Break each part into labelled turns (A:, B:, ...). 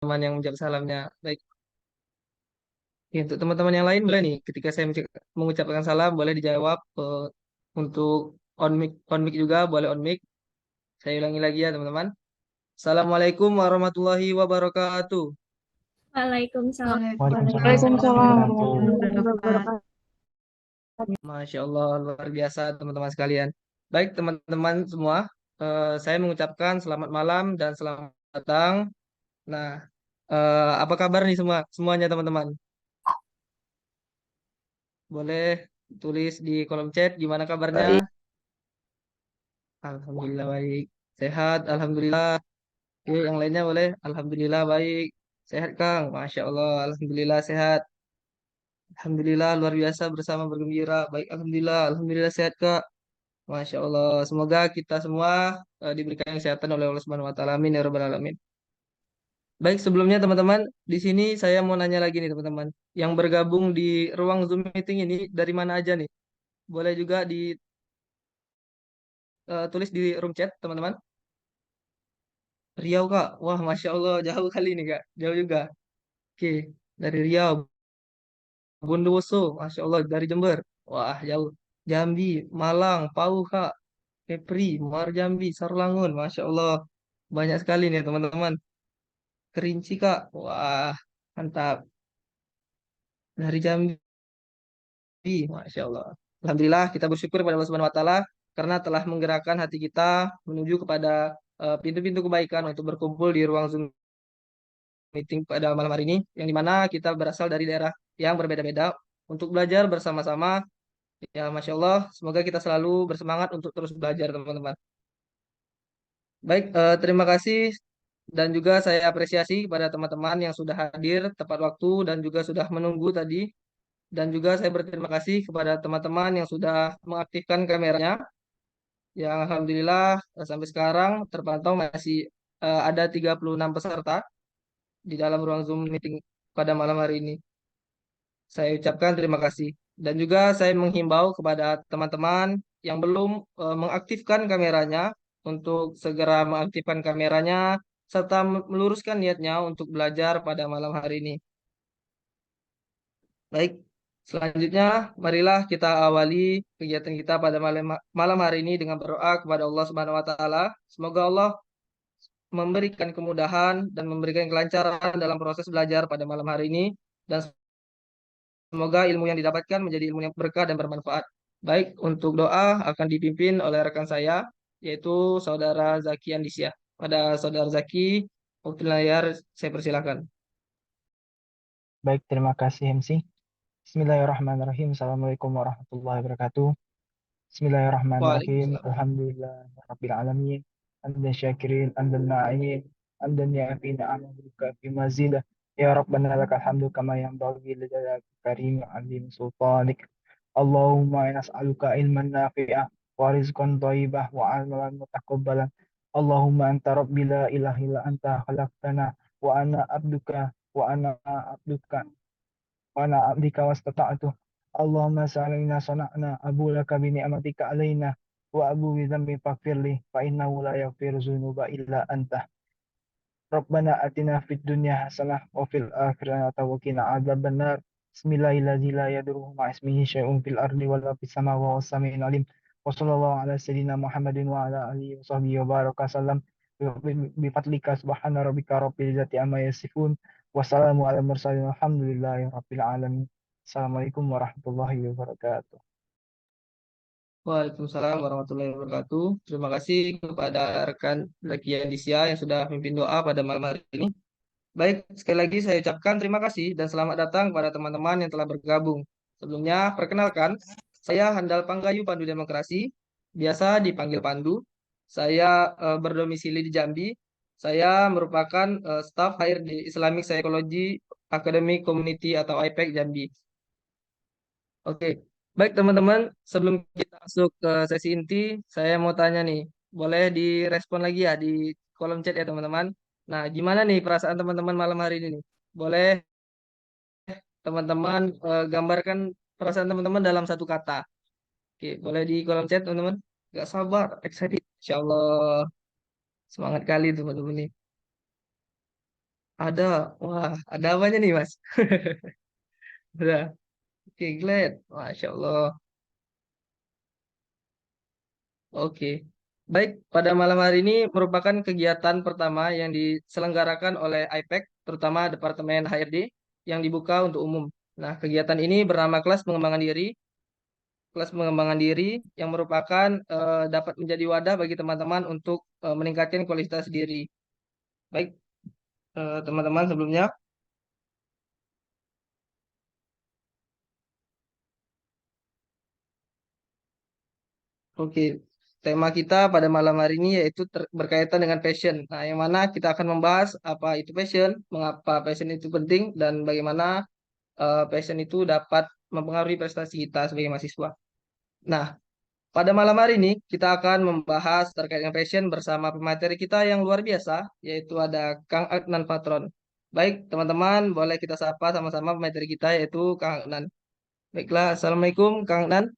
A: teman yang menjawab salamnya. Baik. Ya, untuk teman-teman yang lain boleh nih, ketika saya mengucapkan salam boleh dijawab. Untuk on mic juga boleh on mic. Saya ulangi lagi ya teman-teman. Assalamualaikum warahmatullahi wabarakatuh.
B: Waalaikumsalam
C: Waalaikumsalam
B: warahmatullahi
C: warahmatullahi
D: Waalaikumsalam
C: wabarakatuh.
D: warahmatullahi
B: wabarakatuh.
D: wabarakatuh.
A: Masya Allah, luar biasa teman-teman sekalian. Baik teman-teman semua, saya mengucapkan selamat malam dan selamat datang. Nah, apa kabar nih semuanya teman-teman? Boleh tulis di kolom chat gimana kabarnya?
D: Baik.
A: Alhamdulillah baik. Sehat, Alhamdulillah. Oke, yang lainnya boleh. Alhamdulillah baik. Sehat Kang, Masya Allah. Alhamdulillah sehat. Alhamdulillah luar biasa bersama bergembira. Baik, Alhamdulillah. Alhamdulillah sehat Kak. Masya Allah. Semoga kita semua diberikan kesehatan oleh Allah Subhanahu Wa Taala. Amin ya Rabbal Alamin. Baik, sebelumnya teman-teman, di sini saya mau nanya lagi nih teman-teman. Yang bergabung di ruang Zoom meeting ini dari mana aja nih? Boleh juga ditulis di room chat teman-teman. Riau Kak. Wah, Masya Allah jauh kali nih Kak. Jauh juga. Oke, dari Riau. Bondowoso, Masya Allah dari Jember. Wah, jauh. Jambi, Malang, Pau Kak. Kepri, Muar Jambi, Sarlangun. Masya Allah. Banyak sekali nih teman-teman. Kerinci Kak. Wah, mantap. Dari Jambi. Masya Allah. Alhamdulillah kita bersyukur pada Allah Subhanahu Wa Taala karena telah menggerakkan hati kita menuju kepada pintu-pintu kebaikan untuk berkumpul di ruang Zoom meeting pada malam hari ini, yang dimana kita berasal dari daerah yang berbeda-beda untuk belajar bersama-sama. Ya, Masya Allah, semoga kita selalu bersemangat untuk terus belajar, teman-teman. Baik, terima kasih dan juga saya apresiasi kepada teman-teman yang sudah hadir tepat waktu dan juga sudah menunggu tadi. Dan juga saya berterima kasih kepada teman-teman yang sudah mengaktifkan kameranya. Yang Alhamdulillah sampai sekarang terpantau masih ada 36 peserta di dalam ruang Zoom meeting pada malam hari ini. Saya ucapkan terima kasih. Dan juga saya menghimbau kepada teman-teman yang belum mengaktifkan kameranya untuk segera mengaktifkan kameranya serta meluruskan niatnya untuk belajar pada malam hari ini. Baik, selanjutnya marilah kita awali kegiatan kita pada malam hari ini dengan berdoa kepada Allah Subhanahu wa taala. Semoga Allah memberikan kemudahan dan memberikan kelancaran dalam proses belajar pada malam hari ini dan semoga ilmu yang didapatkan menjadi ilmu yang berkah dan bermanfaat. Baik, untuk doa akan dipimpin oleh rekan saya, yaitu Saudara Zaki Andisya. Pada Saudara Zaki, waktu layar saya persilakan.
C: Baik, terima kasih MC. Bismillahirrahmanirrahim. Assalamualaikum warahmatullahi wabarakatuh. Bismillahirrahmanirrahim.
A: Waalaikumsalam.
C: Alhamdulillah rabbil alamin. Hamdan syakirin, hamdan na'imin, hamdan ya'fi na'amaduka fi mazidah. Ya Rabbana lakal hamdu kama yanbaghi li jalali karim alim sultanik. Allahumma nas'aluka ilman nafi'ah wa rizqan thayyibah wa amalan mutaqabbalan. Allahumma anta rabbi la ilaha illa anta khalaqtana wa ana abduka wa ana abduka وأنا عبدك واستطعته. اللهم سألنا صنعنا أبو لك بنعمتك علينا وأبو بذنبي فاغفر لي فإنه لا يغفر الذنوب إلا أنت. ربنا آتنا في الدنيا حسنة وفي الآخرة وقنا عذاب النار. بسم الله الذي لا يضر مع اسمه شيء في الأرض ولا في السماء وهو السميع العليم. وصلى الله على سيدنا محمد وعلى آله وصحبه وبارك وسلم. بفضلك سبحان ربك رب العزة عما يصفون والسلام على المرسلين والحمد لله رب العالمين. Assalamualaikum warahmatullahi wabarakatuh.
A: Waalaikumsalam warahmatullahi wabarakatuh. Terima kasih kepada rekan Zaki Andisya yang sudah memimpin doa pada malam hari ini. Baik, sekali lagi saya ucapkan terima kasih dan selamat datang kepada teman-teman yang telah bergabung. Sebelumnya, perkenalkan, saya Handal Panggayu Pandu Demokrasi, biasa dipanggil Pandu. Saya berdomisili di Jambi. Saya merupakan staf HRD Islamic Psychology Academy Community atau IPEC Jambi. Oke, baik teman-teman, sebelum kita masuk ke sesi inti, saya mau tanya nih, boleh direspon lagi ya di kolom chat ya teman-teman. Nah, gimana nih perasaan teman-teman malam hari ini nih? Boleh teman-teman gambarkan perasaan teman-teman dalam satu kata. Oke, boleh di kolom chat teman-teman. Gak sabar, excited. Insya Allah, semangat kali teman-teman nih. Ada. Wah, ada apanya nih, Mas? Udah. Oke, glad. Masya Allah. Oke. Baik, pada malam hari ini merupakan kegiatan pertama yang diselenggarakan oleh IPEC, terutama Departemen HRD, yang dibuka untuk umum. Nah, kegiatan ini bernama kelas pengembangan diri yang merupakan dapat menjadi wadah bagi teman-teman untuk meningkatkan kualitas diri. Baik, teman-teman sebelumnya, oke, tema kita pada malam hari ini yaitu berkaitan dengan passion. Nah, yang mana kita akan membahas apa itu passion, mengapa passion itu penting, dan bagaimana passion itu dapat mempengaruhi prestasi kita sebagai mahasiswa. Nah, pada malam hari ini kita akan membahas terkait dengan passion bersama pemateri kita yang luar biasa, yaitu ada Kang Adnan Patron. Baik, teman-teman, boleh kita sapa sama-sama pemateri kita yaitu Kang Adnan. Baiklah, Assalamualaikum Kang Adnan.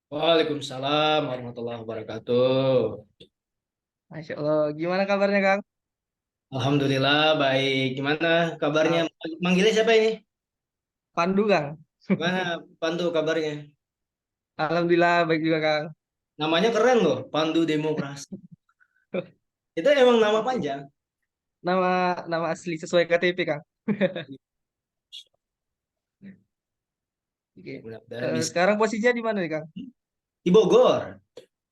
D: Waalaikumsalam warahmatullahi wabarakatuh.
A: Masya Allah, gimana kabarnya Kang?
D: Alhamdulillah baik. Gimana kabarnya?
A: Ah,
D: Manggilnya siapa ini?
A: Pandu Kang.
D: Gimana Pandu kabarnya?
A: Alhamdulillah baik juga Kang.
D: Namanya keren loh, Pandu Demokrasi. Itu emang nama panjang.
A: Nama nama asli sesuai KTP Kang. Oke.
D: Mudah-mudahan bisa.
A: Sekarang posisinya di mana nih Kang?
D: Di Bogor.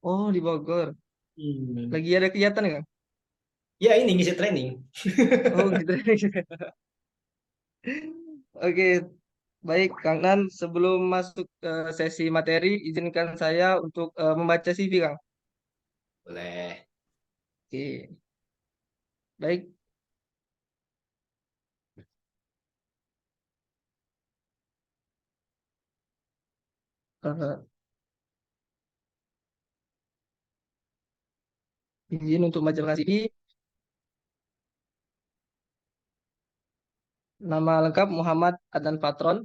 A: Oh, di Bogor.
D: Hmm.
A: Lagi ada kegiatan nih Kang?
D: Ya ini ngisi training.
A: Oh, gitu. Oke, baik Kang Nan. Sebelum masuk ke sesi materi, izinkan saya untuk membaca CV Kang.
D: Boleh.
A: Oke, baik. Eh, izin untuk membaca CV. Nama lengkap Muhammad Adnan Patron,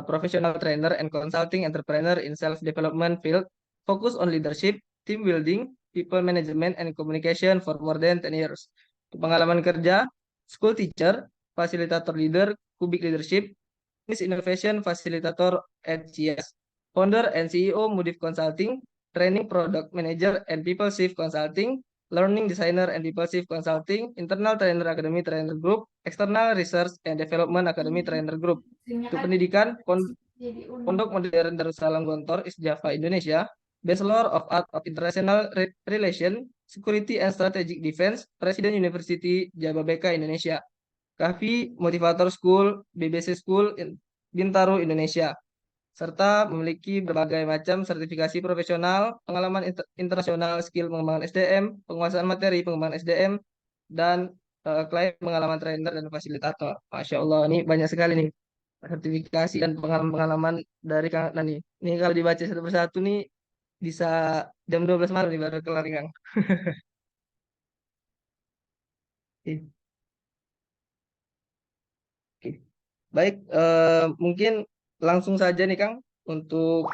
A: professional trainer and consulting entrepreneur in self-development field, focus on leadership, team building, people management, and communication for more than 10 years. Pengalaman kerja, school teacher, facilitator leader, Kubik leadership, business innovation facilitator at GS, founder and CEO Mudif Consulting, training product manager and people shift consulting, learning designer and people shift consulting, internal trainer academy trainer group, external research and development academy trainer group. Untuk pendidikan, Pondok Modern Darussalam Gontor, East Java, Indonesia, Bachelor of Art of International Relation, Security and Strategic Defense, Presiden University Jababeka, Indonesia. Kahfi Motivator School, BBC School, Bintaro, Indonesia, serta memiliki berbagai macam sertifikasi profesional, pengalaman internasional, skill pengembangan SDM, penguasaan materi pengembangan SDM, dan klien pengalaman trainer dan fasilitator. Masya Allah, ini banyak sekali nih sertifikasi dan pengalaman-pengalaman dari Kang Nani. Ini kalau dibaca satu persatu nih bisa jam 12 malam nih baru kelar nih, Kang. Oke. Oke. Baik, mungkin langsung saja nih Kang untuk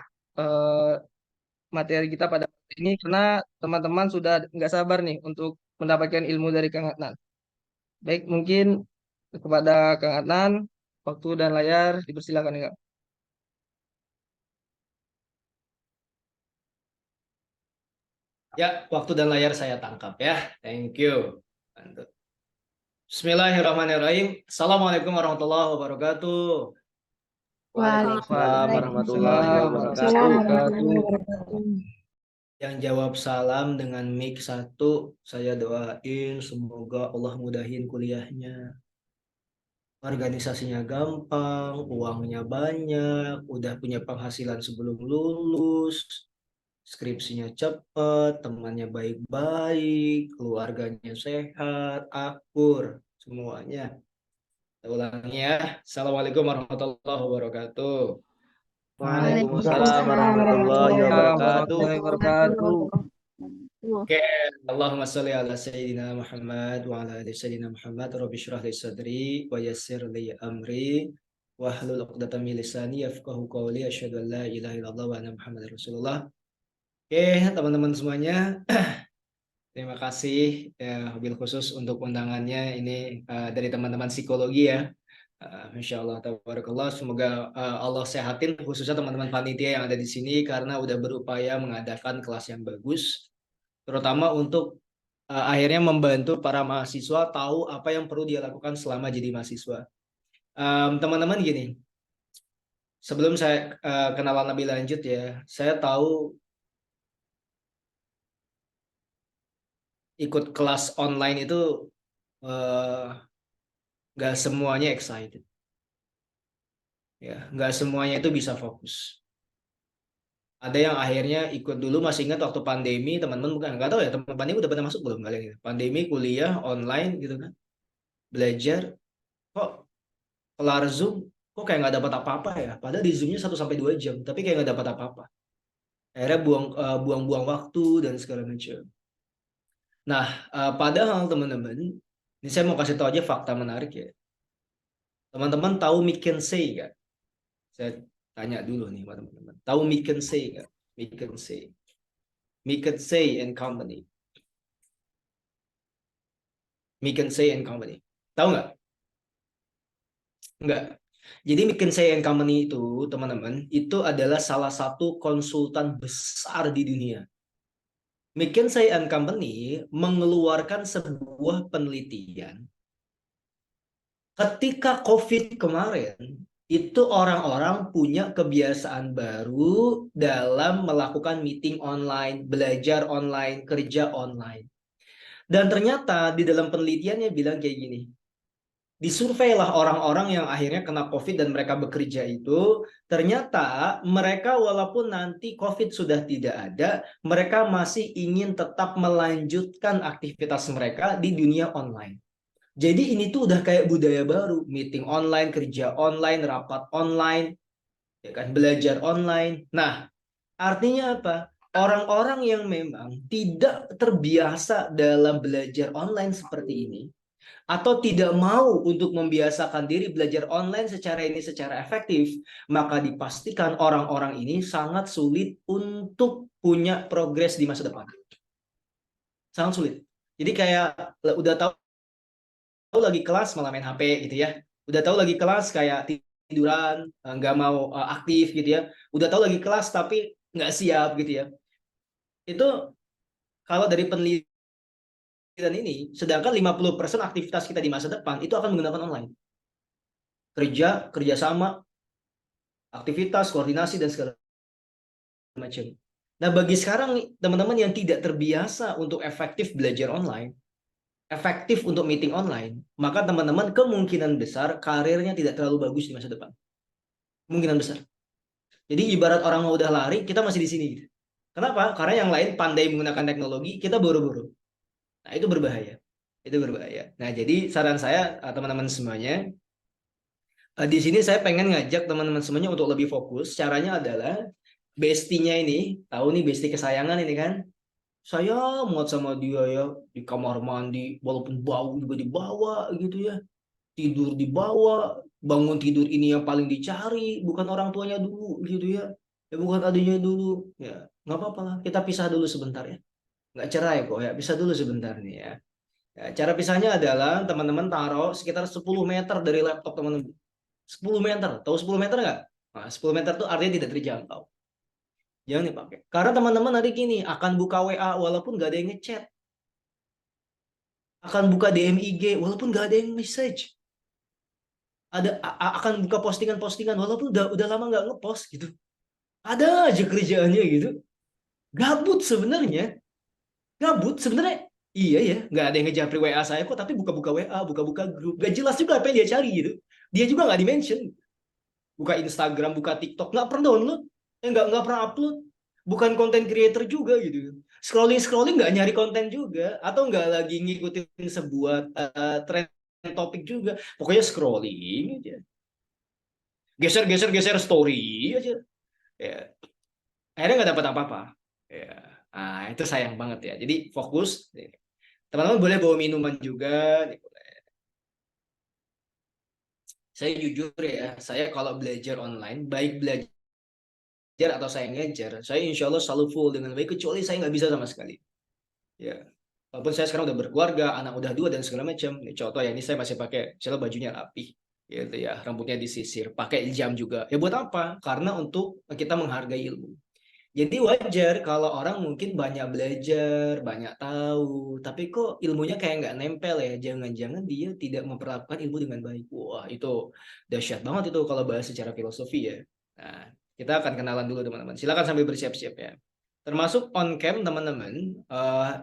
A: materi kita pada hari ini karena teman-teman sudah nggak sabar nih untuk mendapatkan ilmu dari Kang Adnan. Baik, mungkin kepada Kang Adnan, waktu dan layar dipersilakan nih Kang.
D: Ya, waktu dan layar saya tangkap ya. Thank you. Pandu. Bismillahirrahmanirrahim. Assalamualaikum warahmatullahi wabarakatuh.
B: Waalaikumsalam
D: Waalaikumsalam warahmatullahi
A: Waalaikumsalam
B: warahmatullahi
D: wabarakatuh.
A: warahmatullahi
B: wabarakatuh.
D: Yang jawab salam dengan mic 1, saya doain semoga Allah mudahin kuliahnya. Organisasinya gampang, uangnya banyak, udah punya penghasilan sebelum lulus, skripsinya cepat, temannya baik-baik, keluarganya sehat, akur, semuanya. Kita ulangi ya. Assalamualaikum warahmatullahi wabarakatuh.
C: Waalaikumsalam
B: Waalaikumsalam
C: warahmatullahi
B: warahmatullahi
C: wabarakatuh.
A: warahmatullahi wabarakatuh.
B: wabarakatuh.
D: Oke, Allahumma sholli ala Sayyidina Muhammad wa ala ali Sayyidina Muhammad. Rabbi shrah li sadri wa yassir li amri wahlul 'uqdatam min lisani yafqahu qawli. Asyhadu an la ilaha illallah wa anna Muhammadar Rasulullah. Oke, teman-teman semuanya. Terima kasih ya, wabil khusus untuk undangannya ini dari teman-teman psikologi ya. Masya Allah, tabarakallah. Semoga Allah sehatin khususnya teman-teman panitia yang ada di sini karena udah berupaya mengadakan kelas yang bagus, terutama untuk akhirnya membantu para mahasiswa tahu apa yang perlu dia lakukan selama jadi mahasiswa. Teman-teman gini, sebelum saya kenalan lebih lanjut ya, saya tahu ikut kelas online itu nggak semuanya excited, ya, nggak semuanya itu bisa fokus. Ada yang akhirnya ikut dulu, masih ingat waktu pandemi, teman-teman bukan nggak tahu ya, teman pandemi udah pada masuk belum kalian gitu? Pandemi kuliah online gitu kan, belajar, kok kelar Zoom, kok kayak nggak dapat apa-apa ya? Padahal di Zoomnya 1 sampai 2 jam, tapi kayak nggak dapat apa-apa. Akhirnya buang-buang waktu dan segala macam. Nah, padahal teman-teman, ini saya mau kasih tahu aja fakta menarik ya. Teman-teman tahu McKinsey nggak? Saya tanya dulu nih sama teman-teman. Tahu McKinsey nggak? McKinsey. McKinsey and Company. McKinsey and Company. Tahu nggak? Nggak. Jadi McKinsey and Company itu, teman-teman, itu adalah salah satu konsultan besar di dunia. McKinsey and Company mengeluarkan sebuah penelitian. Ketika COVID kemarin, itu orang-orang punya kebiasaan baru dalam melakukan meeting online, belajar online, kerja online. Dan ternyata di dalam penelitiannya bilang kayak gini, disurveilah orang-orang yang akhirnya kena COVID dan mereka bekerja itu, ternyata mereka walaupun nanti COVID sudah tidak ada, mereka masih ingin tetap melanjutkan aktivitas mereka di dunia online. Jadi ini tuh udah kayak budaya baru, meeting online, kerja online, rapat online, ya kan, belajar online. Nah, artinya apa? Orang-orang yang memang tidak terbiasa dalam belajar online seperti ini, atau tidak mau untuk membiasakan diri belajar online secara efektif, maka dipastikan orang-orang ini sangat sulit untuk punya progres di masa depan. Sangat sulit. Jadi kayak udah tahu lagi kelas malah main HP gitu ya. Udah tahu lagi kelas kayak tiduran, nggak mau aktif gitu ya. Udah tahu lagi kelas tapi nggak siap gitu ya. Itu kalau dari penelitian ini, sedangkan 50% aktivitas kita di masa depan itu akan menggunakan online. Kerja sama, aktivitas, koordinasi, dan segala macam. Nah, bagi sekarang teman-teman yang tidak terbiasa untuk efektif belajar online, efektif untuk meeting online, maka teman-teman kemungkinan besar karirnya tidak terlalu bagus di masa depan. Kemungkinan besar. Jadi ibarat orang mau udah lari, kita masih di sini. Gitu. Kenapa? Karena yang lain pandai menggunakan teknologi, kita buru-buru. Nah, itu berbahaya. Itu berbahaya. Nah, jadi saran saya, teman-teman semuanya, di sini saya pengen ngajak teman-teman semuanya untuk lebih fokus. Caranya adalah, bestie-nya ini, tahu nih bestie kesayangan ini kan, saya muat sama dia ya, di kamar mandi, walaupun bau juga dibawa gitu ya, tidur dibawa, bangun tidur ini yang paling dicari, bukan orang tuanya dulu gitu ya, bukan adiknya dulu, ya nggak apa-apa lah, kita pisah dulu sebentar ya, nggak cerai kok ya, pisah dulu sebentar nih ya. Ya, cara pisahnya adalah teman-teman taruh sekitar 10 meter dari laptop teman-teman, 10 meter, tahu 10 meter nggak? Nah, 10 meter itu artinya tidak terjangkau. Jangan dipakai. Karena teman-teman nanti gini, akan buka WA walaupun nggak ada yang ngechat. Akan buka DM IG walaupun nggak ada yang message. Akan buka postingan-postingan walaupun udah lama nggak ngepost gitu. Ada aja kerjaannya gitu. Gabut sebenarnya. Gabut sebenarnya. Iya ya, nggak ada yang ngejapri WA saya kok, tapi buka-buka WA, buka-buka grup. Gak jelas juga apa yang dia cari gitu. Dia juga nggak di-mention. Buka Instagram, buka TikTok, nggak pernah download, nggak pernah upload, bukan content creator juga gitu, scrolling nggak nyari konten juga, atau nggak lagi ngikutin sebuah tren topik juga, pokoknya scrolling aja, geser story aja, ya. Akhirnya nggak dapat apa-apa, ya. Nah, itu sayang banget ya. Jadi fokus, teman-teman boleh bawa minuman juga. Saya jujur ya, saya kalau belajar online, baik belajar atau saya ngejar, saya insya Allah selalu full dengan baik, kecuali saya nggak bisa sama sekali. Ya, Walaupun saya sekarang udah berkeluarga, anak udah 2 dan segala macam. Ini contoh ya, ini saya masih pakai, misalnya bajunya rapi, gitu ya, rambutnya disisir, pakai jam juga. Ya buat apa? Karena untuk kita menghargai ilmu. Jadi wajar kalau orang mungkin banyak belajar, banyak tahu, tapi kok ilmunya kayak nggak nempel ya. Jangan-jangan dia tidak memperlakukan ilmu dengan baik. Wah, itu dahsyat banget itu kalau bahas secara filosofi ya. Nah, kita akan kenalan dulu teman-teman. Silakan sambil bersiap-siap ya. Termasuk on cam teman-teman,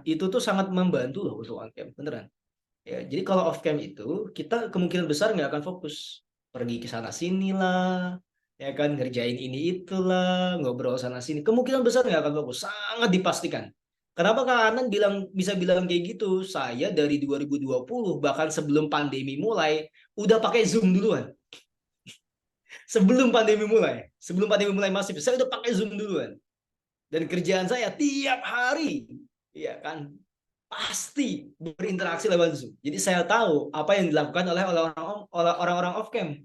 D: itu tuh sangat membantu loh untuk on cam, beneran. Ya, jadi kalau off cam itu kita kemungkinan besar nggak akan fokus, pergi ke sana sini lah, ya kan, ngerjain ini itulah, ngobrol sana sini. Kemungkinan besar nggak akan fokus, sangat dipastikan. Kenapa Kak Anan bisa bilang kayak gitu? Saya dari 2020 bahkan sebelum pandemi mulai udah pakai Zoom duluan. Sebelum pandemi mulai masif, saya udah pakai Zoom duluan. Dan kerjaan saya tiap hari, ya kan, pasti berinteraksi lewat Zoom. Jadi saya tahu apa yang dilakukan oleh orang-orang off cam.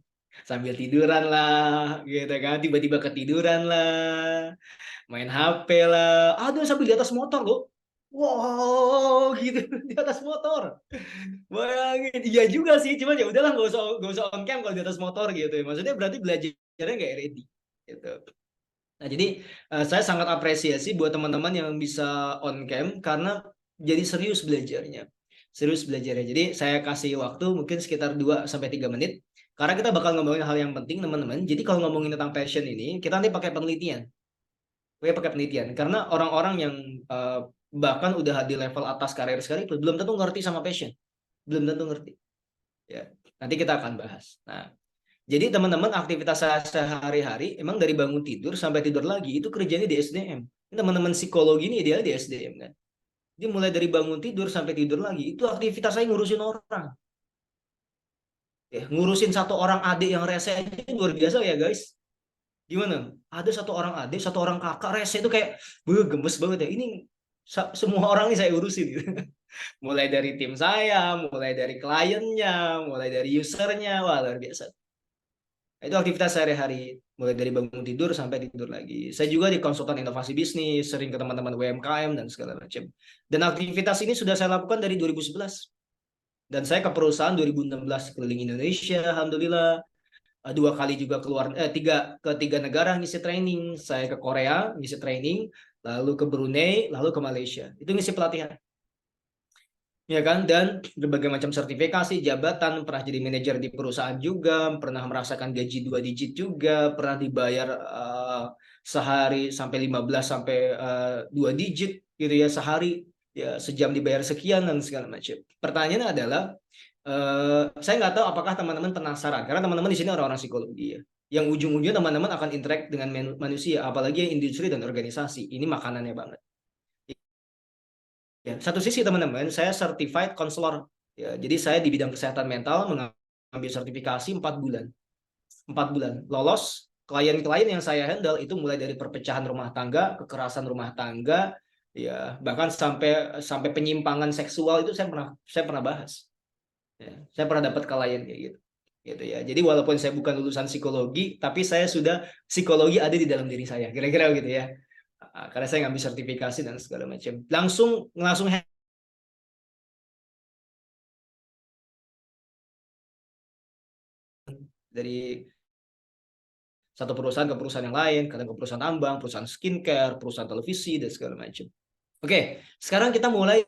D: Sambil tiduran lah, gitu kan, tiba-tiba ketiduran lah, main HP lah. Ada sambil di atas motor loh. Wow, gitu di atas motor. Bayangin, iya juga sih, cuman ya udahlah nggak usah on cam kalau di atas motor gitu. Maksudnya berarti belajarnya nggak ready, gitu. Nah, jadi saya sangat apresiasi buat teman-teman yang bisa on cam karena jadi serius belajarnya. Serius belajarnya. Jadi saya kasih waktu mungkin sekitar 2 sampai 3 menit karena kita bakal ngomongin hal yang penting, teman-teman. Jadi kalau ngomongin tentang passion ini, kita nanti pakai penelitian. Pakai penelitian karena orang-orang yang bahkan udah di level atas karir sekalipun belum tentu ngerti sama passion. Belum tentu ngerti. Ya, nanti kita akan bahas. Nah, jadi teman-teman aktivitas saya sehari-hari emang dari bangun tidur sampai tidur lagi itu kerjanya di SDM. Teman-teman psikologi ini ideal di SDM kan. Jadi mulai dari bangun tidur sampai tidur lagi itu aktivitas saya ngurusin orang. Ya, ngurusin satu orang adik yang rese aja luar biasa ya guys. Gimana? Ada satu orang adik, satu orang kakak rese itu kayak gemes banget ya. Ini semua orang ini saya urusin gitu. Mulai dari tim saya, mulai dari kliennya, mulai dari usernya, wah luar biasa. Itu aktivitas sehari-hari, mulai dari bangun tidur sampai tidur lagi. Saya juga di konsultan inovasi bisnis, sering ke teman-teman UMKM dan segala macam. Dan aktivitas ini sudah saya lakukan dari 2011. Dan saya ke perusahaan 2016 keliling Indonesia, alhamdulillah. 2 kali juga ke 3 negara ngisi training. Saya ke Korea ngisi training, lalu ke Brunei, lalu ke Malaysia. Itu ngisi pelatihan. Ya kan, dan berbagai macam sertifikasi, jabatan, pernah jadi manajer di perusahaan juga, pernah merasakan gaji 2 digit juga, pernah dibayar sehari sampai 15 sampai 2 digit gitu ya sehari, ya sejam dibayar sekian dan segala macam. Pertanyaannya adalah saya nggak tahu apakah teman-teman penasaran karena teman-teman di sini orang-orang psikologi ya. Yang ujung-ujungnya teman-teman akan interact dengan manusia, apalagi yang industri dan organisasi. Ini makanannya banget. Ya, satu sisi teman-teman, saya certified counselor. Ya, jadi saya di bidang kesehatan mental mengambil sertifikasi 4 bulan. 4 bulan. Lolos, klien-klien yang saya handle itu mulai dari perpecahan rumah tangga, kekerasan rumah tangga, ya, bahkan sampai penyimpangan seksual itu saya pernah bahas. Ya, saya pernah dapat klien kayak gitu. Gitu ya. Jadi walaupun saya bukan lulusan psikologi, tapi saya sudah psikologi ada di dalam diri saya. Kira-kira gitu ya. Karena saya ngambil sertifikasi dan segala macam. Langsung dari satu perusahaan ke perusahaan yang lain, kadang ke perusahaan tambang, perusahaan skincare, perusahaan televisi dan segala macam. Oke, sekarang kita mulai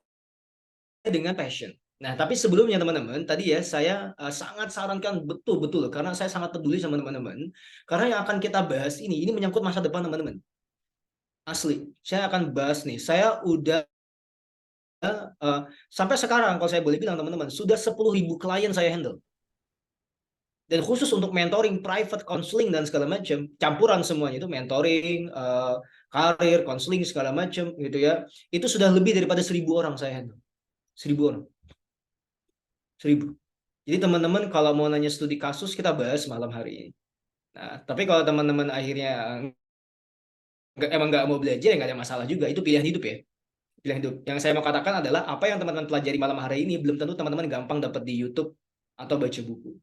D: dengan passion. Nah, tapi sebelumnya teman-teman, tadi ya saya sangat sarankan betul-betul karena saya sangat peduli sama teman-teman. Karena yang akan kita bahas ini menyangkut masa depan teman-teman. Asli, saya akan bahas nih. Saya udah sampai sekarang kalau saya boleh bilang teman-teman, sudah 10.000 klien saya handle. Dan khusus untuk mentoring, private counseling dan segala macam, campuran semuanya itu mentoring, karir, counseling segala macam gitu ya. Itu sudah lebih daripada 1.000 orang saya handle. 1.000 orang. 1.000. Jadi teman-teman kalau mau nanya studi kasus kita bahas malam hari ini. Nah, tapi kalau teman-teman akhirnya emang nggak mau belajar ya nggak ada masalah juga. Itu pilihan hidup ya. Pilihan hidup. Yang saya mau katakan adalah apa yang teman-teman pelajari malam hari ini belum tentu teman-teman gampang dapat di YouTube atau baca buku.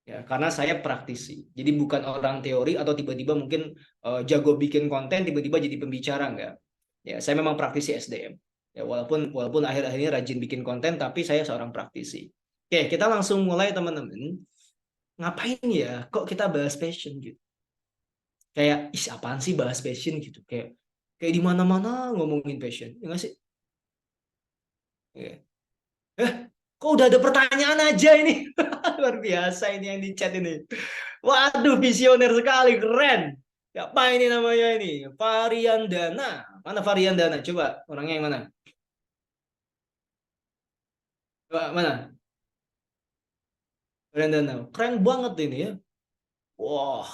D: Ya, karena saya praktisi. Jadi bukan orang teori atau tiba-tiba mungkin jago bikin konten tiba-tiba jadi pembicara enggak. Ya, saya memang praktisi SDM. Ya, walaupun akhir-akhir ini rajin bikin konten, tapi saya seorang praktisi. Oke, kita langsung mulai teman-teman. Ngapain ya? Kok kita bahas passion gitu? Kayak, apaan sih bahas passion gitu? Kayak di mana-mana ngomongin passion, ya nggak sih? Ya. Kok udah ada pertanyaan aja ini? Luar biasa ini yang di chat ini. Waduh, visioner sekali, keren. Siapa ini namanya ini? Variandana. Mana Variandana? Coba, orangnya yang mana? Coba, mana? Variandana. Keren banget ini ya. Wah,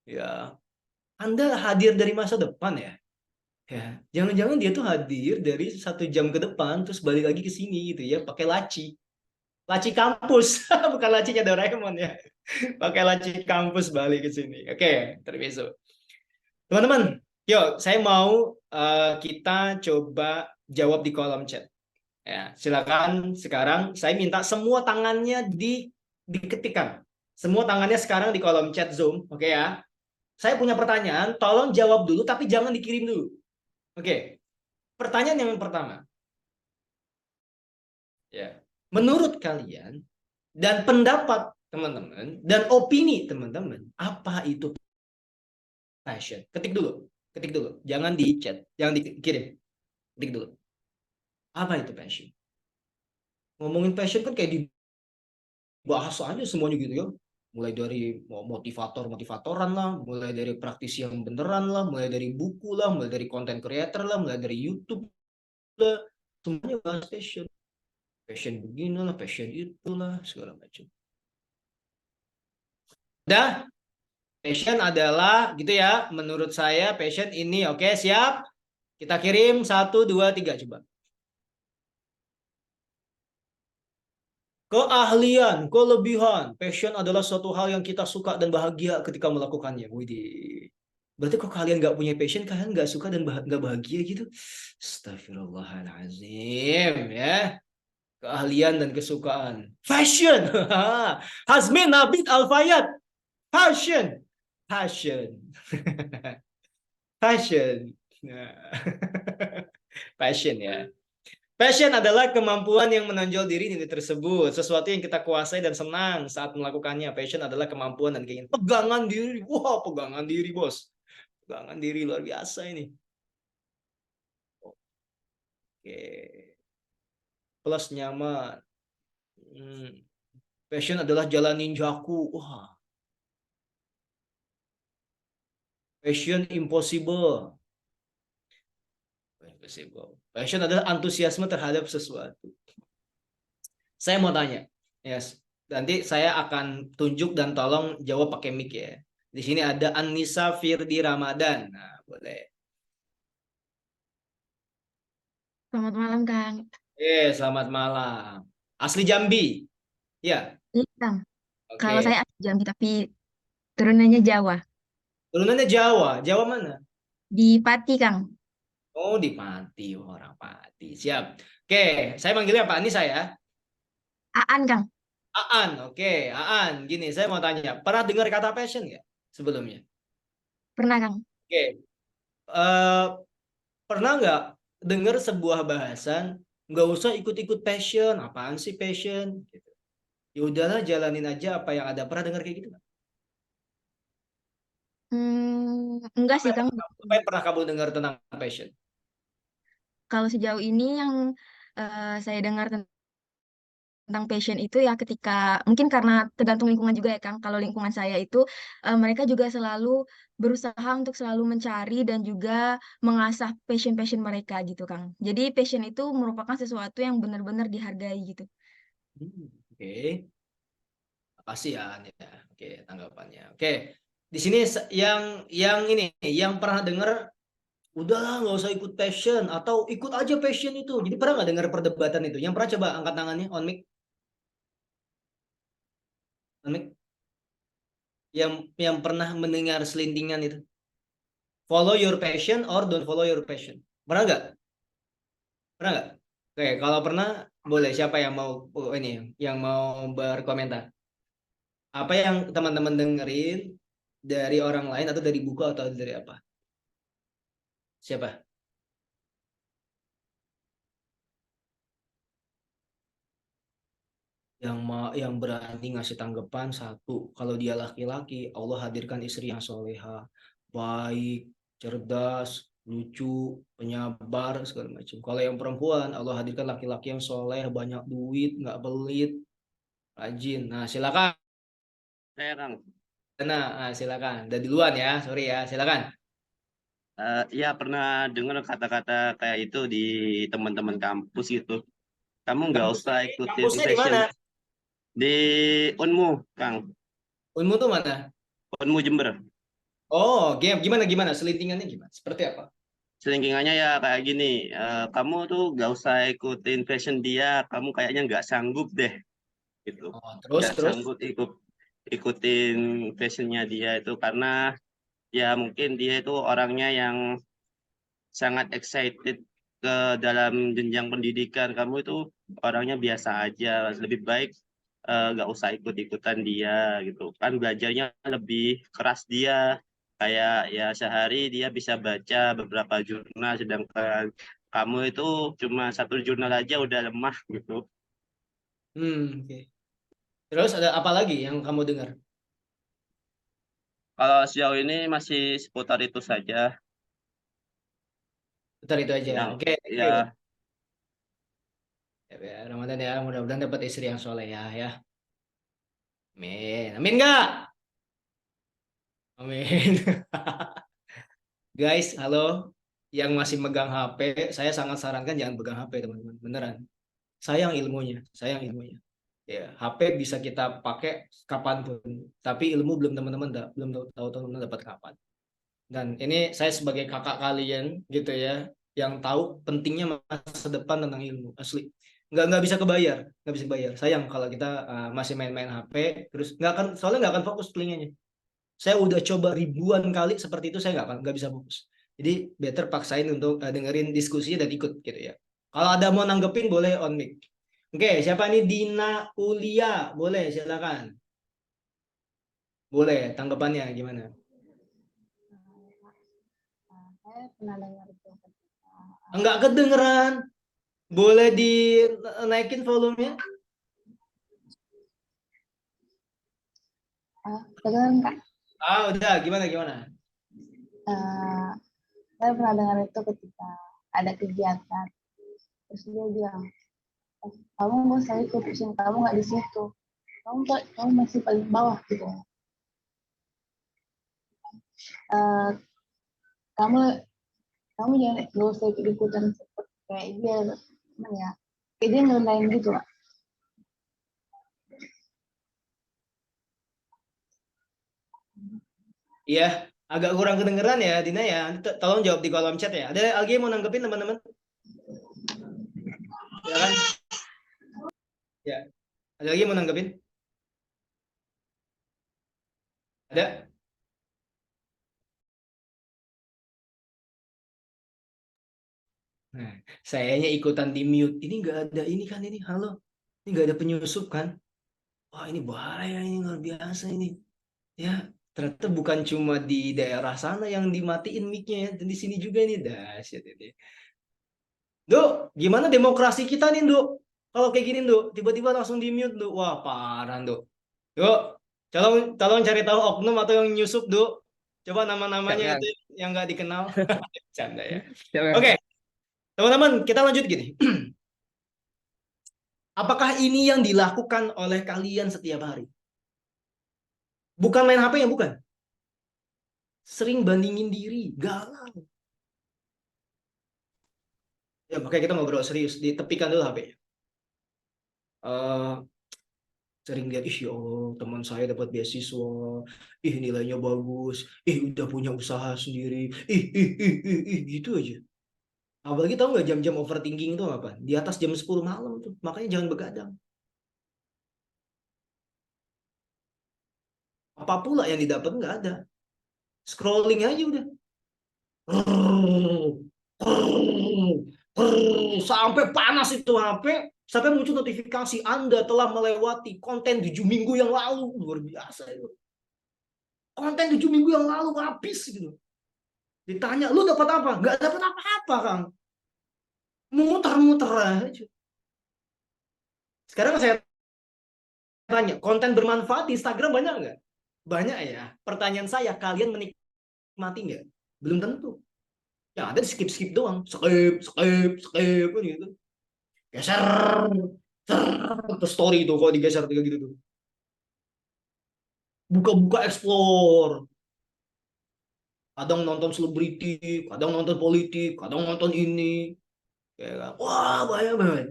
D: ya. Anda hadir dari masa depan ya? Ya, jangan-jangan dia tuh hadir dari 1 jam ke depan, terus balik lagi ke sini gitu ya, pakai laci. Laci kampus, bukan lacinya Doraemon ya. Pakai laci kampus balik ke sini. Oke, terbiasa. Teman-teman, yuk saya mau kita coba jawab di kolom chat. Ya, silakan sekarang saya minta semua tangannya diketikkan. Semua tangannya sekarang di kolom chat Zoom, oke ya. Saya punya pertanyaan, tolong jawab dulu tapi jangan dikirim dulu. Oke. Pertanyaan yang pertama. Ya. Menurut kalian dan pendapat teman-teman dan opini teman-teman, apa itu passion? Ketik dulu. Ketik dulu. Jangan di chat, jangan dikirim. Ketik dulu. Apa itu passion? Ngomongin passion kan kayak dibahas aja semuanya gitu ya. Mulai dari motivator-motivatoran lah, mulai dari praktisi yang beneran lah, mulai dari buku lah, mulai dari content creator lah, mulai dari YouTube lah. Semuanya bahas passion. Passion beginilah, passion itulah, segala macam. Udah? Passion adalah gitu ya. Menurut saya passion ini oke, siap? Kita kirim 1, 2, 3 coba. Keahlian, kelebihan. Passion adalah suatu hal yang kita suka dan bahagia ketika melakukannya. Widih. Berarti kok kalian nggak punya passion, kalian nggak suka dan nggak bahagia gitu? Astagfirullahaladzim ya. Keahlian dan kesukaan. Fashion. Hazmin Nabit Al-Fayad. Passion. Passion. Passion. Nah. Passion ya. Passion adalah kemampuan yang menonjol diri tersebut. Sesuatu yang kita kuasai dan senang saat melakukannya. Passion adalah kemampuan dan keinginan. Pegangan diri. Wah, pegangan diri, bos. Pegangan diri luar biasa ini. Oke. Plus nyaman. Passion adalah jalan ninjaku. Wah. Passion impossible. Passion adalah antusiasme terhadap sesuatu. Saya mau tanya, yes. Nanti saya akan tunjuk dan tolong jawab pakai mic ya. Di sini ada Anissa Firdi Ramadan. Nah, boleh.
B: Selamat malam, Kang.
D: Selamat malam. Asli Jambi? Ya.
B: Iya, Kang. Kalau
D: Oke.
B: saya asli Jambi, tapi turunannya Jawa.
D: Turunannya Jawa. Jawa mana?
B: Di Pati, Kang.
D: Oh, di Pati, orang Pati. Siap. Oke, saya manggilnya Pak Anissa ya.
B: Aan, Kang.
D: Aan, oke. Aan, gini, saya mau tanya. Pernah dengar kata passion nggak sebelumnya?
B: Pernah, Kang.
D: Oke. Eh, pernah nggak dengar sebuah bahasan, nggak usah ikut-ikut passion, apaan sih passion? Gitu. Ya udahlah, jalanin aja apa yang ada. Pernah dengar kayak gitu nggak?
B: Enggak sih, Kang.
D: Apa yang pernah kamu dengar tentang passion?
B: Kalau sejauh ini yang saya dengar tentang passion itu ya ketika mungkin karena tergantung lingkungan juga ya Kang. Kalau lingkungan saya itu mereka juga selalu berusaha untuk selalu mencari dan juga mengasah passion-passion mereka gitu Kang. Jadi passion itu merupakan sesuatu yang benar-benar dihargai gitu.
D: Oke, makasih ya, An, ya. Oke, tanggapannya. Oke, di sini yang ini, yang pernah dengar, udahlah nggak usah ikut passion atau ikut aja passion itu. Jadi pernah nggak dengar perdebatan itu? Yang pernah coba angkat tangannya on mic? On mic? Yang pernah mendengar selintingan itu? Follow your passion or don't follow your passion. Pernah nggak? Pernah nggak? Oke, kalau pernah, boleh siapa yang mau ini, yang mau berkomentar? Apa yang teman-teman dengerin dari orang lain atau dari buku atau dari apa? Siapa? yang berani ngasih tanggapan satu, kalau dia laki-laki, Allah hadirkan istri yang soleha, baik, cerdas, lucu, penyabar, segala macam. Kalau yang perempuan, Allah hadirkan laki-laki yang soleh, banyak duit, nggak pelit, rajin. Nah, silakan.
E: Saya Kang,
D: Silakan. Udah duluan ya, sorry ya, silakan.
E: ya pernah dengar kata-kata kayak itu di teman-teman kampus gitu. Kamu nggak usah ikutin
D: Kampusnya di
E: fashion
D: mana?
E: di Unmu, Kang.
D: Unmu tuh mana?
E: Unmu Jember.
D: Oh, gimana? Selintingannya gimana? Seperti apa?
E: Selingkingannya ya kayak gini. Kamu tuh nggak usah ikutin fashion dia. Kamu kayaknya nggak sanggup deh, gitu.
D: Oh,
E: Nggak
D: terus.
E: sanggup ikutin fashionnya dia itu karena ya mungkin dia itu orangnya yang sangat excited ke dalam jenjang pendidikan. Kamu itu orangnya biasa aja, lebih baik nggak usah ikut-ikutan dia gitu kan, belajarnya lebih keras dia, kayak ya sehari dia bisa baca beberapa jurnal, sedangkan kamu itu cuma satu jurnal aja udah lemah gitu.
D: Oke. Terus ada apa lagi yang kamu dengar?
E: Kalau sejauh ini masih seputar itu saja
D: Bentar itu aja.
E: yang
D: Oke, thank you.
E: ya.
D: Ya, Ramadan ya, mudah-mudahan dapat istri yang soleh ya. Amin. Amin nggak? Amin. Guys, halo. Yang masih megang HP, saya sangat sarankan jangan pegang HP, teman-teman. Beneran. Sayang ilmunya, sayang ilmunya. Ya, HP bisa kita pakai kapanpun, tapi ilmu belum teman-teman belum tahu teman-teman dapat kapan. Dan ini saya sebagai kakak kalian gitu ya, yang tahu pentingnya masa depan tentang ilmu asli. Nggak bisa kebayar, nggak bisa kebayar. Sayang kalau kita masih main-main HP, terus soalnya nggak akan fokus telinganya. Saya udah coba ribuan kali seperti itu, saya nggak bisa fokus. Jadi better paksain untuk dengerin diskusinya dan ikut gitu ya. Kalau ada mau nanggepin boleh on mic. Oke, siapa ini? Dina Ulia, boleh silakan. Boleh, tanggapannya gimana?
F: Saya pernah dengar itu ketika
D: Enggak kedengeran. Boleh dinaikin volumenya?
F: kedengeran Kak.
D: Udah, gimana?
F: Saya pernah dengar itu ketika ada kegiatan, terus dia bilang, kamu nggak usah ikut, kamu nggak di situ, kamu masih paling bawah gitu. Eh, kamu kamu jangan nggak usah ikut ikutan seperti kayak dia, gimana ya? Kayak dia ngerendahin gitu lah.
D: Iya, agak kurang kedengeran ya, Dina ya. Tolong jawab di kolom chat ya. Ada lagi yang mau nanggepin teman-teman? Silakan. Ya, ada lagi yang mau nanggepin? Ada? Nah, sayanya ikutan di mute. Ini nggak ada ini kan ini, halo. Ini nggak ada penyusup kan? Wah, ini bahaya, ini luar biasa ini. Ya, ternyata bukan cuma di daerah sana yang dimatiin mic-nya ya, dan di sini juga ini dahsyat ini. Duk, gimana demokrasi kita nih, Duk? Kalau kayak gini, Duk, tiba-tiba langsung di mute, Duk. Wah, parah, Duk. Yuk, tolong cari tahu oknum atau yang nyusup, Duk. Coba nama-namanya
A: Siap,
D: itu yang nggak dikenal. Canda ya.
A: siap,
D: Oke, teman-teman, kita lanjut gini. Apakah ini yang dilakukan oleh kalian setiap hari? Bukan main HP ya, bukan. Sering bandingin diri, galau. Ya, makanya kita ngobrol serius. Ditepikan dulu HP-nya. Sering lihat, ih ya Allah, teman saya dapat beasiswa, ih nilainya bagus, ih udah punya usaha sendiri, gitu aja. Apalagi tahu nggak jam-jam overthinking itu apa? Di atas jam 10 malam tuh. Makanya jangan begadang. Apa pula yang didapat nggak ada. Scrolling aja udah. Sampai panas itu HP, sampai muncul notifikasi Anda telah melewati konten 7 minggu yang lalu. Luar biasa itu. Konten 7 minggu yang lalu habis gitu. Ditanya, lu dapat apa? Nggak dapat apa-apa, Kang. Muter-muter aja. Sekarang saya tanya, konten bermanfaat di Instagram banyak nggak? Banyak ya. Pertanyaan saya, kalian menikmati nggak? Belum tentu. Ya ada skip doang, skip kan gitu. Geser, terus story itu kalau digeser kayak gitu tuh. Buka-buka explore. Kadang nonton selebriti, kadang nonton politik, kadang nonton ini. Ya kan? Wah, banyak banget.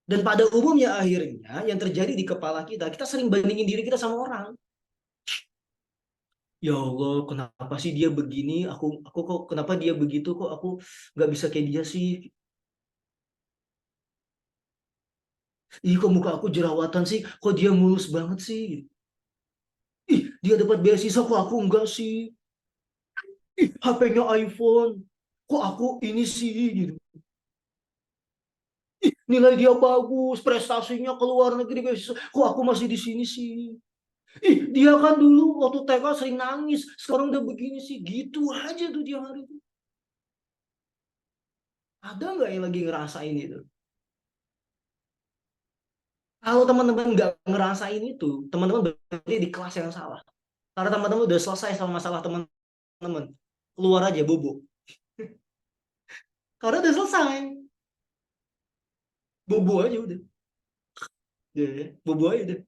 D: Dan pada umumnya akhirnya yang terjadi di kepala kita sering bandingin diri kita sama orang. Ya Allah, kenapa sih dia begini? Aku kok kenapa dia begitu? Kok aku nggak bisa kayak dia sih? Ih, kok muka aku jerawatan sih? Kok dia mulus banget sih? Ih, dia dapat beasiswa kok aku enggak sih? Ih, HP-nya iPhone. Kok aku ini sih gitu. Ih, nilai dia bagus, prestasinya ke luar negeri beasiswa. Kok aku masih di sini sih? Ih, dia kan dulu waktu TK sering nangis, sekarang udah begini sih. Gitu aja tuh dia hari itu. Ada nggak yang lagi ngerasain itu? Kalau teman-teman nggak ngerasain itu, teman-teman berarti di kelas yang salah. Karena teman-teman udah selesai sama masalah teman-teman. Keluar aja bobo. Karena udah selesai. Bobo aja udah. Bobo aja udah.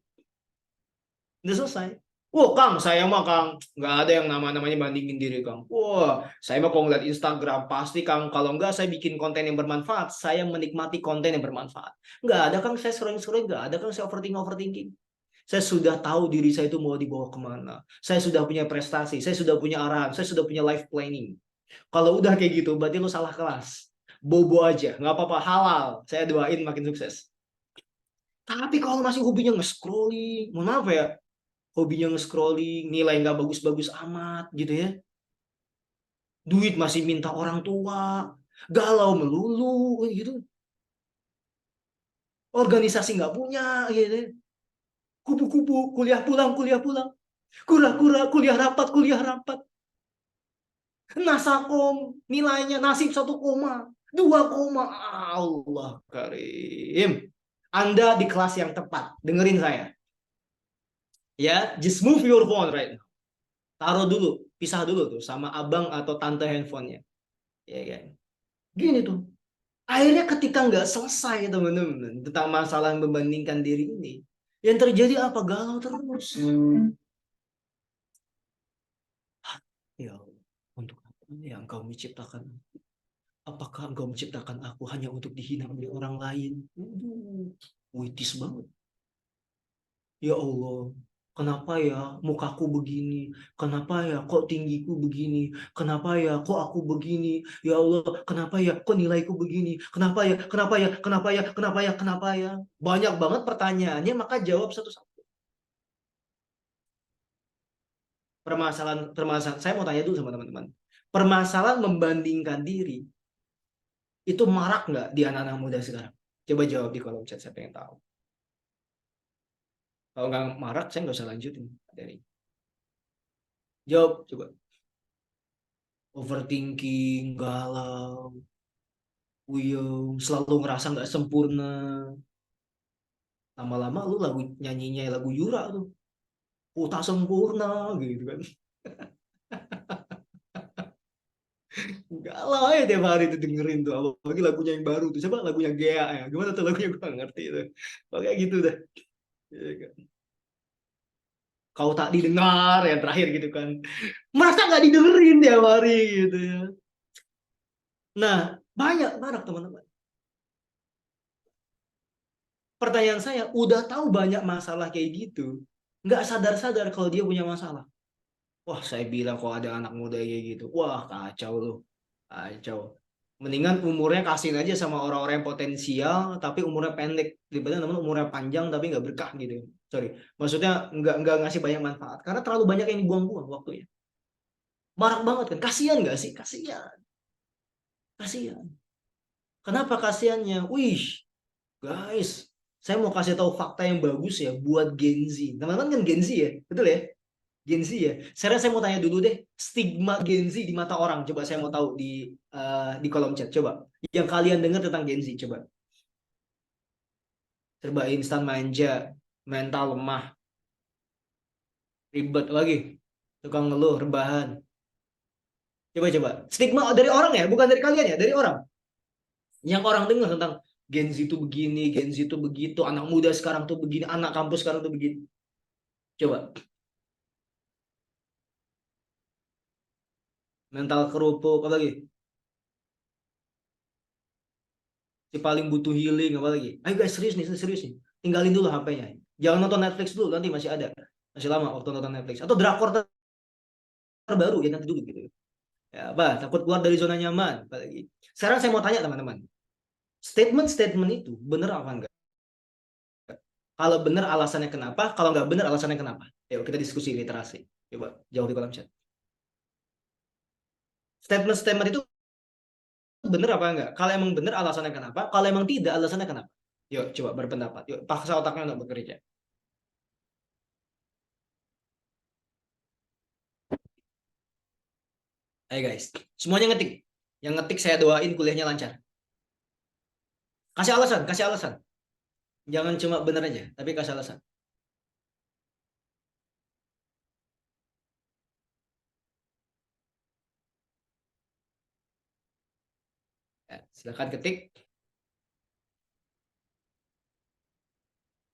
D: Udah selesai. Wah, Kang, saya mah Kang, nggak ada yang namanya bandingin diri Kang. Wah, saya mah kalau ngeliat Instagram, pasti Kang, kalau nggak saya bikin konten yang bermanfaat, saya menikmati konten yang bermanfaat. Nggak ada Kang, saya scrolling-scrolling, nggak ada Kang, saya overthinking. Saya sudah tahu diri saya itu mau dibawa kemana. Saya sudah punya prestasi, saya sudah punya arahan, saya sudah punya life planning. Kalau udah kayak gitu, berarti lo salah kelas. Bobo aja, nggak apa-apa, halal. Saya doain makin sukses. Tapi kalau masih hobinya nge-scrolling, mohon maaf ya, hobinya nge-scrolling, nilai nggak bagus-bagus amat gitu ya. Duit masih minta orang tua, galau melulu gitu. Organisasi nggak punya gitu. Kupu-kupu, kuliah pulang. Kura-kura, kuliah rapat. Nasakom, nilainya nasib 1, 2, Allah karim. Anda di kelas yang tepat. Dengerin saya. Ya, just move your phone right now. Taruh dulu, pisah dulu tuh sama abang atau tante handphonenya. Ya kan? Gini tuh. Akhirnya ketika nggak selesai teman-teman tentang masalah yang membandingkan diri ini, yang terjadi apa? Galau terus. Ya Allah, untuk apa yang engkau menciptakan? Apakah engkau menciptakan aku hanya untuk dihina oleh orang lain? Witis banget. Ya Allah, kenapa ya mukaku begini? Kenapa ya kok tinggiku begini? Kenapa ya kok aku begini? Ya Allah, kenapa ya kok nilaiku begini? Kenapa ya? Kenapa ya? Kenapa ya? Kenapa ya? Kenapa ya? Banyak banget pertanyaannya, maka jawab satu-satu. Permasalahan, saya mau tanya dulu sama teman-teman. Permasalahan membandingkan diri itu marak nggak di anak-anak muda sekarang? Coba jawab di kolom chat, saya pengen tahu. Kalau nggak marak, saya nggak usah lanjutin dari. Jawab coba. Overthinking, galau, puyeng, selalu ngerasa nggak sempurna. Lama-lama lu nyanyinya lagu Yura tuh. Oh, tak sempurna gitu kan. Galau ya tiap hari tuh dengerin tuh. Apalagi lagunya yang baru tuh. Coba lagunya Gea ya. Gimana tuh lagunya, gue gak ngerti tuh. Kayak gitu dah. Ya kan? Kau tak didengar yang terakhir gitu kan. Merasa nggak didengerin tiap hari gitu ya. Nah, banyak teman-teman. Pertanyaan saya, udah tahu banyak masalah kayak gitu, nggak sadar-sadar kalau dia punya masalah. Wah, saya bilang kalau ada anak muda kayak gitu, wah kacau loh, kacau. Mendingan umurnya kasihin aja sama orang-orang yang potensial, tapi umurnya pendek. Daripada teman umurnya panjang tapi nggak berkah gitu. Sorry, maksudnya nggak ngasih banyak manfaat. Karena terlalu banyak yang dibuang-buang waktunya. Marak banget kan, kasihan nggak sih? Kasihan. Kenapa kasihannya? Wih, guys, saya mau kasih tahu fakta yang bagus ya buat Gen Z. Teman-teman kan Gen Z ya, betul ya? Gen Z ya. Saya mau tanya dulu deh, stigma Gen Z di mata orang. Coba saya mau tahu di kolom chat. Coba, yang kalian dengar tentang Gen Z, coba. Serba instan, manja, mental lemah, ribet lagi, tukang ngeluh, rebahan. Coba. Stigma dari orang ya, bukan dari kalian ya, dari orang. Yang orang dengar tentang Gen Z itu begini, Gen Z itu begitu, anak muda sekarang tuh begini, anak kampus sekarang tuh begini. Coba. Mental kerupuk, apa lagi? Si paling butuh healing, apa lagi? Ayo guys, serius nih. Tinggalin dulu HP-nya. Jangan nonton Netflix dulu, nanti masih ada. Masih lama waktu nonton Netflix. Atau drakor terbaru ya nanti dulu gitu. Ya, apa? Takut keluar dari zona nyaman, apalagi. Sekarang saya mau tanya teman-teman. Statement-statement itu benar apa enggak? Kalau benar alasannya kenapa? Kalau nggak benar alasannya kenapa? Yuk kita diskusi literasi. Coba jawab di kolom chat. Statement-statement itu benar apa enggak? Kalau emang benar alasannya kenapa? Kalau emang tidak alasannya kenapa? Yuk coba berpendapat. Yuk paksa otaknya untuk bekerja. Ayo guys, semuanya ngetik. Yang ngetik saya doain kuliahnya lancar. Kasih alasan. Jangan cuma benar aja, tapi kasih alasan. Ya, silakan ketik.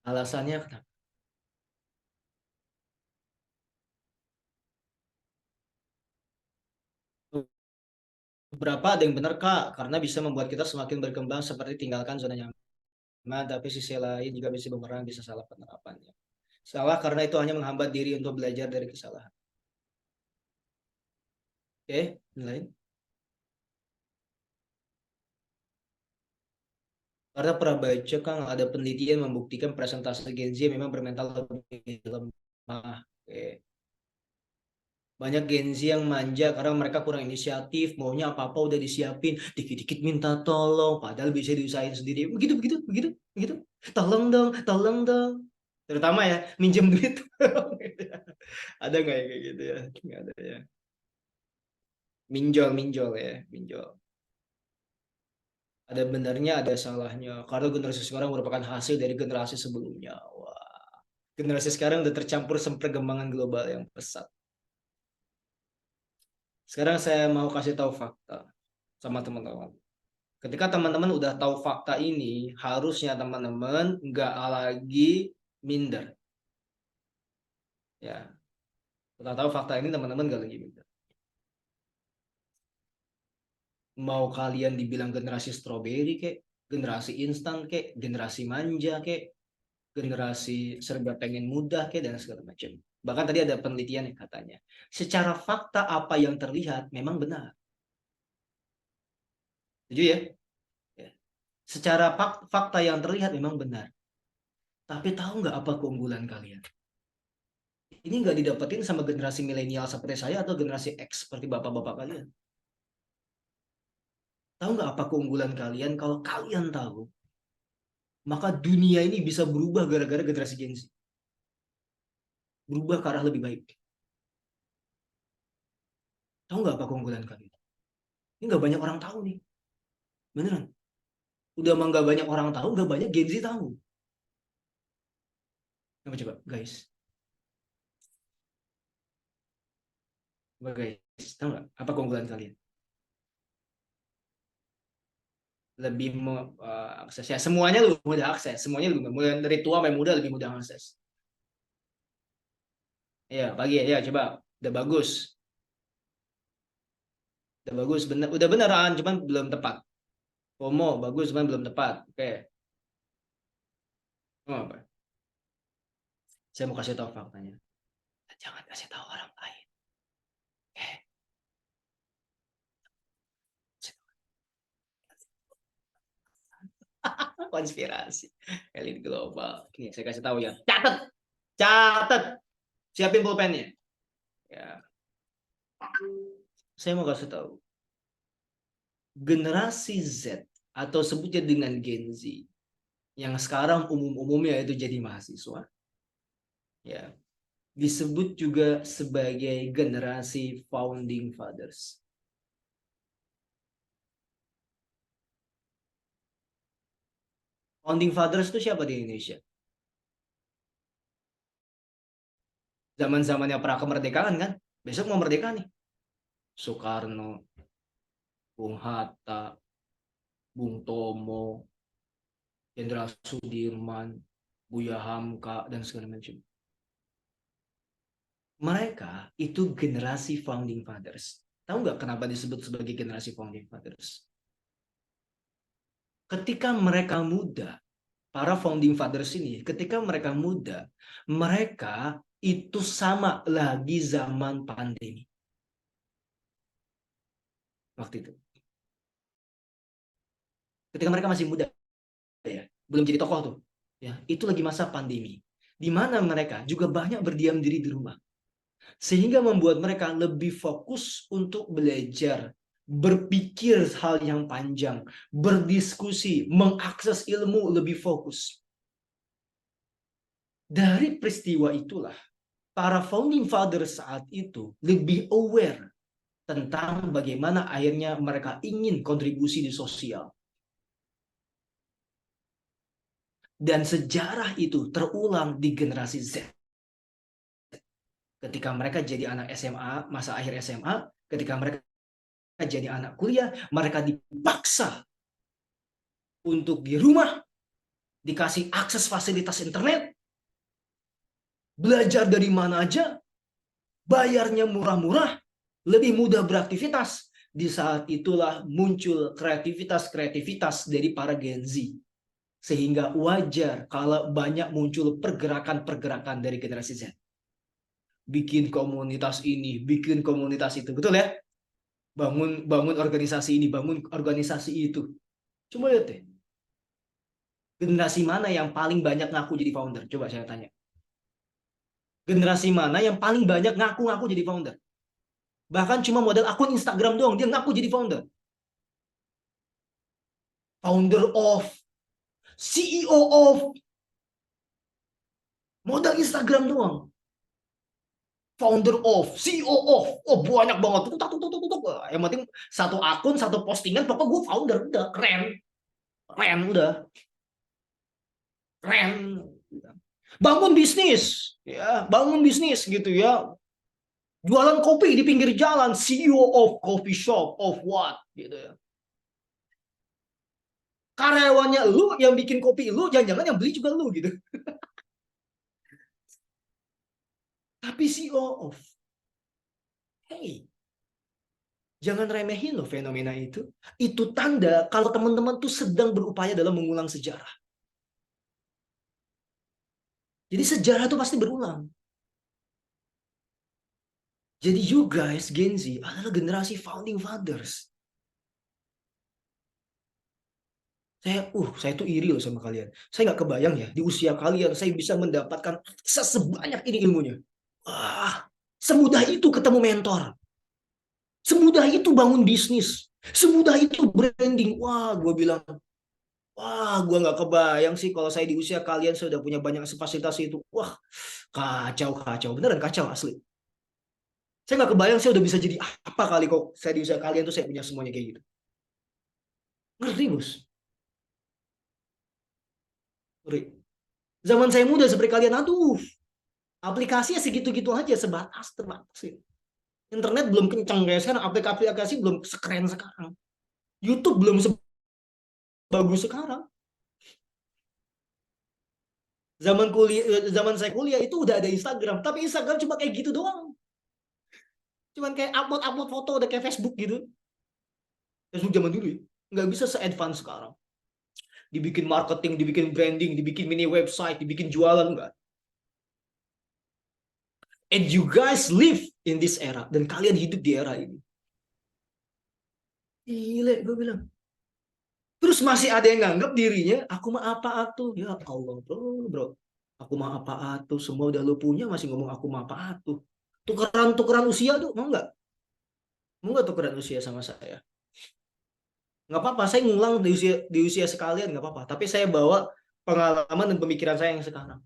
D: Alasannya kenapa? Berapa ada yang benar Kak? Karena bisa membuat kita semakin berkembang seperti tinggalkan zona nyaman, tapi sisi lain juga bisa bumerang, bisa salah penerapannya. Salah karena itu hanya menghambat diri untuk belajar dari kesalahan. Oke, yang lain? Karena pernah baca Kang ada penelitian membuktikan presentasi Gen Z memang bermental lebih lemah. Oke. Banyak Gen Z yang manja karena mereka kurang inisiatif, maunya apa-apa udah disiapin, dikit-dikit minta tolong, padahal bisa diusahain sendiri. Begitu. Tolong dong. Terutama ya, minjem duit. Ada nggak ya kayak gitu ya? Nggak ada ya. Minjol ya, minjol. Ada benarnya, ada salahnya. Karena generasi sekarang merupakan hasil dari generasi sebelumnya. Wah, generasi sekarang udah tercampur perkembangan global yang pesat. Sekarang saya mau kasih tahu fakta sama teman-teman. Ketika teman-teman udah tahu fakta ini, harusnya teman-teman nggak lagi minder. Ya, udah tahu fakta ini teman-teman nggak lagi minder. Mau kalian dibilang generasi stroberi kek, generasi instan kek, generasi manja kek, generasi serba pengen mudah kek, dan segala macam. Bahkan tadi ada penelitian yang katanya, secara fakta apa yang terlihat memang benar. Setuju ya? Ya. Secara fakta yang terlihat memang benar. Tapi tahu nggak apa keunggulan kalian? Ini nggak didapetin sama generasi milenial seperti saya atau generasi X seperti bapak-bapak kalian. Tahu nggak apa keunggulan kalian? Kalau kalian tahu, maka dunia ini bisa berubah gara-gara generasi Gen Z. Berubah ke arah lebih baik. Tahu nggak apa keunggulan kalian? Ini nggak banyak orang tahu nih. Beneran. Udah mah nggak banyak orang tahu, nggak banyak Gen Z tahu. Coba guys. Coba guys, tahu nggak apa keunggulan kalian? Lebih akses ya, semuanya lebih mudah akses, semuanya lebih mudah, dari tua sampai muda lebih mudah akses. Ya pagi ya coba, udah bagus, bener, udah beneran, cuman belum tepat. FOMO bagus, cuman belum tepat. Oke. Oh, apa? Saya mau kasih tahu faktanya. Jangan kasih tahu orang lain. Konspirasi elit global. Nih saya kasih tahu ya. Catat. Siapin pulpennya. Ya. Saya mau kasih tahu. Generasi Z atau sebutnya dengan Gen Z yang sekarang umumnya itu jadi mahasiswa. Ya. Disebut juga sebagai generasi founding fathers. Founding fathers itu siapa di Indonesia? Zaman-zamannya pra kemerdekaan kan. Besok mau merdeka nih. Soekarno, Bung Hatta, Bung Tomo, Jenderal Sudirman, Buya Hamka, dan segala macam. Mereka itu generasi founding fathers. Tahu nggak kenapa disebut sebagai generasi founding fathers? Ketika mereka muda, para founding fathers ini, ketika mereka muda, mereka itu sama lagi zaman pandemi. Waktu itu. Ketika mereka masih muda, ya, belum jadi tokoh tuh. Ya, itu lagi masa pandemi. Di mana mereka juga banyak berdiam diri di rumah. Sehingga membuat mereka lebih fokus untuk belajar, berpikir hal yang panjang, berdiskusi, mengakses ilmu lebih fokus. Dari peristiwa itulah, para founding fathers saat itu lebih aware tentang bagaimana akhirnya mereka ingin kontribusi di sosial. Dan sejarah itu terulang di generasi Z. Ketika mereka jadi anak SMA, masa akhir SMA, ketika mereka jadi anak kuliah, mereka dipaksa untuk di rumah, dikasih akses fasilitas internet, belajar dari mana aja, bayarnya murah-murah, lebih mudah beraktivitas. Di saat itulah muncul kreativitas dari para Gen Z. Sehingga wajar kalau banyak muncul pergerakan-pergerakan dari generasi Z. Bikin komunitas ini, bikin komunitas itu. Betul ya? Bangun organisasi ini, bangun organisasi itu. Coba lihat deh. Generasi mana yang paling banyak ngaku jadi founder? Coba saya tanya. Generasi mana yang paling banyak ngaku-ngaku jadi founder? Bahkan cuma modal akun Instagram doang, dia ngaku jadi founder. Founder of, CEO of, modal Instagram doang. Founder of, CEO of, oh banyak banget. Yang penting satu akun, satu postingan, pokoknya gue founder, udah keren. Keren, udah. Keren. Bangun bisnis, ya, bangun bisnis gitu ya. Jualan kopi di pinggir jalan, CEO of coffee shop, of what, gitu ya. Karyawannya lu yang bikin kopi lu, jangan-jangan yang beli juga lu gitu. Tapi CEO of, hey, jangan remehin loh fenomena itu. Itu tanda kalau teman-teman tuh sedang berupaya dalam mengulang sejarah. Jadi sejarah itu pasti berulang. Jadi you guys, Gen Z, adalah generasi founding fathers. Saya tuh iri loh sama kalian. Saya nggak kebayang ya, di usia kalian saya bisa mendapatkan sebanyak ini ilmunya. Wah, semudah itu ketemu mentor. Semudah itu bangun bisnis. Semudah itu branding. Wah, gue bilang, wah, gue nggak kebayang sih kalau saya di usia kalian saya udah punya banyak fasilitas itu. Wah, kacau. Beneran kacau asli. Saya nggak kebayang saya udah bisa jadi apa kali kok saya di usia kalian tuh saya punya semuanya kayak gitu. Ngerti, Bos? Zaman saya muda seperti kalian, aduh, aplikasinya segitu-gitu aja, terbatas sih. Internet belum kencang kayak sekarang, aplikasi belum sekeren sekarang. YouTube belum sebagus sekarang. Zaman saya kuliah itu udah ada Instagram, tapi Instagram cuma kayak gitu doang. Cuman kayak upload foto udah kayak Facebook gitu. Facebook zaman dulu ya, nggak bisa se-advance sekarang. Dibikin marketing, dibikin branding, dibikin mini website, dibikin jualan, enggak. And you guys live in this era. Dan kalian hidup di era ini. Gile, gue bilang. Terus masih ada yang nganggap dirinya, aku mah apa atuh. Ya Allah, bro. Aku mah apa atuh. Semua udah lo punya, masih ngomong aku mah apa atuh. Tukeran usia tuh, mau nggak? Mau nggak tukeran usia sama saya? Nggak apa-apa, saya ngulang di usia sekalian, nggak apa-apa. Tapi saya bawa pengalaman dan pemikiran saya yang sekarang.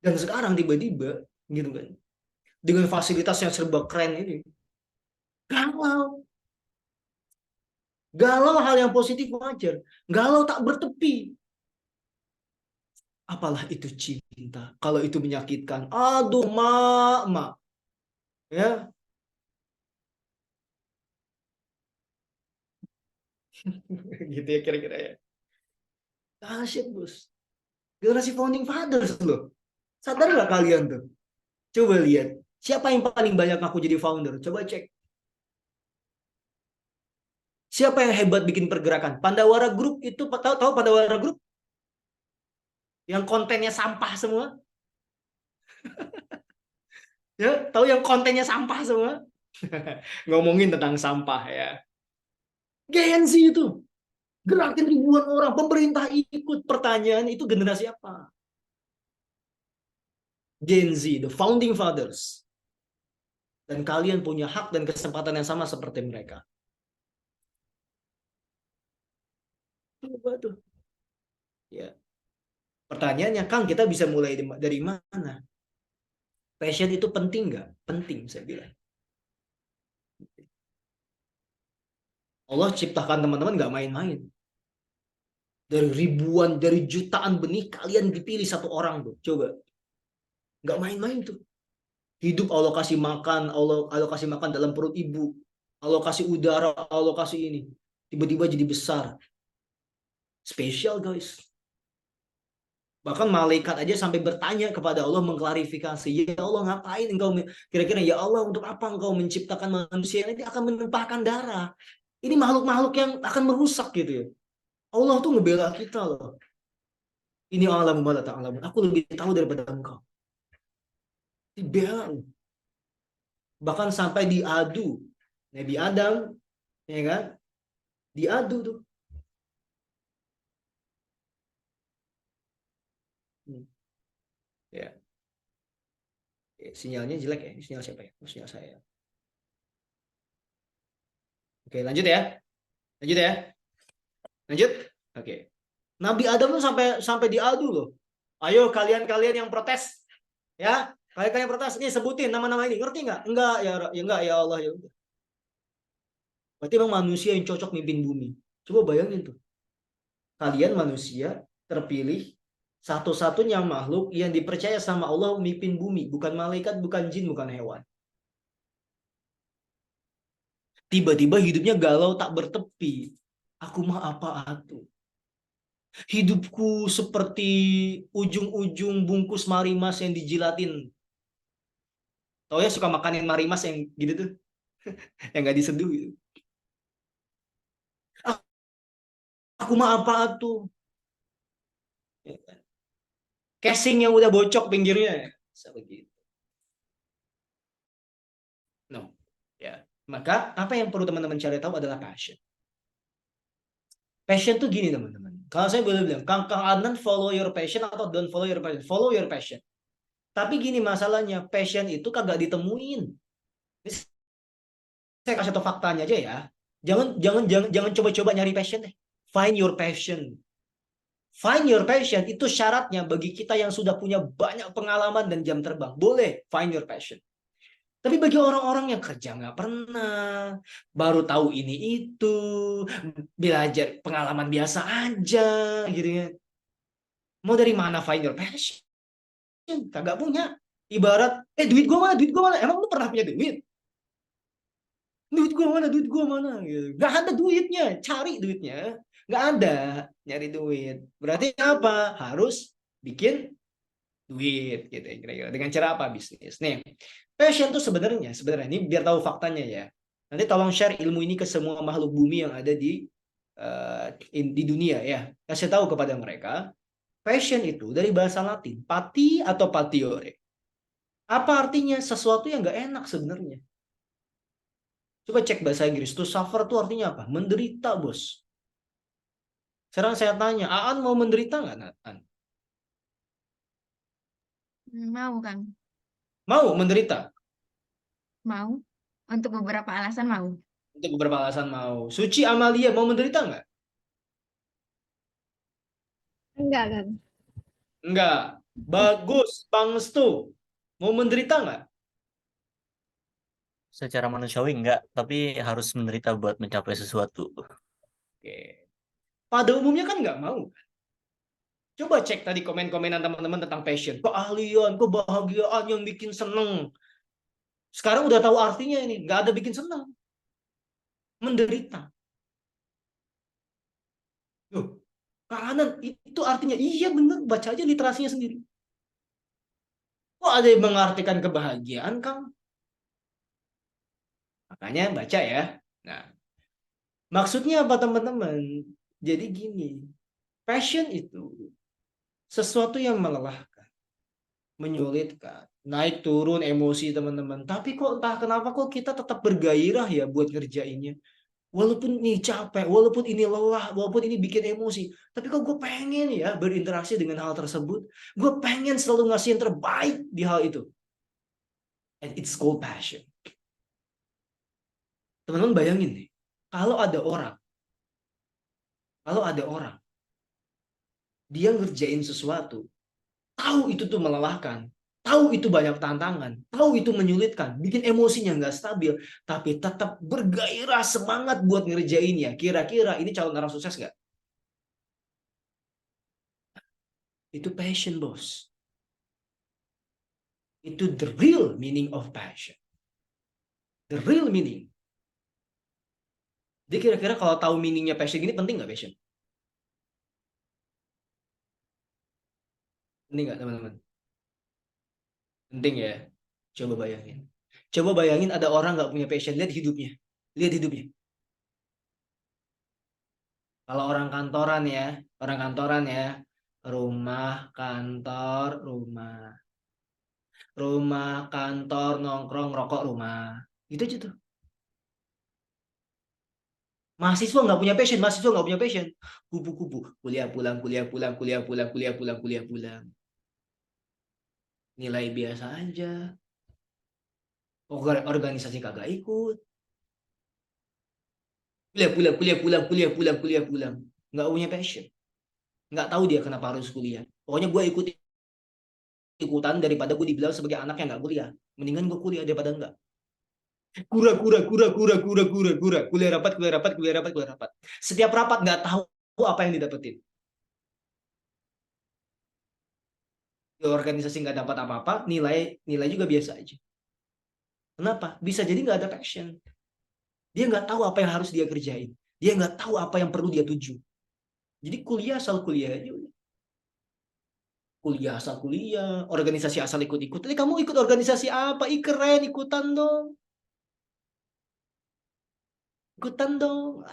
D: Dan sekarang tiba-tiba, gitu kan, dengan fasilitas yang serba keren ini, galau hal yang positif wajar, galau tak bertepi. Apalah itu cinta? Kalau itu menyakitkan, aduh, mak. Ya, gitu ya kira-kira ya. Dahsyat, bos. Generasi founding fathers loh. Sadar nggak kalian tuh? Coba lihat. Siapa yang paling banyak ngaku jadi founder? Coba cek. Siapa yang hebat bikin pergerakan? Pandawara Group itu, tahu Pandawara Group? Yang kontennya sampah semua? Ya, tahu yang kontennya sampah semua? Ngomongin tentang sampah ya. Gen Z itu. Gerakin ribuan orang, pemerintah ikut. Pertanyaan itu generasi apa? Gen Z, the founding fathers. Dan kalian punya hak dan kesempatan yang sama seperti mereka. Coba tuh. Ya. Pertanyaannya, Kang, kita bisa mulai dari mana? Passion itu penting nggak? Penting, saya bilang. Allah ciptakan teman-teman nggak main-main. Dari ribuan, dari jutaan benih, kalian dipilih satu orang tuh. Coba. Nggak main-main tuh. Hidup Allah kasih makan, Allah kasih makan dalam perut ibu. Allah kasih udara, Allah kasih ini. Tiba-tiba jadi besar. Spesial, guys. Bahkan malaikat aja sampai bertanya kepada Allah, mengklarifikasi. Ya Allah, ngapain engkau? Kira-kira, ya Allah, untuk apa engkau menciptakan manusia ini akan menumpahkan darah? Ini makhluk-makhluk yang akan merusak gitu ya. Allah tuh ngebela kita loh. Ini alamu ma la ta'lamun. Aku lebih tahu daripada engkau. Dibela. Bahkan sampai diadu. Nabi Adam, ya kan? Diadu tuh. Ya. Sinyalnya jelek ya. Ini sinyal siapa ya? Oh, sinyal saya. Oke, lanjut ya. Lanjut ya. Lanjut. Oke. Nabi Adam tuh sampai diadu loh. Ayo kalian yang protes. Ya, kalian yang protes. Ini sebutin nama-nama ini. Ngerti nggak? Enggak ya, enggak ya Allah ya udah. Berarti memang manusia yang cocok mimpin bumi. Coba bayangin tuh. Kalian manusia terpilih satu-satunya makhluk yang dipercaya sama Allah mimpin bumi. Bukan malaikat, bukan jin, bukan hewan. Tiba-tiba hidupnya galau tak bertepi. Aku mah apa atuh? Hidupku seperti ujung-ujung bungkus marimas yang dijilatin. Tahu ya, suka makanin marimas yang gitu tuh. Yang gak diseduh gitu. Aku mah apa atuh? Casing yang udah bocok pinggirnya. Bisa begitu. No. Ya. Maka apa yang perlu teman-teman cari tahu adalah passion. Passion tuh gini teman-teman. Kalau saya boleh bilang, Kang Adnan follow your passion atau don't follow your passion. Follow your passion. Tapi gini masalahnya, passion itu kagak ditemuin. Saya kasih tau faktanya aja ya. Jangan coba-coba nyari passion deh. Find your passion. Find your passion itu syaratnya bagi kita yang sudah punya banyak pengalaman dan jam terbang. Boleh find your passion. Tapi bagi orang-orang yang kerja nggak pernah, baru tahu ini itu, belajar pengalaman biasa aja, gitu ya. Mau dari mana find your passion? Kagak punya. Ibarat, duit gua mana? Duit gua mana? Emang lu pernah punya duit? Duit gua mana? Duit gua mana? Gitu. Gak ada duitnya, cari duitnya. Gak ada nyari duit. Berarti apa? Harus bikin duit gitu ya, kira-kira. Dengan cara apa? Bisnis. Nih, passion tuh sebenarnya ini biar tahu faktanya ya. Nanti tolong share ilmu ini ke semua makhluk bumi yang ada di dunia ya. Kasih tahu kepada mereka, passion itu dari bahasa Latin, pati atau patiore. Apa artinya? Sesuatu yang gak enak sebenarnya. Coba cek bahasa Inggris. To suffer itu artinya apa? Menderita, bos. Sekarang saya tanya, Aan mau menderita nggak, Aan?
B: Mau, Kang.
D: Mau menderita?
B: Mau. Untuk beberapa alasan mau.
D: Untuk beberapa alasan mau. Suci Amalia mau menderita nggak?
F: Enggak kan?
D: Enggak. Bagus, Pangestu. Mau menderita nggak?
G: Secara manusiawi enggak, tapi harus menderita buat mencapai sesuatu.
D: Oke. Pada umumnya kan nggak mau. Coba cek tadi komen-komenan teman-teman tentang passion. Keahlian, kebahagiaan yang bikin seneng. Sekarang udah tahu artinya ini. Nggak ada bikin seneng. Menderita. Loh, kanan itu artinya. Iya bener, baca aja literasinya sendiri. Kok ada yang mengartikan kebahagiaan, Kang? Makanya baca ya. Nah, maksudnya apa teman-teman? Jadi gini, passion itu sesuatu yang melelahkan, menyulitkan, naik turun emosi teman-teman. Tapi kok entah kenapa kok kita tetap bergairah ya buat ngerjainnya. Walaupun ini capek, walaupun ini lelah, walaupun ini bikin emosi. Tapi kok gue pengen ya berinteraksi dengan hal tersebut. Gue pengen selalu ngasih yang terbaik di hal itu. And it's called passion. Teman-teman bayangin nih, kalau ada orang, dia ngerjain sesuatu, tahu itu tuh melelahkan, tahu itu banyak tantangan, tahu itu menyulitkan, bikin emosinya nggak stabil, tapi tetap bergairah semangat buat ngerjainnya. Kira-kira ini calon orang sukses nggak? Itu passion, bos. Itu the real meaning of passion. The real meaning. Jadi kira-kira kalau tahu meaningnya passion gini, penting nggak passion? Penting nggak teman-teman? Penting ya. Coba bayangin. Coba bayangin ada orang nggak punya passion. Lihat hidupnya. Lihat hidupnya. Kalau orang kantoran ya. Rumah, kantor, rumah. Rumah, kantor, nongkrong, rokok, rumah. Gitu aja tuh. Mahasiswa nggak punya passion. Kupu-kupu. Kuliah pulang, kuliah pulang, kuliah pulang, kuliah pulang, kuliah pulang. Nilai biasa aja. Organisasi kagak ikut. Kuliah pulang. Nggak punya passion. Nggak tahu dia kenapa harus kuliah. Pokoknya gue ikutan daripada gue dibilang sebagai anak yang nggak kuliah. Mendingan gue kuliah daripada enggak. Kura. Kuliah rapat. Setiap rapat nggak tahu apa yang didapetin. Di organisasi nggak dapat apa-apa, nilai juga biasa aja. Kenapa? Bisa jadi nggak ada passion. Dia nggak tahu apa yang harus dia kerjain. Dia nggak tahu apa yang perlu dia tuju. Jadi kuliah asal kuliah aja. Kuliah asal kuliah, organisasi asal ikut-ikut. Tapi kamu ikut organisasi apa? Ih keren, ikutan dong. Ikutan dong.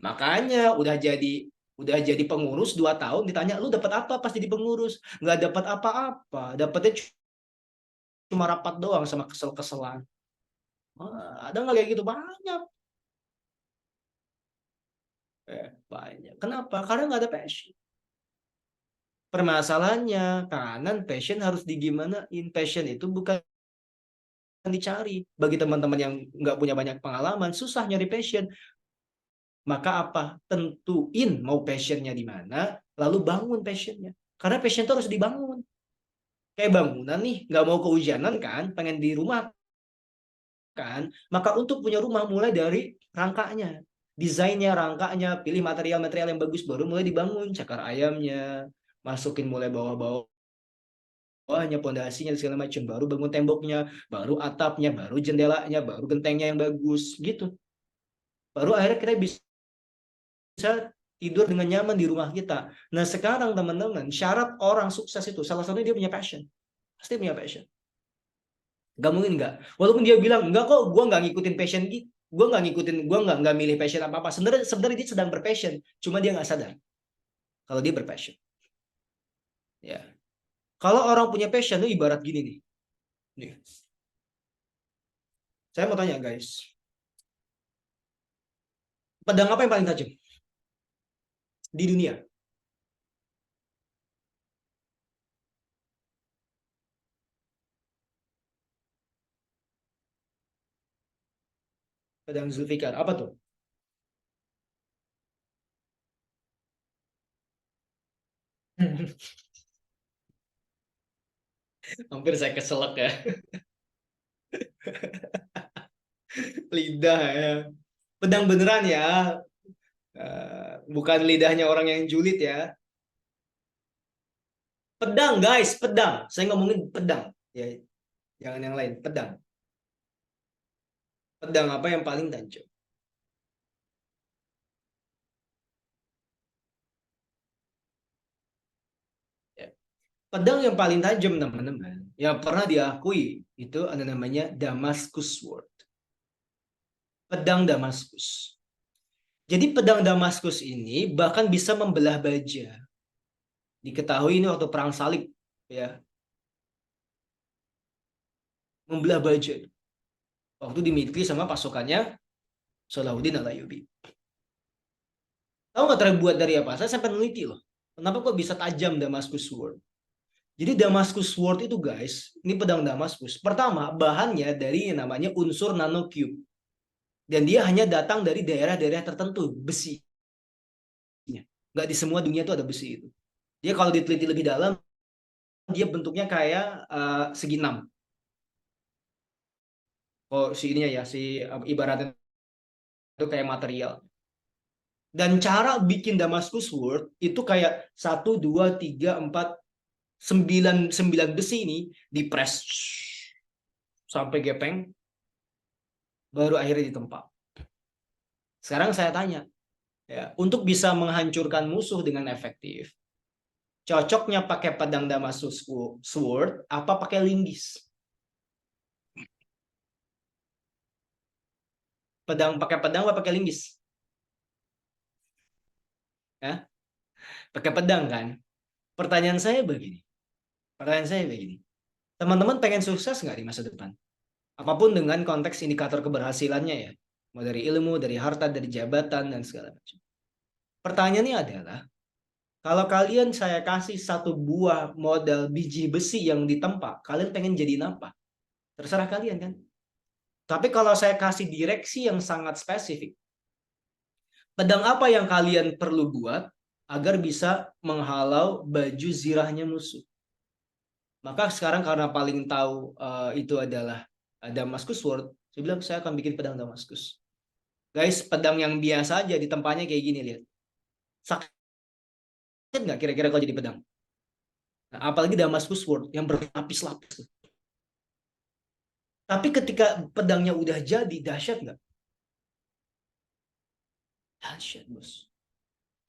D: Makanya udah jadi pengurus 2 tahun, ditanya lu dapat apa pas jadi pengurus? Nggak dapat apa-apa. Dapatnya cuma rapat doang sama kesel-keselan. Ada nggak kayak gitu? Banyak. Banyak. Kenapa? Karena nggak ada passion. Permasalahannya, kanan passion harus digimanain. Passion itu bukan dicari. Bagi teman-teman yang nggak punya banyak pengalaman, susah nyari passion. Maka apa? Tentuin mau passionnya di mana, lalu bangun passionnya. Karena passion itu harus dibangun. Kayak bangunan nih, nggak mau kehujanan kan, pengen di rumah kan. Maka untuk punya rumah mulai dari rangkanya. Desainnya, rangkanya, pilih material-material yang bagus, baru mulai dibangun. Cakar ayamnya, masukin mulai bawahnya, pondasinya, segala macam. Baru bangun temboknya, baru atapnya, baru jendelanya, baru gentengnya yang bagus. Gitu. Baru akhirnya kita bisa tidur dengan nyaman di rumah kita. Nah sekarang teman-teman, syarat orang sukses itu salah satunya dia punya passion. Pasti punya passion. Gak mungkin nggak. Walaupun dia bilang enggak kok, gue nggak ngikutin passion gitu, gue nggak milih passion apa apa. Sebenarnya dia sedang berpassion, cuma dia nggak sadar kalau dia berpassion. Ya. Kalau orang punya passion itu ibarat gini nih. Nih. Saya mau tanya guys, pedang apa yang paling tajam di dunia? Pedang Zulfikar. Apa tuh? Hampir saya keselak ya. Lidah ya. Pedang beneran ya. bukan lidahnya orang yang julid ya. Pedang guys, pedang. Saya ngomongin pedang. Ya, jangan yang lain, pedang. Pedang apa yang paling tajam? Ya. Pedang yang paling tajam teman-teman, yang pernah diakui itu ada namanya Damascus Sword. Pedang Damaskus. Jadi pedang Damaskus ini bahkan bisa membelah baja. Diketahui ini waktu perang salib, ya. Membelah baja. Waktu dimiliki sama pasukannya Salahuddin Al-Ayyubi. Tahu nggak terbuat dari apa? Saya sampai meneliti loh. Kenapa kok bisa tajam Damascus Sword? Jadi Damascus Sword itu guys, ini pedang Damaskus. Pertama, bahannya dari yang namanya unsur nanocube. Dan dia hanya datang dari daerah-daerah tertentu, besi. Nggak di semua dunia itu ada besi itu. Dia kalau diteliti lebih dalam, dia bentuknya kayak segi 6. Oh, si ininya ya, si ibaratnya itu kayak material. Dan cara bikin Damascus Sword itu kayak 1, 2, 3, 4, 9 besi ini dipres sampai gepeng, baru akhirnya ditempa. Sekarang saya tanya, ya, untuk bisa menghancurkan musuh dengan efektif, cocoknya pakai pedang Damascus Sword apa pakai linggis? Pakai pedang apa pakai linggis? Ya? Pakai pedang kan? Pertanyaan saya begini. Teman-teman pengen sukses nggak di masa depan? Apapun dengan konteks indikator keberhasilannya ya. Mau dari ilmu, dari harta, dari jabatan, dan segala macam. Pertanyaannya adalah, kalau kalian saya kasih satu buah modal biji besi yang ditempa, kalian pengen jadiin apa? Terserah kalian kan? Tapi kalau saya kasih direksi yang sangat spesifik, pedang apa yang kalian perlu buat agar bisa menghalau baju zirahnya musuh? Maka sekarang karena paling tahu itu adalah Damascus Sword, saya bilang saya akan bikin pedang Damascus. Guys, pedang yang biasa aja di tempatnya kayak gini, lihat. Sakit nggak kira-kira kalau jadi pedang? Nah, apalagi Damascus Sword yang berlapis-lapis. Tapi ketika pedangnya udah jadi, dahsyat nggak? Dahsyat, bos.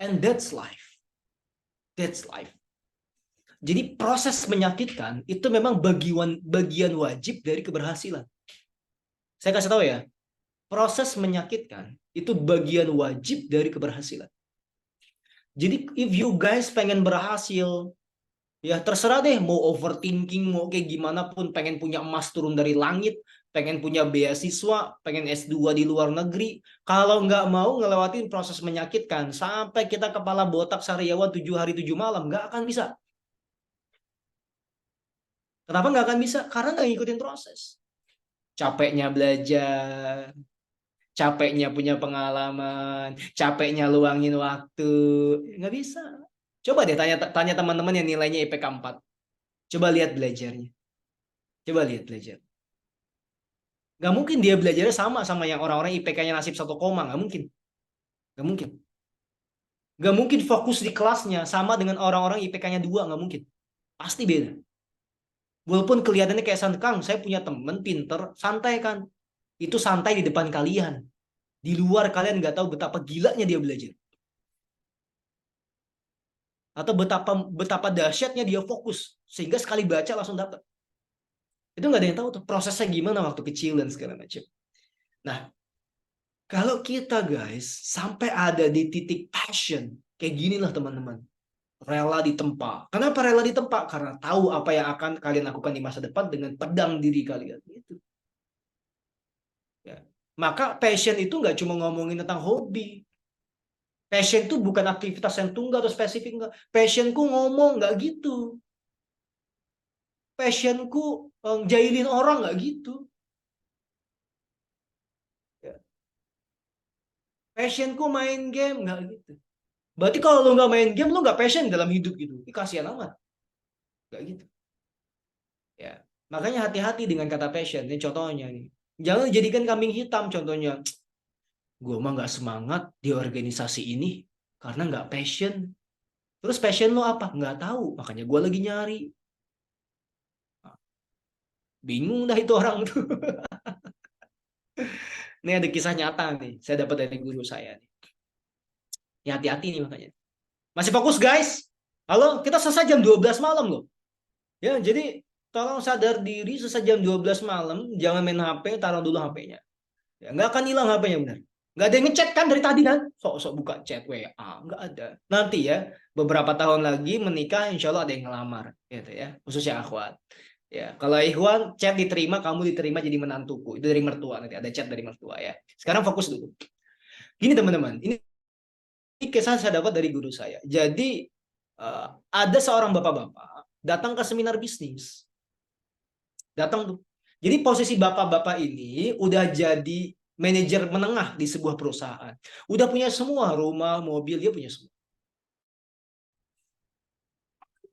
D: And that's life. That's life. Jadi proses menyakitkan itu memang bagian wajib dari keberhasilan. Saya kasih tahu ya, proses menyakitkan itu bagian wajib dari keberhasilan. Jadi if you guys pengen berhasil, ya terserah deh mau overthinking, mau kayak gimana pun, pengen punya emas turun dari langit, pengen punya beasiswa, pengen S2 di luar negeri, kalau nggak mau ngelewatin proses menyakitkan sampai kita kepala botak sariawan 7 hari 7 malam, nggak akan bisa. Kenapa nggak akan bisa? Karena nggak ngikutin proses. Capeknya belajar, capeknya punya pengalaman, capeknya luangin waktu, nggak bisa. Coba deh tanya teman-teman yang nilainya IPK 4. Coba lihat belajarnya. Coba lihat belajar. Nggak mungkin dia belajarnya sama yang orang-orang IPK-nya nasib 1 koma. Nggak mungkin. Nggak mungkin. Nggak mungkin fokus di kelasnya sama dengan orang-orang IPK-nya 2. Nggak mungkin. Pasti beda. Walaupun kelihatannya kayak santai, Kang, saya punya temen pinter, santai kan. Itu santai di depan kalian. Di luar kalian nggak tahu betapa gilanya dia belajar. Atau betapa dahsyatnya dia fokus. Sehingga sekali baca langsung dapat. Itu nggak ada yang tahu tuh prosesnya gimana waktu kecil dan segala macam. Nah, kalau kita guys sampai ada di titik passion, kayak gini lah teman-teman. Rela ditempa. Kenapa rela ditempa? Karena tahu apa yang akan kalian lakukan di masa depan dengan pedang diri kalian. Gitu. Ya. Maka passion itu nggak cuma ngomongin tentang hobi. Passion itu bukan aktivitas yang tunggal atau spesifik. Enggak. Passionku ngomong, nggak gitu. Passionku jahilin orang, nggak gitu. Ya. Passionku main game, nggak gitu. Berarti kalau lo nggak main game, lo nggak passion dalam hidup gitu. Ini kasihan amat. Nggak gitu. Ya. Makanya hati-hati dengan kata passion. Ini contohnya nih. Jangan jadikan kambing hitam contohnya. Gue mah nggak semangat di organisasi ini. karena nggak passion. Terus passion lo apa? Nggak tahu, makanya gue lagi nyari. Bingung dah itu orang tuh. Ini ada kisah nyata nih, saya dapat dari guru saya nih. Ya hati-hati nih makanya. Masih fokus guys? Halo, kita selesai jam 12 malam loh. Ya, jadi tolong sadar diri, selesai jam 12 malam, jangan main HP, taruh dulu HP-nya. Ya, nggak akan hilang HP-nya benar. Nggak ada yang ngechat kan dari tadi kan? Sok-sok buka chat WA, nggak ada. Nanti ya, beberapa tahun lagi menikah, insya Allah ada yang ngelamar, gitu ya. Khususnya akhwat. Ya, kalau ikhwan chat diterima, kamu diterima jadi menantuku. Itu dari mertua, nanti ada chat dari mertua ya. Sekarang fokus dulu. Gini teman-teman, ini kisah saya dapat dari guru saya. Jadi ada seorang bapak-bapak datang ke seminar bisnis. Datang tuh. Jadi posisi bapak-bapak ini udah jadi manajer menengah di sebuah perusahaan. Udah punya semua, rumah, mobil, dia punya semua.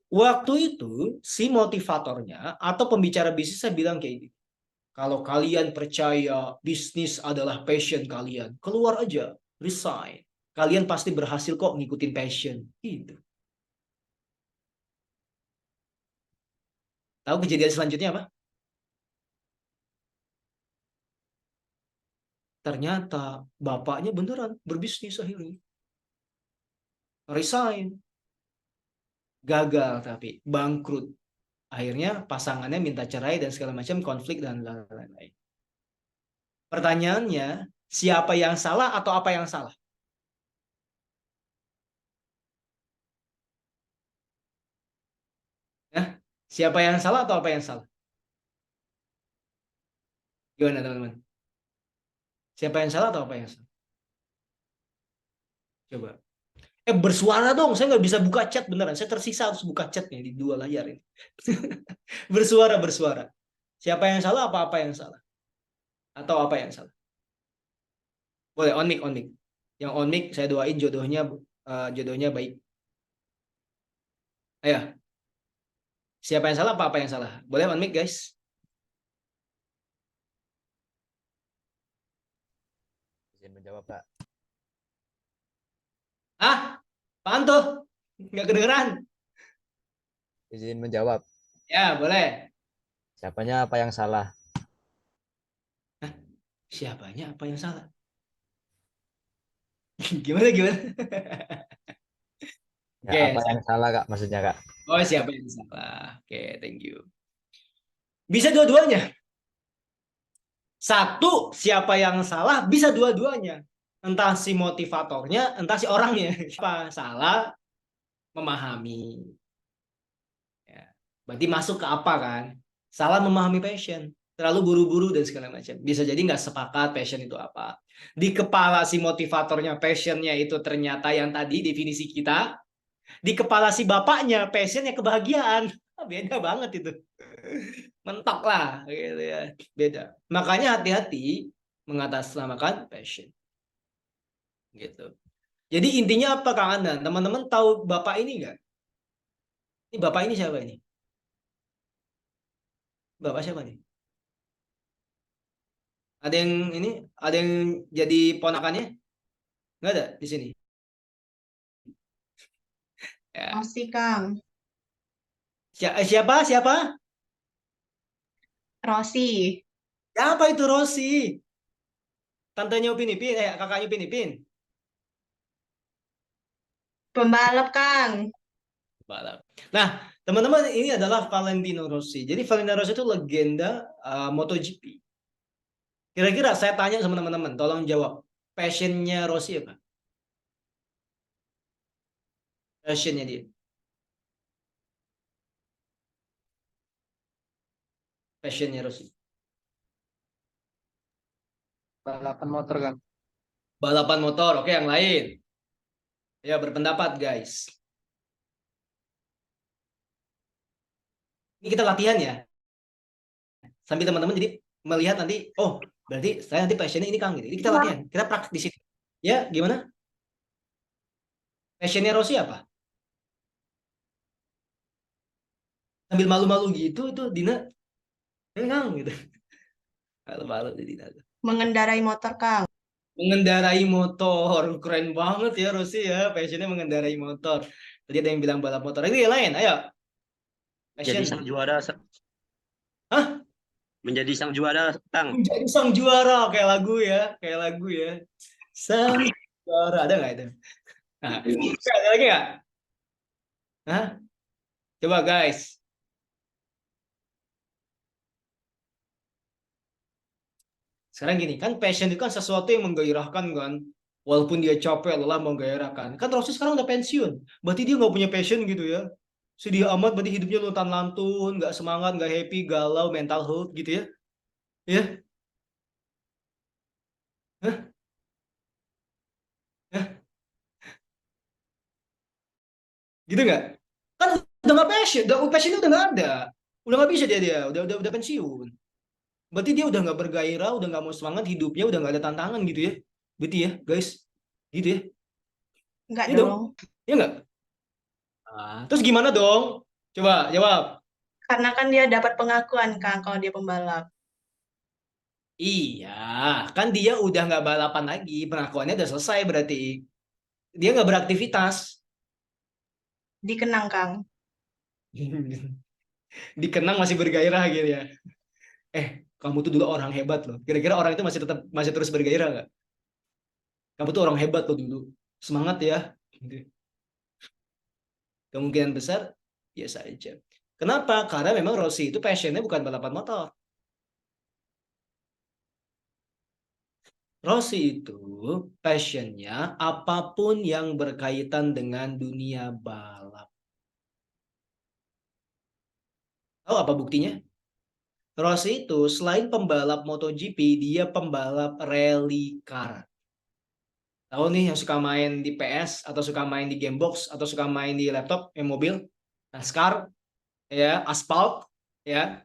D: Waktu itu si motivatornya atau pembicara bisnis saya bilang kayak gini. Kalau kalian percaya bisnis adalah passion kalian, keluar aja, resign. Kalian pasti berhasil kok ngikutin passion. Gitu. Tahu kejadian selanjutnya apa? Ternyata bapaknya beneran berbisnis akhirnya. Resign. Gagal tapi bangkrut. Akhirnya pasangannya minta cerai dan segala macam konflik dan lain-lain. Pertanyaannya, siapa yang salah atau apa yang salah? Ya, siapa yang salah atau apa yang salah? Gimana teman-teman? Siapa yang salah atau apa yang salah? Coba. Bersuara dong, saya nggak bisa buka chat beneran. Saya tersisa harus buka chatnya di dua layar ini. Bersuara. Siapa yang salah apa yang salah? Atau apa yang salah? Boleh on mic. Yang on mic saya doain jodohnya baik. Ayo. Siapa yang salah apa yang salah? Boleh on mic guys?
H: Izin menjawab, Pak.
D: Apaan tuh? Nggak kedengeran.
H: Izin menjawab.
D: Ya, boleh.
H: Siapanya apa yang salah?
D: Siapanya apa yang salah? Gimana?
H: Ya,
D: Oke,
H: apa yang salah, Kak? Maksudnya, Kak?
D: Oh, siapa yang salah? Oke, thank you. Bisa dua-duanya. Satu, siapa yang salah bisa dua-duanya. Entah si motivatornya, entah si orangnya. Apa salah memahami. Ya. Berarti masuk ke apa kan? Salah memahami passion. Terlalu buru-buru dan segala macam. Bisa jadi nggak sepakat passion itu apa. Di kepala si motivatornya passionnya itu ternyata yang tadi definisi kita. Di kepala si bapaknya passionnya kebahagiaan. Beda banget itu. Mentok lah gitu ya. Beda. Makanya hati-hati mengatasnamakan passion. Gitu. Jadi intinya apa Kang Andan? Teman-teman tahu bapak ini nggak? Ini bapak ini siapa ini? Bapak siapa nih? Ada yang ini? Ada yang jadi ponakannya? Nggak ada di sini. Ya.
I: Masih, Kang.
D: Siapa?
I: Rosi.
D: Siapa itu Rosi? Tantenya Upin Ipin, kakaknya Upin Ipin.
I: Pembalap, Kang.
D: Balap. Nah, teman-teman ini adalah Valentino Rossi. Jadi Valentino Rossi itu legenda MotoGP. Kira-kira saya tanya sama teman-teman, tolong jawab. Passionnya Rossi apa? Passionnya dia. Passionnya Rossi.
A: Balapan motor kan.
D: Balapan motor. Oke, yang lain. Ya, berpendapat guys. Ini kita latihan ya. Sambil teman-teman jadi melihat nanti, oh berarti saya nanti passionnya ini Kang. Gitu. Ini kita latihan. Kita praktik di sini. Ya, gimana? Passionnya Rossi apa? Sambil malu-malu gitu, itu Dina. Kang gitu. Malu-malu di Dina.
I: Mengendarai motor, Kang.
D: Mengendarai motor. Keren banget ya Rosi ya. Passionnya mengendarai motor. Tadi ada yang bilang balap motor. Ini yang lain. Ayo.
E: Jadi
D: Passion.
E: sang juara,
D: Hah?
E: menjadi sang juara, Kang.
D: Menjadi sang juara. Kayak lagu ya. Kayak lagu ya. Sang juara. Ada nggak itu? Nah, ada lagi nggak? Hah? Coba guys. Sekarang gini, kan passion itu kan sesuatu yang menggairahkan kan. Walaupun dia capek, lelah, menggairahkan. Kan Rosi sekarang udah pensiun. Berarti dia nggak punya passion gitu ya. Sedih amat, berarti hidupnya luntang lantun, nggak semangat, nggak happy, galau, mental health gitu ya. Ya? Hah? Hah? Gitu nggak? Kan udah nggak passion, passionnya udah nggak ada. Udah nggak bisa dia, udah pensiun. Berarti dia udah nggak bergairah, udah nggak mau semangat, hidupnya udah nggak ada tantangan gitu ya. Berarti ya, guys. Gitu ya.
I: Enggak
D: Iya dong.
I: dong.
D: Iya nggak? Terus gimana dong? Coba jawab.
I: Karena kan dia dapat pengakuan, Kang, kalau dia pembalap.
D: Iya, kan dia udah nggak balapan lagi, pengakuannya udah selesai berarti. Dia nggak beraktivitas.
I: Dikenang, Kang.
D: Dikenang masih bergairah gitu ya. Kamu tuh dulu orang hebat loh. Kira-kira orang itu masih terus bergairah nggak? Kamu tuh orang hebat loh dulu. Semangat ya. Gitu. Kemungkinan besar biasa aja. Kenapa? Karena memang Rossi itu passionnya bukan balapan motor. Rossi itu passionnya apapun yang berkaitan dengan dunia balap. Tahu apa buktinya? Rossi itu selain pembalap MotoGP, dia pembalap rally car. Tahu nih yang suka main di PS atau suka main di gamebox atau suka main di laptop, yang mobil, NASCAR, ya, aspal, ya.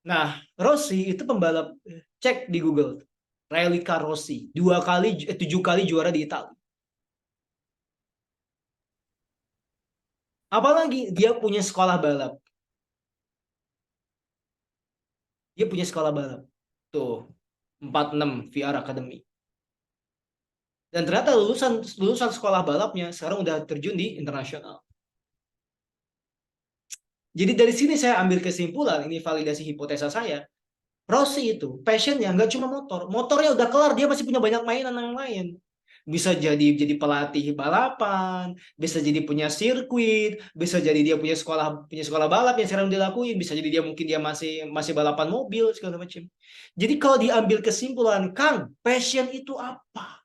D: Nah, Rossi itu pembalap, cek di Google, rally car Rossi, 7 kali juara di Italia. Apalagi dia punya sekolah balap. Dia punya sekolah balap. Tuh, 46 VR Academy. Dan ternyata lulusan sekolah balapnya sekarang udah terjun di internasional. Jadi dari sini saya ambil kesimpulan, ini validasi hipotesa saya. Rossi itu passionnya nggak cuma motor. Motornya udah kelar, dia masih punya banyak mainan yang lain. Bisa jadi pelatih balapan, bisa jadi punya sirkuit, bisa jadi dia punya sekolah balap yang sekarang dilakuin, bisa jadi dia mungkin dia masih balapan mobil segala macam. Jadi kalau diambil kesimpulan, Kang, passion itu apa?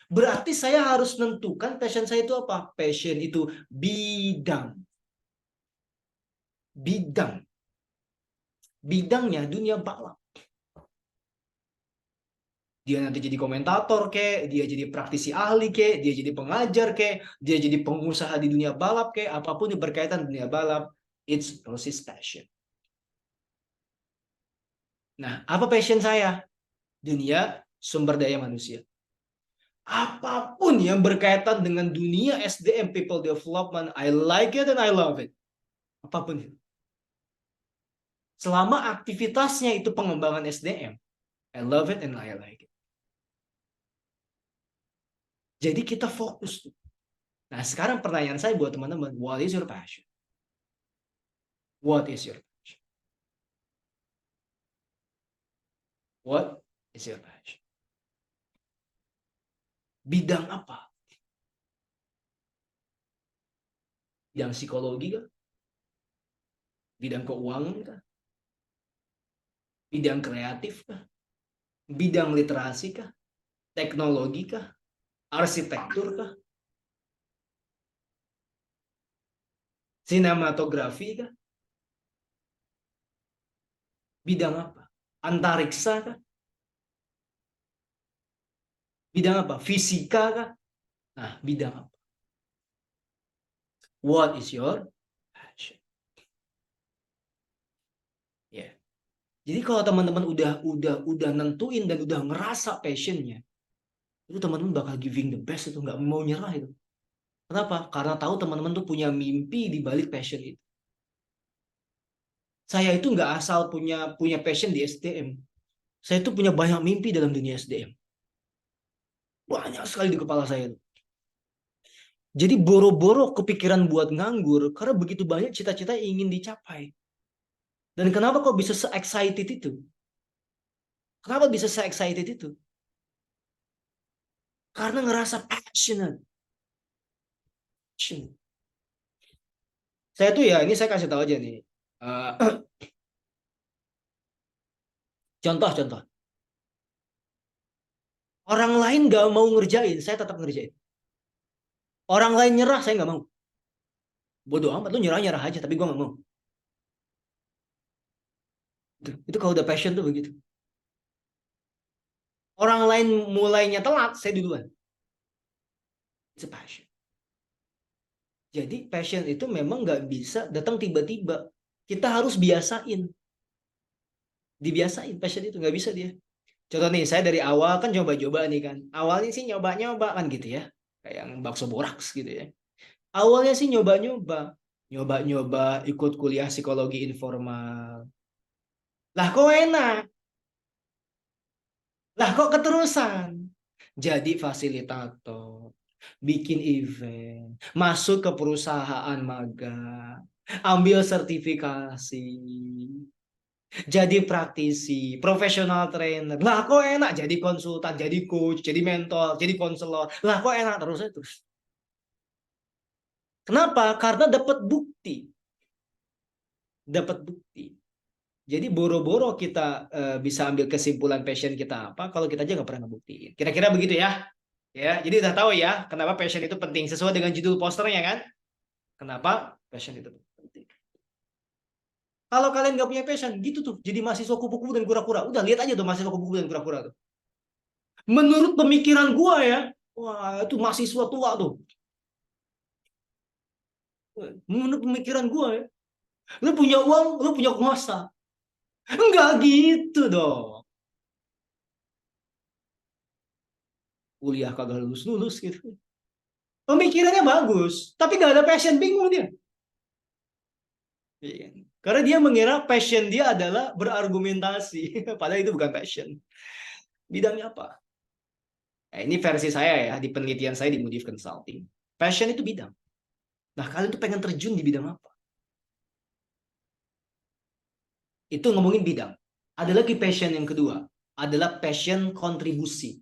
D: Berarti saya harus menentukan passion saya itu apa? Passion itu bidang. Bidangnya dunia balap. Dia nanti jadi komentator kek, dia jadi praktisi ahli kek, dia jadi pengajar kek, dia jadi pengusaha di dunia balap kek, apapun yang berkaitan dunia balap, it's Rossi's passion. Nah, apa passion saya? Dunia sumber daya manusia. Apapun yang berkaitan dengan dunia SDM, people development, I like it and I love it. Apapun itu. Selama aktivitasnya itu pengembangan SDM, I love it and I like it. Jadi kita fokus. Nah, sekarang pertanyaan saya buat teman-teman, what is your passion? What is your passion? What is your passion? Bidang apa? Bidang psikologi kah? Bidang keuangan kah? Bidang kreatif kah? Bidang literasi kah? Teknologi kah? Arsitektur kah? Sinematografi kah? Bidang apa? Antariksa kah? Bidang apa? Fisika kah? Nah, bidang apa? What is your passion? Ya. Yeah. Jadi kalau teman-teman udah nentuin dan udah ngerasa passionnya, itu teman-teman bakal giving the best, itu nggak mau nyerah itu. Kenapa? Karena tahu teman-teman tuh punya mimpi di balik passion itu. Saya itu nggak asal punya passion di SDM. Saya tuh punya banyak mimpi dalam dunia SDM. Banyak sekali di kepala saya. Jadi boro-boro kepikiran buat nganggur karena begitu banyak cita-cita yang ingin dicapai. Dan kenapa kok bisa se-excited itu? Kenapa bisa se-excited itu? Karena ngerasa passionate. Passion. Saya tuh ya, ini saya kasih tahu aja nih. Contoh-contoh. Orang lain gak mau ngerjain, saya tetap ngerjain. Orang lain nyerah, saya gak mau. Bodoh amat, lu nyerah-nyerah aja, tapi gue gak mau. Itu kalau udah passion tuh begitu. Orang lain mulainya telat, saya duluan. It's a passion. Jadi passion itu memang gak bisa datang tiba-tiba. Kita harus biasain. Dibiasain passion itu, gak bisa dia. Contoh nih, saya dari awal kan coba-coba nih kan. Awalnya sih nyoba-nyoba kan gitu ya. Kayak yang bakso boraks gitu ya. Awalnya sih nyoba-nyoba. Nyoba-nyoba ikut kuliah psikologi informal. Lah kok enak? Lah kok keterusan? Jadi fasilitator. Bikin event. Masuk ke perusahaan magang. Ambil sertifikasi. Jadi praktisi, profesional trainer. Lah kok enak jadi konsultan, jadi coach, jadi mentor, jadi konselor. Lah kok enak terus. Kenapa? Karena dapat bukti. Dapat bukti. Jadi boro-boro kita bisa ambil kesimpulan passion kita apa kalau kita aja nggak pernah ngebuktiin. Kira-kira begitu ya. Ya, jadi udah tahu ya kenapa passion itu penting sesuai dengan judul posternya kan? Kenapa passion itu penting? Kalau kalian nggak punya passion, gitu tuh. Jadi mahasiswa kupu-kupu dan kura-kura. Udah lihat aja tuh mahasiswa kupu-kupu dan kura-kura tuh. Menurut pemikiran gua ya, wah itu mahasiswa tua tuh. Menurut pemikiran gua ya, lu punya uang, lu punya kuasa. Enggak gitu dong. Kuliah kagak lulus-lulus gitu. Pemikirannya bagus, tapi gak ada passion, bingung dia. Karena dia mengira passion dia adalah berargumentasi. Padahal itu bukan passion. Bidangnya apa? Nah, ini versi saya ya, di penelitian saya di Moody's Consulting. Passion itu bidang. Nah, kalian tuh pengen terjun di bidang apa? Itu ngomongin bidang. Ada lagi passion yang kedua, adalah passion kontribusi.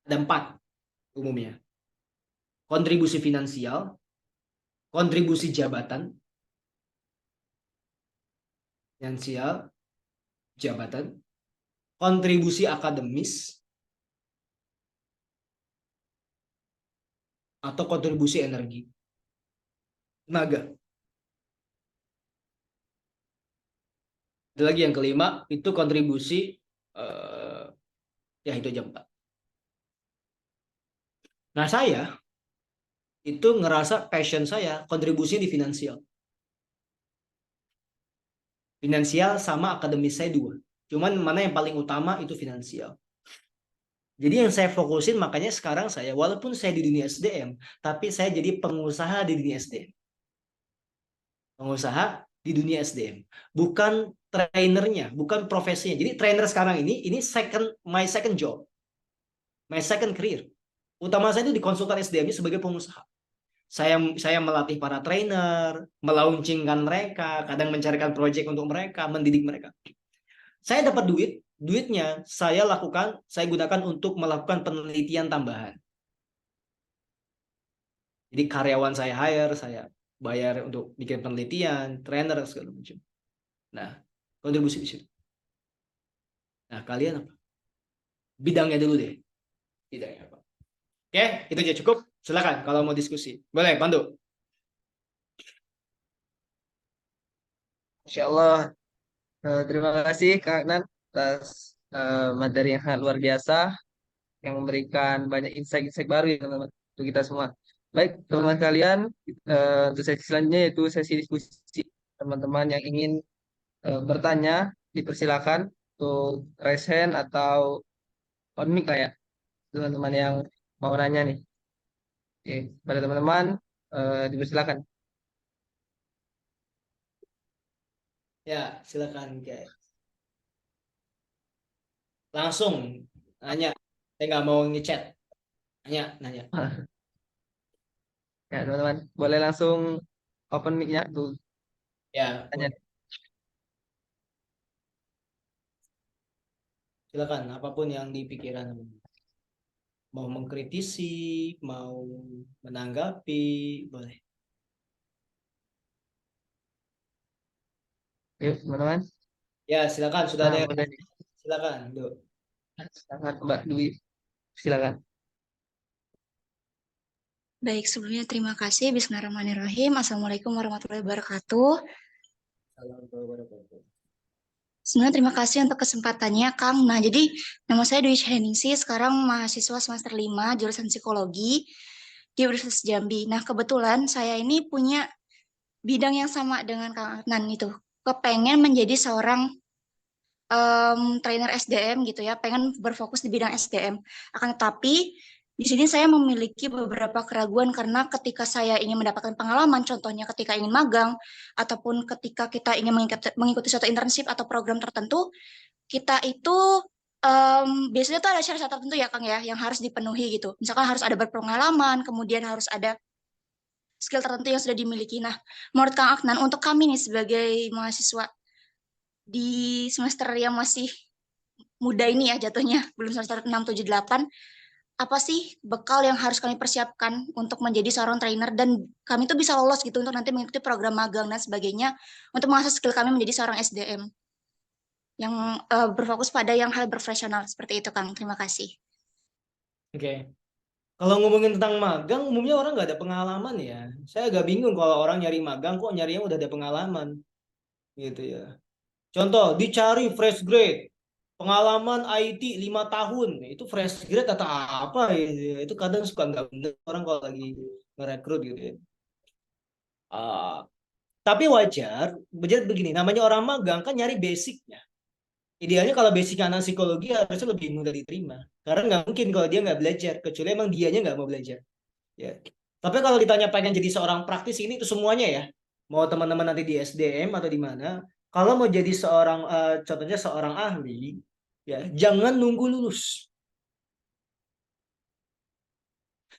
D: Ada 4 umumnya. Kontribusi finansial, kontribusi jabatan, kontribusi akademis, atau kontribusi energi. Tenaga. Ada lagi yang kelima, itu kontribusi, ya itu aja 4. Nah saya, itu ngerasa passion saya kontribusi di finansial. Finansial sama akademis saya 2. Cuman mana yang paling utama itu finansial. Jadi yang saya fokusin makanya sekarang saya, walaupun saya di dunia SDM, tapi saya jadi pengusaha di dunia SDM. Pengusaha di dunia SDM. Bukan trainernya, bukan profesinya. Jadi trainer sekarang ini my second job. My second career. Utama saya itu di konsultan SDM sebagai pengusaha. Saya melatih para trainer, melaunchingkan mereka, kadang mencarikan proyek untuk mereka, mendidik mereka. Saya dapat duitnya saya gunakan untuk melakukan penelitian tambahan. Jadi karyawan saya hire, saya bayar untuk bikin penelitian, trainer segala macam. Nah, kontribusi di situ. Nah, kalian apa? Bidangnya dulu deh. Bidangnya apa? Oke, itu aja cukup. Silakan kalau mau diskusi. Boleh, Pandu.
A: Insya Allah. Terima kasih Kak Nan atas materi yang sangat luar biasa yang memberikan banyak insight-insight baru ya teman-teman untuk kita semua. Baik, teman-teman kalian, untuk sesi selanjutnya yaitu sesi diskusi. Teman-teman yang ingin bertanya, dipersilakan untuk raise hand atau on mic lah ya, teman-teman yang mau nanya nih. Oke, pada teman-teman dipersilakan.
D: Ya, silakan guys. Langsung Nanya. Saya nggak mau ngechat. Nanya.
A: Ya, teman-teman. Boleh langsung open mic-nya tuh.
D: Ya,
A: Tanya.
D: silakan apapun yang di pikiran. Mau mengkritisi, mau menanggapi, boleh.
A: Yuk, teman-teman.
D: Ya, silakan. Sudah ada
A: Nah,
D: yang...
A: boleh nih.
D: Silakan, Duk.
A: Silakan Mbak Dwi. Silakan.
J: Baik, sebelumnya terima kasih. Bismillahirrahmanirrahim. Assalamualaikum warahmatullahi wabarakatuh.
D: Assalamualaikum.
J: Sebenarnya terima kasih untuk kesempatannya, Kang. Nah, jadi nama saya Dwi Heningsi, sekarang mahasiswa semester 5, jurusan psikologi di Universitas Jambi. Nah, kebetulan saya ini punya bidang yang sama dengan Kang Adnan itu. Kepengen menjadi seorang trainer SDM gitu ya, pengen berfokus di bidang SDM. Akan tetapi di sini saya memiliki beberapa keraguan karena ketika saya ingin mendapatkan pengalaman, contohnya ketika ingin magang ataupun ketika kita ingin mengikuti suatu internship atau program tertentu, kita itu biasanya tuh ada syarat tertentu ya Kang ya, yang harus dipenuhi gitu. Misalkan harus ada berpengalaman, kemudian harus ada skill tertentu yang sudah dimiliki. Nah, menurut Kang Aknan, untuk kami nih sebagai mahasiswa di semester yang masih muda ini ya jatuhnya, belum semester 6, 7, 8, apa sih bekal yang harus kami persiapkan untuk menjadi seorang trainer dan kami tuh bisa lolos gitu untuk nanti mengikuti program magang dan sebagainya untuk mengasah skill kami menjadi seorang SDM yang berfokus pada yang hal profesional seperti itu Kang. Terima kasih.
D: Oke. Kalau ngomongin tentang magang, umumnya orang nggak ada pengalaman ya. Saya agak bingung kalau orang nyari magang kok nyari yang udah ada pengalaman, gitu ya. Contoh, dicari fresh grade, pengalaman IT 5 tahun, itu fresh grade atau apa ya? Itu kadang suka nggak bener orang kalau lagi ngerekrut gitu ya. Ah, tapi wajar, begini, namanya orang magang kan nyari basicnya. Idealnya kalau basicnya anak psikologi harusnya lebih mudah diterima. Karena nggak mungkin kalau dia nggak belajar, kecuali emang dianya nggak mau belajar. Ya. Tapi kalau ditanya pengen jadi seorang praktisi ini itu semuanya ya. Mau teman-teman nanti di SDM atau di mana, kalau mau jadi seorang contohnya seorang ahli, ya jangan nunggu lulus.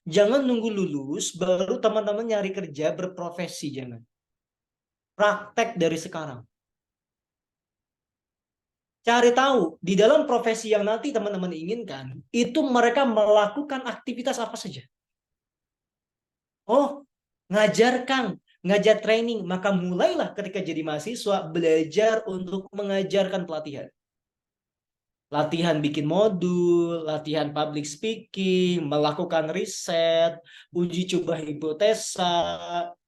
D: Jangan nunggu lulus baru teman-teman nyari kerja berprofesi, jangan. Praktek dari sekarang. Cari tahu di dalam profesi yang nanti teman-teman inginkan, itu mereka melakukan aktivitas apa saja. Oh, ngajar Kang, ngajar training, maka mulailah ketika jadi mahasiswa belajar untuk mengajarkan pelatihan. Latihan bikin modul, latihan public speaking, melakukan riset, uji coba hipotesa.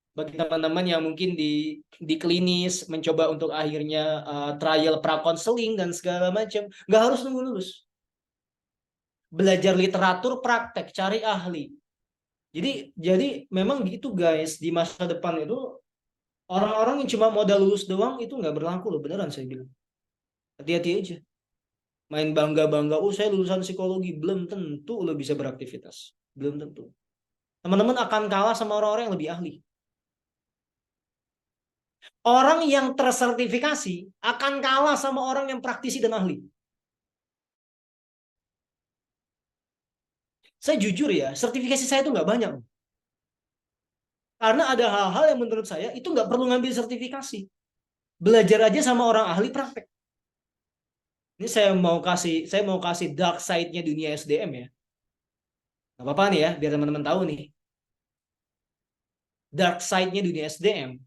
D: Bagi teman-teman yang mungkin di klinis mencoba untuk akhirnya trial pra-counseling dan segala macam, nggak harus nunggu lulus. Belajar literatur praktek, cari ahli. Jadi memang gitu guys, di masa depan itu orang-orang yang cuma modal lulus doang itu nggak berlaku loh, beneran saya bilang. Hati-hati aja. Main bangga-bangga, oh saya lulusan psikologi, belum tentu lo bisa beraktivitas. Belum tentu. Teman-teman akan kalah sama orang-orang yang lebih ahli. Orang yang tersertifikasi akan kalah sama orang yang praktisi dan ahli. Saya jujur ya, sertifikasi saya itu nggak banyak. Karena ada hal-hal yang menurut saya itu nggak perlu ngambil sertifikasi. Belajar aja sama orang ahli praktek. Ini saya mau kasih dark side-nya dunia SDM ya. Gak apa-apa nih ya, biar teman-teman tahu nih. Dark side-nya dunia SDM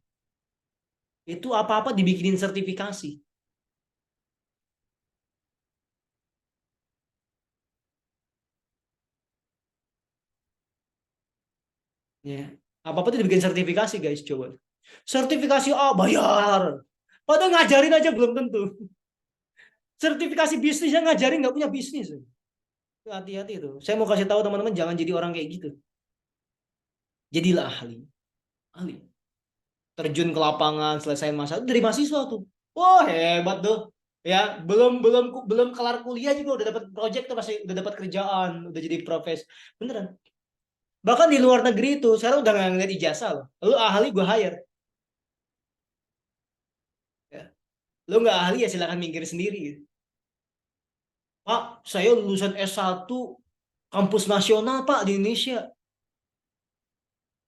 D: itu apa-apa dibikinin sertifikasi. Ya, apa-apa tuh dibikin sertifikasi guys, coba. Sertifikasi A bayar. Padahal ngajarin aja belum tentu. Sertifikasi bisnisnya ngajarin nggak punya bisnis. Hati-hati tuh. Saya mau kasih tahu teman-teman jangan jadi orang kayak gitu. Jadilah ahli. Ahli. Terjun ke lapangan, selesai masalah dari mahasiswa tuh. Wah, hebat tuh. Ya, belum kelar kuliah juga udah dapat project tuh, pasti udah dapat kerjaan, udah jadi profes. Beneran. Bahkan di luar negeri itu sekarang udah nggak ngeliat ijazah loh. Lu ahli gue hire. Ya. Lu nggak ahli ya silakan minggir sendiri. Pak, saya lulusan S1 kampus nasional Pak di Indonesia.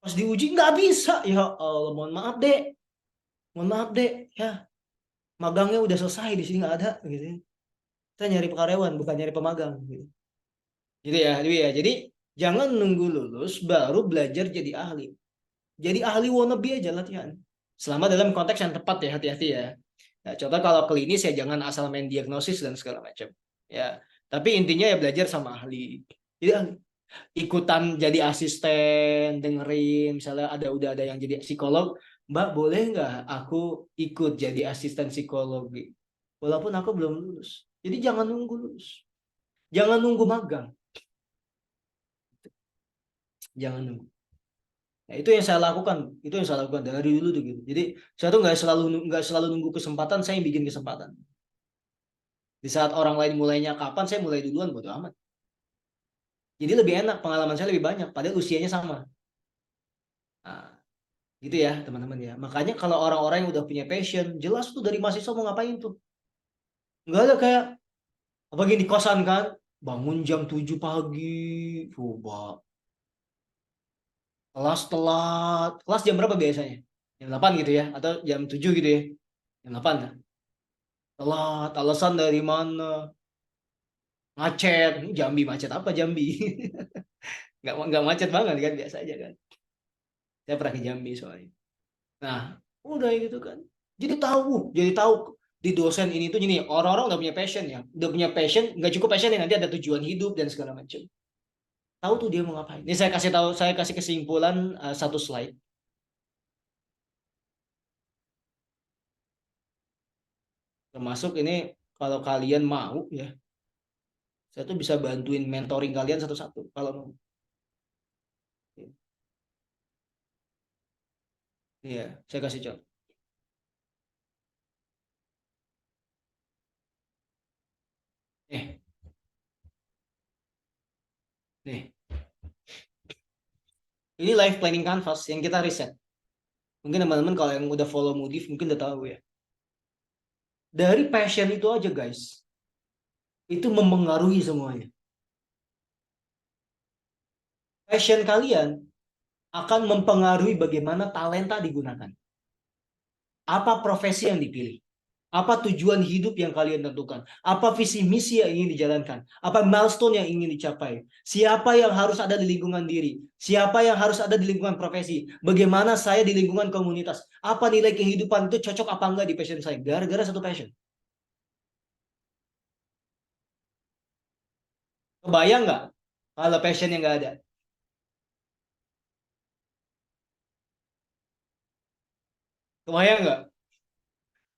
D: Pas diuji nggak bisa. Ya Allah, mohon maaf dek. Mohon maaf dek. Ya, magangnya udah selesai di sini nggak ada. Gitu. Saya nyari karyawan, bukan nyari pemagang. Gitu. Gitu ya. Jadi jangan nunggu lulus baru belajar jadi ahli. Jadi ahli wannabe aja latihan. Selama dalam konteks yang tepat ya, hati-hati ya. Nah, contoh kalau klinis ya jangan asal main diagnosis dan segala macam. Ya, tapi intinya ya belajar sama ahli. Jadi ahli. Ikutan jadi asisten, dengerin misalnya udah ada yang jadi psikolog, Mbak boleh nggak aku ikut jadi asisten psikologi? Walaupun aku belum lulus. Jadi jangan nunggu lulus. Jangan nunggu magang. Jangan nunggu. Nah, itu yang saya lakukan. Itu yang saya lakukan dari dulu tuh gitu. Jadi saya tuh nggak selalu nunggu kesempatan, saya yang bikin kesempatan. Di saat orang lain mulainya kapan, saya mulai duluan, bodo amat. Jadi lebih enak, pengalaman saya lebih banyak, padahal usianya sama. Nah, gitu ya teman-teman ya. Makanya kalau orang-orang yang udah punya passion, jelas tuh dari mahasiswa mau ngapain tuh. Nggak ada kayak, apalagi di kosan kan, bangun jam 7 pagi, coba. Kelas telat. Kelas jam berapa biasanya? Jam 8 gitu ya, atau jam 7 gitu ya. Jam 8 kan? Telat, alasan dari mana? Macet. Jambi macet apa Jambi? Nggak macet banget kan, biasa aja kan. Saya pernah ke Jambi soalnya. Nah, udah gitu kan. Jadi tahu di dosen ini tuh gini, orang-orang udah punya passion ya. Udah punya passion, nggak cukup passion ya, nanti ada tujuan hidup dan segala macam. Tahu tuh dia mau ngapain. Ini saya kasih kesimpulan satu slide. Termasuk ini kalau kalian mau ya, saya tuh bisa bantuin mentoring kalian satu-satu kalau mau. Iya, saya kasih contoh. Nih. Ini life planning canvas yang kita riset. Mungkin teman-teman kalau yang udah follow Moodif mungkin udah tahu ya. Dari passion itu aja guys, itu mempengaruhi semuanya. Passion kalian akan mempengaruhi bagaimana talenta digunakan. Apa profesi yang dipilih? Apa tujuan hidup yang kalian tentukan? Apa visi misi yang ingin dijalankan? Apa milestone yang ingin dicapai? Siapa yang harus ada di lingkungan diri? Siapa yang harus ada di lingkungan profesi? Bagaimana saya di lingkungan komunitas? Apa nilai kehidupan itu cocok apa enggak di passion saya? Gara-gara satu passion. Kebayang nggak kalau passion yang nggak ada? Kebayang nggak?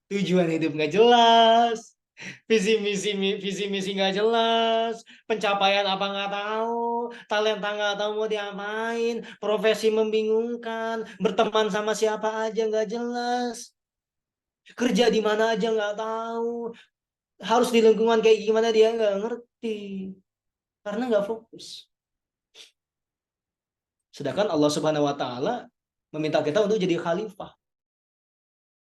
D: Tujuan hidup nggak jelas, visi misi nggak jelas, pencapaian apa nggak tahu, talenta nggak tahu mau diapain, profesi membingungkan, berteman sama siapa aja nggak jelas, kerja di mana aja nggak tahu, harus di lingkungan kayak gimana dia nggak ngerti, karena nggak fokus. Sedangkan Allah Subhanahu Wa Taala meminta kita untuk jadi khalifah.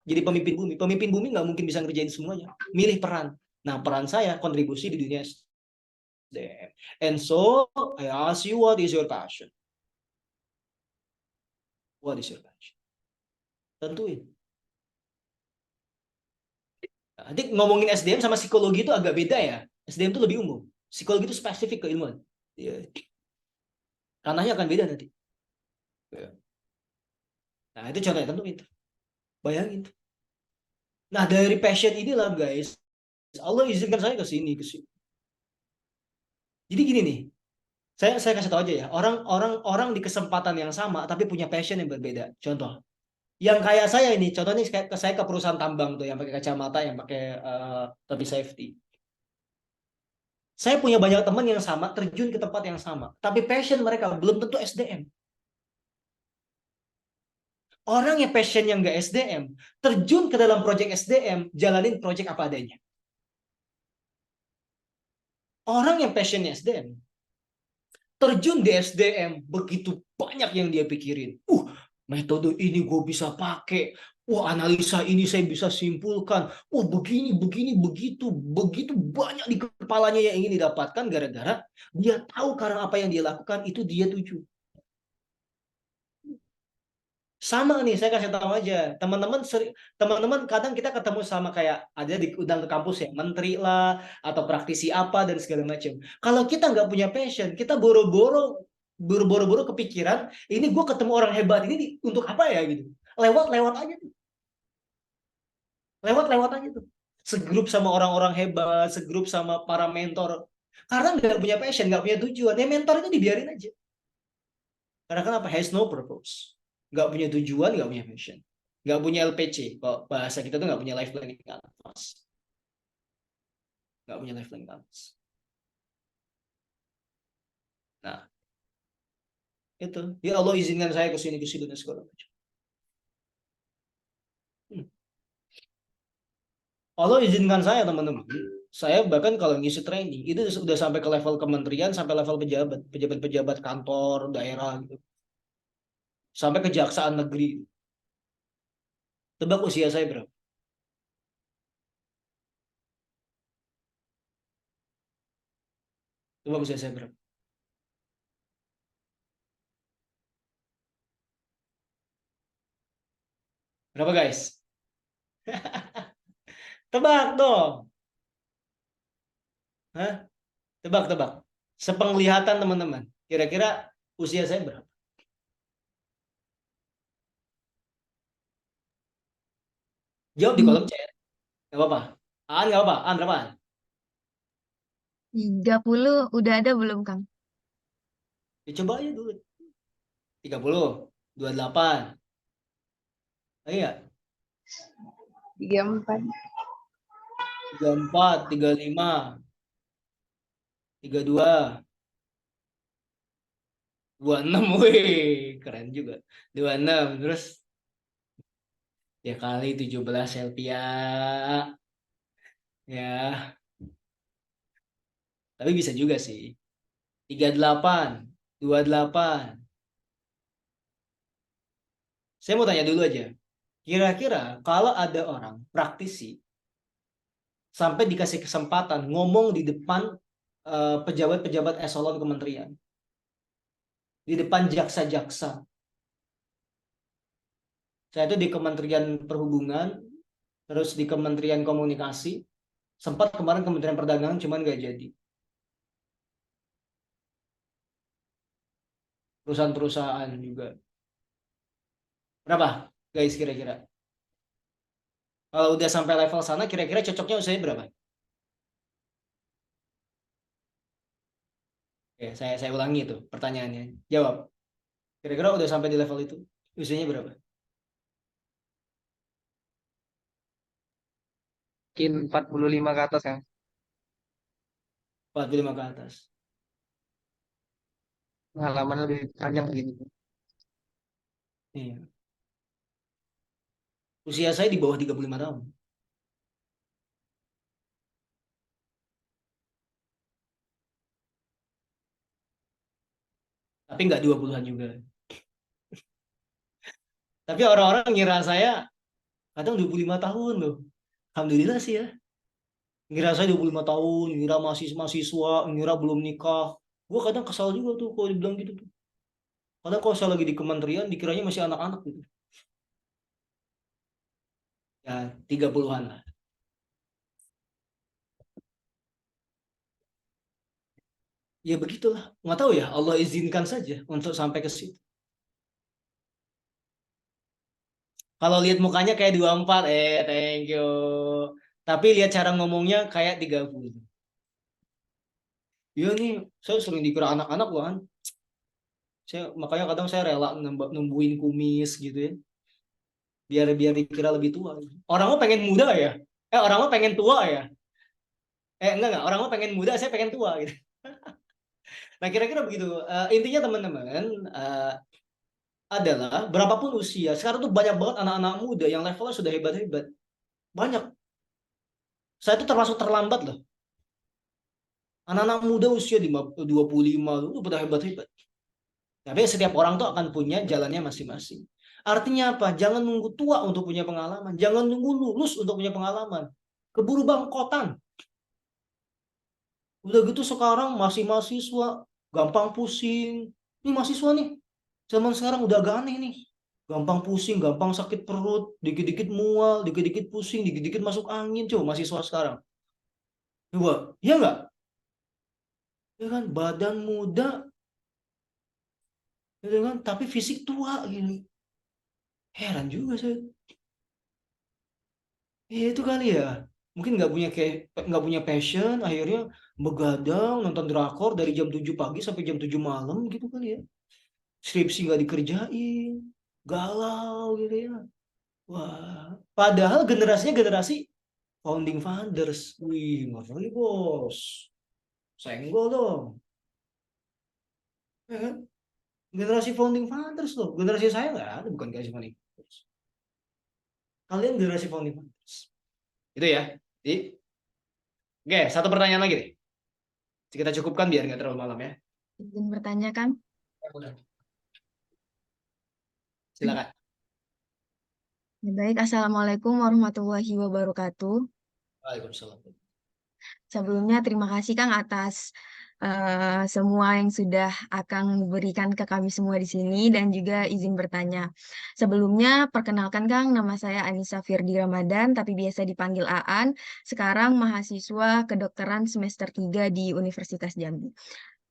D: Jadi pemimpin bumi. Pemimpin bumi nggak mungkin bisa ngerjain semuanya. Milih peran. Nah, peran saya kontribusi di dunia SDM. And so, I ask you, what is your passion? What is your passion? Tentuin. Nah, nanti ngomongin SDM sama psikologi itu agak beda ya. SDM itu lebih umum. Psikologi itu spesifik keilmuan. Ya. Ranahnya akan beda nanti. Nah, itu contohnya tentuin. Bayangin. Nah, dari passion inilah guys, Allah izinkan saya ke sini. Jadi gini nih, saya kasih tahu aja ya, orang di kesempatan yang sama tapi punya passion yang berbeda. Contoh, yang kayak saya ini, contohnya saya ke perusahaan tambang tuh yang pakai kacamata, yang pakai topi safety. Saya punya banyak teman yang sama, terjun ke tempat yang sama, tapi passion mereka belum tentu SDM. Orang yang passion yang nggak SDM, terjun ke dalam project SDM, jalanin project apa adanya. Orang yang passionnya SDM, terjun di SDM, begitu banyak yang dia pikirin. Metode ini gue bisa pakai, Wah, analisa ini saya bisa simpulkan. Oh, begini, begini, begitu, begitu banyak di kepalanya yang ingin didapatkan gara-gara dia tahu karena apa yang dia lakukan itu dia tuju. Sama nih, saya kasih tahu aja. Teman-teman kadang kita ketemu sama kayak ada diundang ke kampus ya, menteri lah atau praktisi apa dan segala macam. Kalau kita nggak punya passion, kita boro-boro kepikiran, ini gue ketemu orang hebat ini untuk apa ya gitu. Lewat aja tuh. Lewat aja tuh. Segrup sama orang-orang hebat, segrup sama para mentor. Karena nggak punya passion, nggak punya tujuan, ya mentor itu dibiarin aja. Karena kenapa? Has no purpose. Nggak punya tujuan, nggak punya passion. Nggak punya LPC. Kalau bahasa kita tuh nggak punya life planning canvas. Nggak punya life planning canvas. Nah, itu. Ya Allah izinkan saya ke sini dan segala macam. Allah izinkan saya teman-teman. Saya bahkan kalau ngisi training itu sudah sampai ke level kementerian, sampai level pejabat kantor daerah gitu. Sampai kejaksaan negeri. Tebak usia saya berapa? Tebak usia saya berapa? Berapa guys? Tebak dong. Hah? Tebak. Sepenglihatan teman-teman. Kira-kira usia saya berapa? Jawab di kolom chat. Gak apa-apa. Gak apa-apa. Berapa?
B: 30 udah ada belum, Kang?
D: Ya coba aja dulu. 30, 28. Iya.
F: 34.
D: 34, 35, 32, 26. Wih, keren juga. 26, terus ya kali 17 Elpia. Ya. Tapi bisa juga sih. 38, 28. Saya mau tanya dulu aja. Kira-kira kalau ada orang praktisi sampai dikasih kesempatan ngomong di depan pejabat-pejabat eselon kementerian, di depan jaksa-jaksa. Saya itu di Kementerian Perhubungan, terus di Kementerian Komunikasi, sempat kemarin Kementerian Perdagangan, cuman nggak jadi. Perusahaan-perusahaan juga. Berapa guys kira-kira? Kalau udah sampai level sana, kira-kira cocoknya usianya berapa? Ya, saya ulangi itu pertanyaannya. Jawab. Kira-kira udah sampai di level itu, usianya berapa?
A: Mungkin 45 ke atas kan.
D: 45 ke atas.
A: Pengalaman lebih panjang begini.
D: Iya. Usia saya di bawah 35 tahun. Tapi nggak 20-an juga. Tapi orang-orang ngira saya kadang 25 tahun loh. Alhamdulillah sih ya. Ngira saya 25 tahun, ngira masih mahasiswa, ngira belum nikah. Gue kadang kesal juga tuh kalau dibilang gitu tuh. Kadang kalau saya lagi di kementerian dikiranya masih anak-anak gitu. Ya 30-an lah. Ya begitulah. Nggak tahu ya, Allah izinkan saja untuk sampai ke situ. Kalau lihat mukanya kayak 24, thank you. Tapi lihat cara ngomongnya kayak 30. Iya nih, saya sering dikira anak-anak kan. Makanya kadang saya rela numbuhin kumis gitu ya. Biar dikira lebih tua. Orang mah pengen muda ya. Orang mah pengen tua ya. Enggak. Orang mah pengen muda, saya pengen tua gitu. Nah, kira-kira begitu. Intinya teman-teman, adalah berapapun usia, sekarang tuh banyak banget anak-anak muda yang levelnya sudah hebat-hebat. Banyak. Saya tuh termasuk terlambat loh. Anak-anak muda usia 25 itu udah hebat-hebat. Tapi setiap orang tuh akan punya jalannya masing-masing. Artinya apa? Jangan nunggu tua untuk punya pengalaman. Jangan nunggu lulus untuk punya pengalaman. Keburu bangkotan. Udah gitu sekarang masih mahasiswa, gampang pusing. Ini mahasiswa nih, zaman sekarang udah agak aneh nih. Gampang pusing, gampang sakit perut, dikit-dikit mual, dikit-dikit pusing, dikit-dikit masuk angin. Coba mahasiswa sekarang. Coba, iya nggak? Ya kan, badan muda, gitu kan, tapi fisik tua gini. Heran juga saya. Ya itu kali ya. Mungkin nggak punya passion, akhirnya begadang nonton drakor dari jam 7 pagi sampai jam 7 malam gitu kali ya. Skripsi nggak dikerjain, galau gitu ya. Wah, padahal generasinya generasi founding fathers. Wih, ngeri bos. Senggol dong. Ya kan? Generasi founding fathers loh. Generasi saya nggak ada, bukan generasi founding fathers. Kalian generasi founding fathers. Itu ya. Jadi, oke, satu pertanyaan lagi nih. Kita cukupkan biar nggak terlalu malam ya.
B: Izin bertanya, Kang.
D: Silakan.
B: Ya, baik, Assalamualaikum warahmatullahi wabarakatuh.
D: Waalaikumsalam.
B: Sebelumnya terima kasih Kang atas semua yang sudah Akang berikan ke kami semua di sini dan juga izin bertanya. Sebelumnya perkenalkan Kang, nama saya Anissa Firdi Ramadan tapi biasa dipanggil Aan. Sekarang mahasiswa kedokteran semester 3 di Universitas Jambi.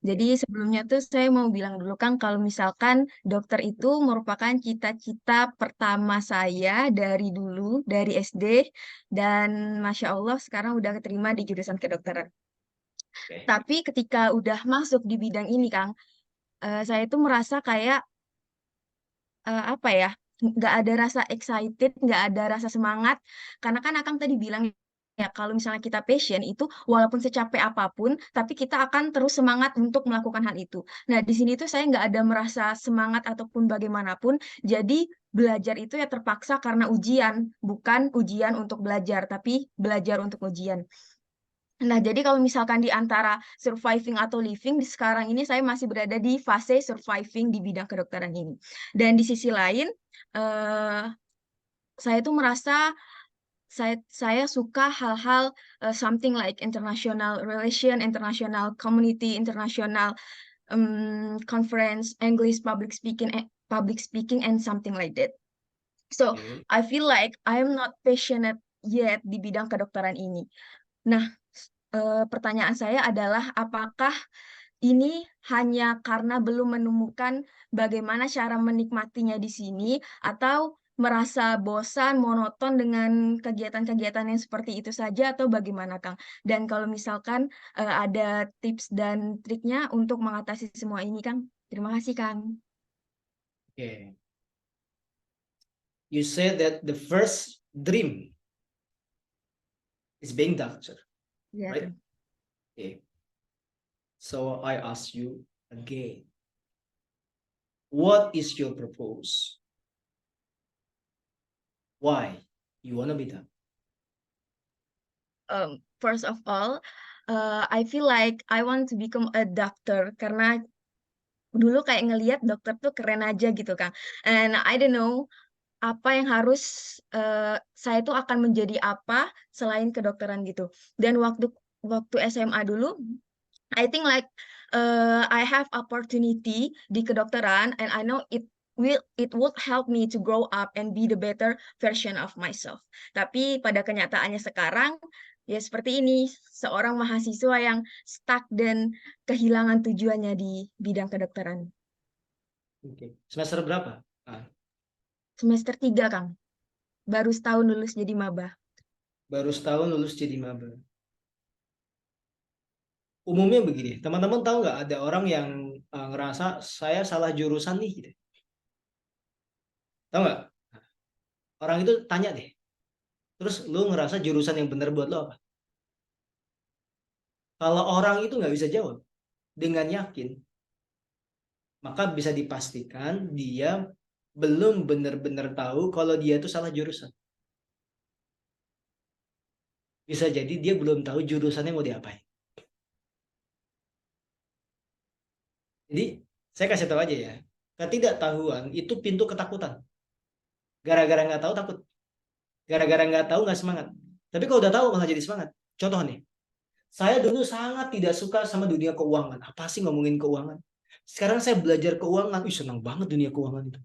B: Jadi sebelumnya tuh saya mau bilang dulu Kang, kalau misalkan dokter itu merupakan cita-cita pertama saya dari dulu, dari SD, dan Masya Allah sekarang udah keterima di jurusan kedokteran. Tapi ketika udah masuk di bidang ini Kang, saya tuh merasa kayak, apa ya, nggak ada rasa excited, nggak ada rasa semangat, karena kan Akang tadi bilang ya kalau misalnya kita passion itu walaupun secapek apapun, tapi kita akan terus semangat untuk melakukan hal itu. Nah di sini tuh saya nggak ada merasa semangat ataupun bagaimanapun, jadi belajar itu ya terpaksa karena ujian, bukan ujian untuk belajar, tapi belajar untuk ujian. Nah, jadi kalau misalkan di antara surviving atau living, di sekarang ini saya masih berada di fase surviving di bidang kedokteran ini. Dan di sisi lain, eh, saya tuh merasa saya suka hal-hal something like international relation, international community, international conference, English public speaking, and something like that. So I feel like I'm not passionate yet di bidang kedokteran ini. Nah, pertanyaan saya adalah apakah ini hanya karena belum menemukan bagaimana cara menikmatinya di sini atau merasa bosan, monoton dengan kegiatan-kegiatan yang seperti itu saja atau bagaimana, Kang? Dan kalau misalkan ada tips dan triknya untuk mengatasi semua ini, Kang? Terima kasih, Kang.
D: Okay. You said that the first dream is being doctor,
B: Ya,
D: right? Okay. So I ask you again, what is your purpose? Why you wanna be doctor?
B: First of all, I feel like I want to become a doctor karena dulu kayak ngelihat dokter tuh keren aja gitu Kang. And I don't know apa yang harus saya tuh akan menjadi apa selain kedokteran gitu. Dan waktu SMA dulu, I think like I have opportunity di kedokteran and I know it would help me to grow up and be the better version of myself. Tapi pada kenyataannya sekarang ya seperti ini, seorang mahasiswa yang stuck dan kehilangan tujuannya di bidang kedokteran.
D: Oke. Semester berapa?
B: Semester 3, Kang. Baru setahun lulus jadi maba.
D: Baru setahun lulus jadi maba. Umumnya begini, teman-teman tahu nggak ada orang yang ngerasa saya salah jurusan nih gitu. Tahu nggak? Orang itu tanya deh. Terus lu ngerasa jurusan yang benar buat lo apa? Kalau orang itu nggak bisa jawab dengan yakin, maka bisa dipastikan dia belum benar-benar tahu kalau dia itu salah jurusan. Bisa jadi dia belum tahu jurusannya mau diapain. Jadi saya kasih tahu aja ya, ketidaktahuan itu pintu ketakutan. Gara-gara nggak tahu takut. Gara-gara nggak tahu nggak semangat. Tapi kalau udah tahu malah jadi semangat. Contoh nih, saya dulu sangat tidak suka sama dunia keuangan. Apa sih ngomongin keuangan? Sekarang saya belajar keuangan, senang banget dunia keuangan itu.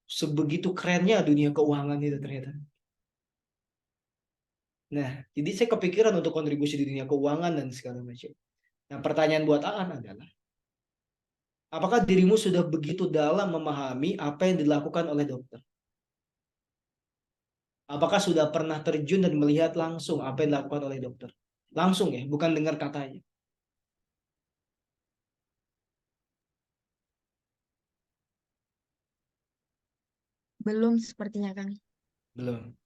D: Sebegitu kerennya dunia keuangan itu ternyata. Nah, jadi saya kepikiran untuk kontribusi di dunia keuangan dan segala macam. Nah, pertanyaan buat Aan adalah, apakah dirimu sudah begitu dalam memahami apa yang dilakukan oleh dokter? Apakah sudah pernah terjun dan melihat langsung apa yang dilakukan oleh dokter? Langsung ya, bukan dengar katanya.
B: Belum sepertinya, Kang.
D: Belum.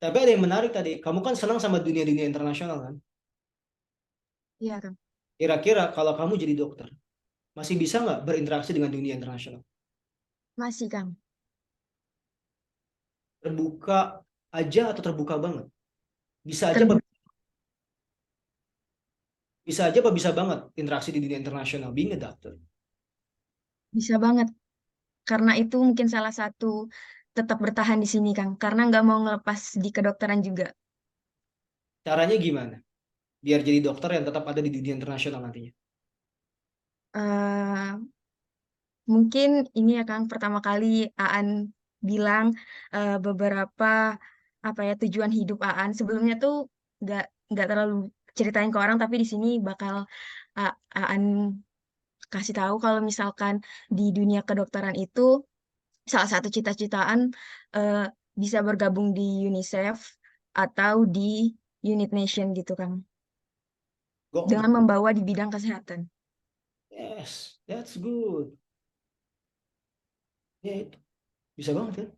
D: Tapi ada yang menarik tadi. Kamu kan senang sama dunia-dunia internasional kan?
B: Iya, Kang.
D: Kira-kira kalau kamu jadi dokter, masih bisa nggak berinteraksi dengan dunia internasional?
B: Masih, Kang.
D: Terbuka aja atau terbuka banget? Bisa aja
B: Terbuka.
D: apa bisa banget interaksi di dunia internasional? Being a doctor.
B: Bisa banget. Karena itu mungkin salah satu tetap bertahan di sini, Kang. Karena nggak mau ngelepas di kedokteran juga.
D: Caranya gimana? Biar jadi dokter yang tetap ada di dunia internasional nantinya.
B: Eh, mungkin ini ya, Kang, pertama kali Aan bilang beberapa apa ya tujuan hidup Aan. Sebelumnya tuh nggak nggak terlalu ceritain ke orang, tapi di sini bakal Aan kasih tahu kalau misalkan di dunia kedokteran itu salah satu cita-citaan eh, bisa bergabung di UNICEF atau di United Nation gitu, Kang.
D: Go on.
B: Dengan membawa di bidang kesehatan.
D: Yes, that's good. Ya, itu. Bisa banget kan?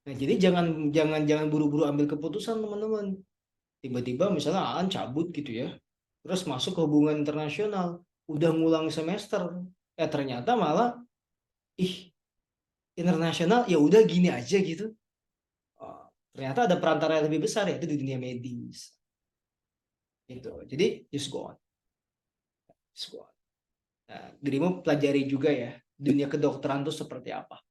D: Nah, jadi jangan buru-buru ambil keputusan, teman-teman. Tiba-tiba misalnya Aan cabut gitu ya. Terus masuk ke hubungan internasional, udah ngulang semester. Ternyata malah internasional ya udah gini aja gitu. Ternyata ada perantara yang lebih besar yaitu di dunia medis. Gitu. Jadi just go on. Just go on. Nah, dirimu pelajari juga ya dunia kedokteran itu seperti apa.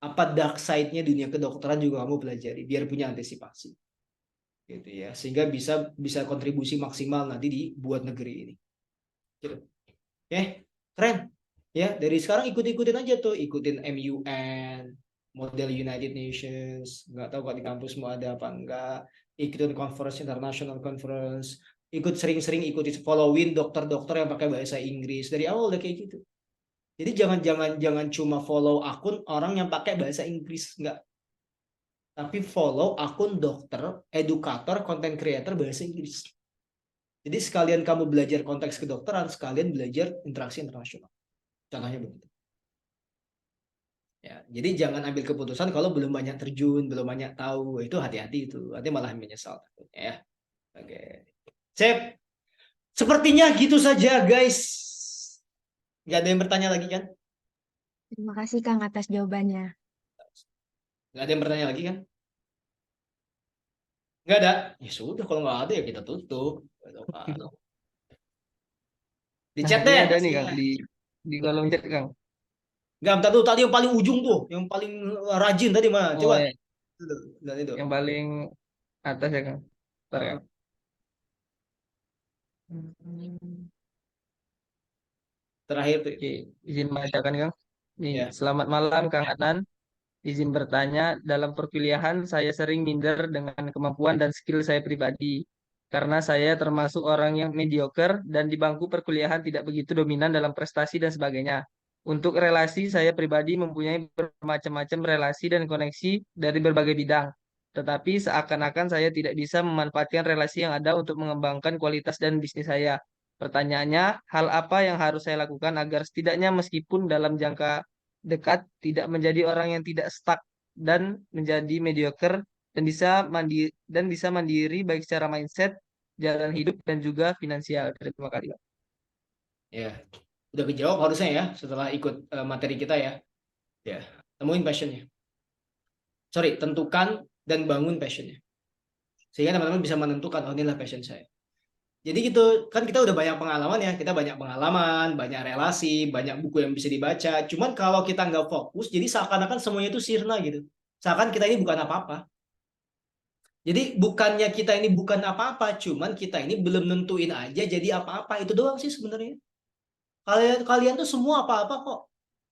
D: Apa dark side-nya dunia kedokteran juga kamu pelajari biar punya antisipasi. Gitu ya. Sehingga bisa kontribusi maksimal nanti buat negeri ini. Gitu. Oke, keren. Ya, dari sekarang ikutin aja tuh, ikutin MUN, model United Nations, nggak tahu kok di kampus mau ada apa enggak, ikutin conference, international conference, sering-sering ikutin, followin dokter-dokter yang pakai bahasa Inggris dari awal udah kayak gitu. Jadi jangan cuma follow akun orang yang pakai bahasa Inggris, enggak. Tapi follow akun dokter, edukator, content creator bahasa Inggris. Jadi sekalian kamu belajar konteks kedokteran, sekalian belajar interaksi internasional. Contohnya begitu. Ya, jadi jangan ambil keputusan kalau belum banyak terjun, belum banyak tahu. Itu hati-hati itu. Nanti malah menyesal takutnya ya. Oke. Sip. Sepertinya gitu saja, guys. Nggak ada yang bertanya lagi kan?
B: Terima kasih, Kang, atas jawabannya.
D: Nggak ada yang bertanya lagi kan? Nggak ada? Ya sudah, kalau nggak ada ya kita tutup. Di chat deh.
A: Ada nih, Kang, di kolom chat, Kang.
D: Nggak, bentar tuh. Tadi yang paling ujung tuh. Yang paling rajin tadi mana? Coba.
A: Ya.
D: Itu.
A: Yang paling atas ya, Kang. Bentar, Kang.
D: Terakhir tuh.
A: Oke, izin bacakan, Kang. Nih,
D: Ya.
A: selamat malam, Kang Adnan. Izin bertanya, dalam perkuliahan saya sering minder dengan kemampuan dan skill saya pribadi. Karena saya termasuk orang yang mediocre dan di bangku perkuliahan tidak begitu dominan dalam prestasi dan sebagainya. Untuk relasi, saya pribadi mempunyai bermacam-macam relasi dan koneksi dari berbagai bidang. Tetapi seakan-akan saya tidak bisa memanfaatkan relasi yang ada untuk mengembangkan kualitas dan bisnis saya. Pertanyaannya, hal apa yang harus saya lakukan agar setidaknya meskipun dalam jangka dekat tidak menjadi orang yang tidak stuck dan menjadi mediocre dan bisa mandiri baik secara mindset, jalan hidup dan juga finansial. Terima kasih.
D: Ya, udah kejawab harusnya ya setelah ikut materi kita ya. Ya, temuin passionnya. Sorry, tentukan dan bangun passionnya. Sehingga teman-teman bisa menentukan, oh inilah passion saya. Jadi gitu, kan kita udah banyak pengalaman ya, kita banyak pengalaman, banyak relasi, banyak buku yang bisa dibaca. Cuman kalau kita nggak fokus, jadi seakan-akan semuanya itu sirna gitu. Seakan kita ini bukan apa-apa. Jadi bukannya kita ini bukan apa-apa, cuman kita ini belum nentuin aja jadi apa-apa. Itu doang sih sebenarnya. Kalian tuh semua apa-apa kok.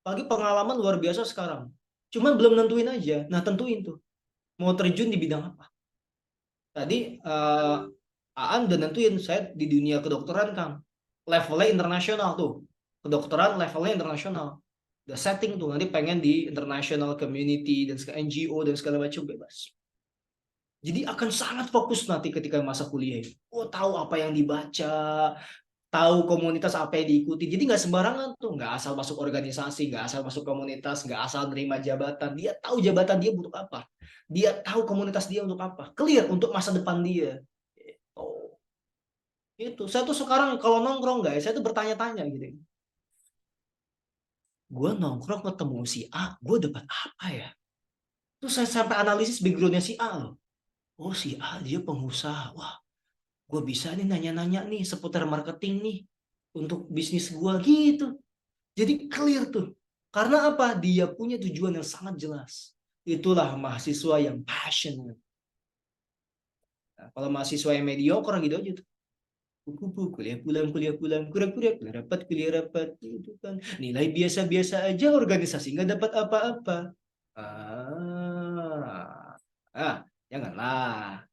D: Apalagi pengalaman luar biasa sekarang. Cuman belum nentuin aja. Nah, tentuin tuh. Mau terjun di bidang apa? Tadi Aan udah nentuin saya di dunia kedokteran, Kang. Levelnya internasional tuh. Kedokteran levelnya internasional. Udah setting tuh, nanti pengen di international community dan NGO dan segala macam, bebas. Jadi akan sangat fokus nanti ketika masa kuliah. Oh, tahu apa yang dibaca, tahu komunitas apa yang diikuti. Jadi nggak sembarangan tuh, nggak asal masuk organisasi, nggak asal masuk komunitas, nggak asal nerima jabatan. Dia tahu jabatan dia butuh apa, dia tahu komunitas dia untuk apa, clear untuk masa depan dia. Oh, itu. Saya tuh sekarang kalau nongkrong guys, saya tuh bertanya-tanya gitu. Gue nongkrong ketemu si A, gue dapat apa ya? Terus saya sampai analisis backgroundnya si A loh. Oh, si A dia pengusaha. Wah, gue bisa nih nanya-nanya nih seputar marketing nih untuk bisnis gue gitu. Jadi clear tuh. Karena apa? Dia punya tujuan yang sangat jelas. Itulah mahasiswa yang passionate. Nah, kalau mahasiswa yang mediocre gitu aja tuh. Kuliah pulang, kurang-kurang, kuliah rapat, gitu kan. Nilai biasa-biasa aja, organisasi nggak dapat apa-apa. Janganlah.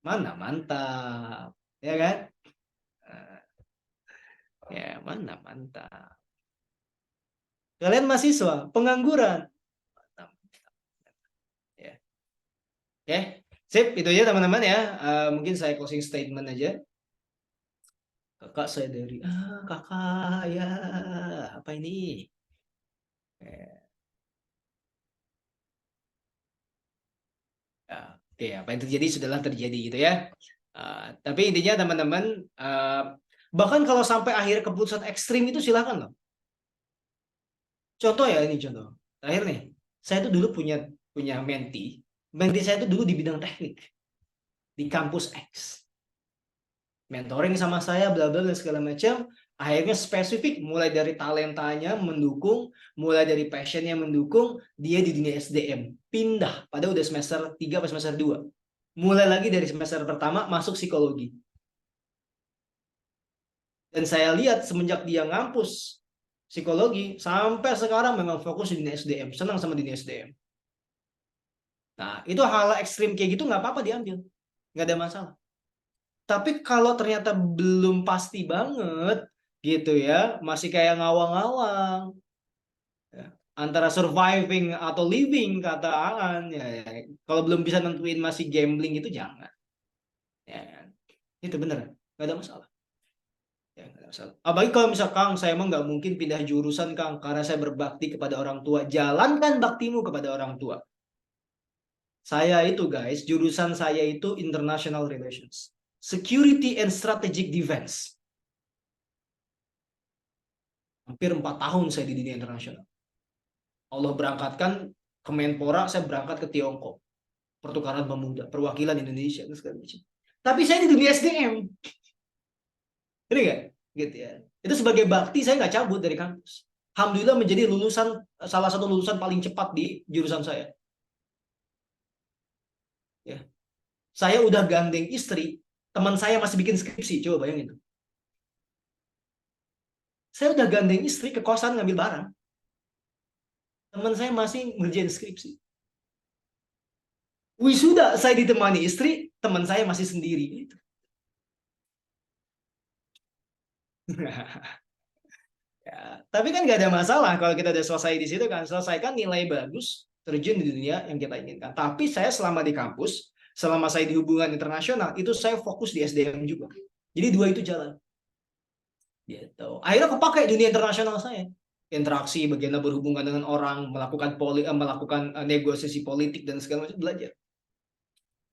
D: Mana mantap, ya kan? Ya, mana mantap. Kalian mahasiswa, pengangguran. Ya. Oke, sip, itu aja teman-teman ya. Mungkin saya closing statement aja. Kakak saya dari kakak ya, apa ini? Oke, apa yang terjadi sudahlah terjadi gitu ya. Tapi intinya teman-teman, bahkan kalau sampai akhir keputusan ekstrim itu silakan loh. Contoh ya, ini contoh. Terakhir nih, saya tuh dulu punya menti. Menti saya tuh dulu di bidang teknik di kampus X. Mentoring sama saya, bla bla dan segala macam. Akhirnya spesifik, mulai dari talentanya mendukung, mulai dari passionnya mendukung, dia di dunia SDM. Pindah, pada udah semester 3 atau semester 2. Mulai lagi dari semester pertama, masuk psikologi. Dan saya lihat semenjak dia ngampus psikologi, sampai sekarang memang fokus di dunia SDM. Senang sama dunia SDM. Nah, itu hal ekstrim kayak gitu nggak apa-apa diambil. Nggak ada masalah. Tapi kalau ternyata belum pasti banget, gitu ya, masih kayak ngawang-ngawang, ya, antara surviving atau living kata Aan, ya, kalau belum bisa nentuin masih gambling itu jangan, ya, itu bener, nggak ada masalah, ya, nggak ada masalah. Apalagi kalau misal Kang, saya emang nggak mungkin pindah jurusan Kang, karena saya berbakti kepada orang tua. Jalankan baktimu kepada orang tua. Saya itu guys, jurusan saya itu international relations, security and strategic defense. Hampir 4 tahun saya di dunia internasional. Allah berangkatkan ke Menpora, saya berangkat ke Tiongkok. Pertukaran pemuda, perwakilan Indonesia, dan segala macam. Tapi saya di dunia SDM. Ini nggak? Gitu ya. Itu sebagai bakti saya nggak cabut dari kampus. Alhamdulillah menjadi salah satu lulusan paling cepat di jurusan saya. Ya. Saya udah gandeng istri, teman saya masih bikin skripsi, coba bayangin. Saya udah gandeng istri ke kosan ngambil barang. Teman saya masih ngerjain skripsi. Wisuda saya ditemani istri, teman saya masih sendiri. Ya, tapi kan nggak ada masalah kalau kita udah selesai di situ kan, selesaikan nilai bagus, terjun di dunia yang kita inginkan. Tapi saya selama di kampus, selama saya di hubungan internasional, itu saya fokus di SDM juga. Jadi dua itu jalan. Gitu. Akhirnya kepakai dunia internasional saya. Interaksi, bagaimana berhubungan dengan orang, melakukan negosiasi politik dan segala macam, belajar.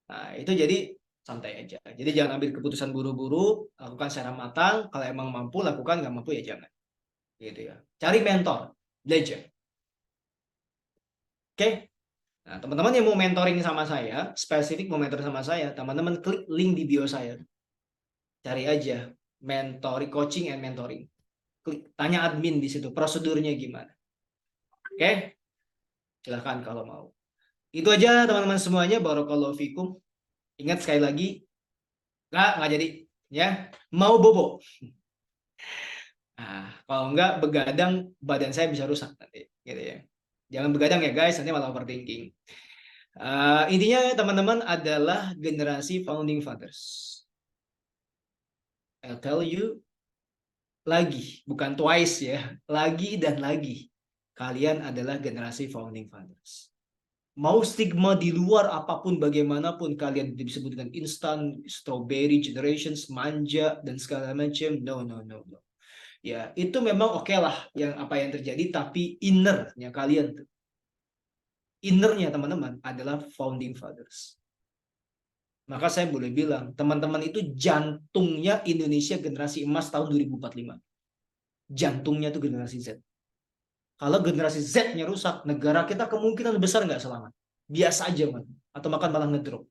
D: Nah, itu jadi santai aja. Jadi jangan ambil keputusan buru-buru, lakukan secara matang. Kalau emang mampu, lakukan. Nggak mampu, ya jangan. Gitu ya. Cari mentor, belajar. Oke? Nah, teman-teman yang mau mentoring sama saya, spesifik mau mentoring sama saya, teman-teman klik link di bio saya. Cari aja mentoring, coaching and mentoring. Klik, tanya admin di situ, prosedurnya gimana. Oke? Silahkan kalau mau. Itu aja teman-teman semuanya. Barakallahu fikum. Ingat sekali lagi, nggak jadi. Ya, mau bobo. Nah, kalau nggak begadang, badan saya bisa rusak nanti. Gitu ya. Jangan begadang ya guys, nanti malah overthinking. Intinya teman-teman adalah generasi founding fathers. I'll tell you lagi, bukan twice ya, lagi dan lagi. Kalian adalah generasi founding fathers. Mau stigma di luar apapun bagaimanapun kalian disebut dengan instan, strawberry generations, manja dan segala macam. No, no, no, no. Ya, itu memang oke lah yang apa yang terjadi, tapi innernya kalian tuh. Innernya teman-teman adalah founding fathers. Maka saya boleh bilang, teman-teman itu jantungnya Indonesia generasi emas tahun 2045. Jantungnya itu generasi Z. Kalau generasi Z-nya rusak, negara kita kemungkinan besar nggak selamat. Biasa aja, man. Atau makan malah ngedrop.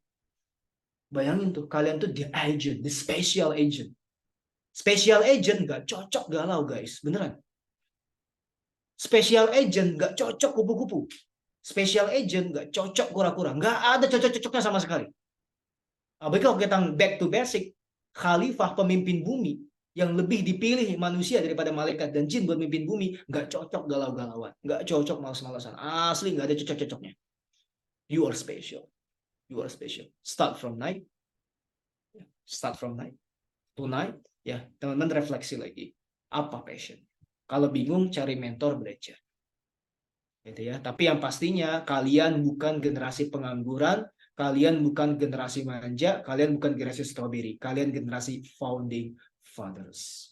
D: Bayangin tuh, kalian tuh the agent, the special agent. Special agent nggak cocok galau, guys. Beneran. Special agent nggak cocok kupu-kupu. Special agent nggak cocok kura-kura. Nggak ada cocok-cocoknya sama sekali. Apalagi kalau kita back to basic, khalifah pemimpin bumi yang lebih dipilih manusia daripada malaikat dan jin buat memimpin bumi, nggak cocok galau-galauan, nggak cocok malas-malasan. Asli nggak ada cocok-cocoknya. You are special. You are special. Start from night. Start from night. Tonight, ya teman-teman refleksi lagi. Apa passion? Kalau bingung cari mentor belajar. Gitu ya. Tapi yang pastinya kalian bukan generasi pengangguran, kalian bukan generasi manja, kalian bukan generasi strawberry, kalian generasi founding fathers.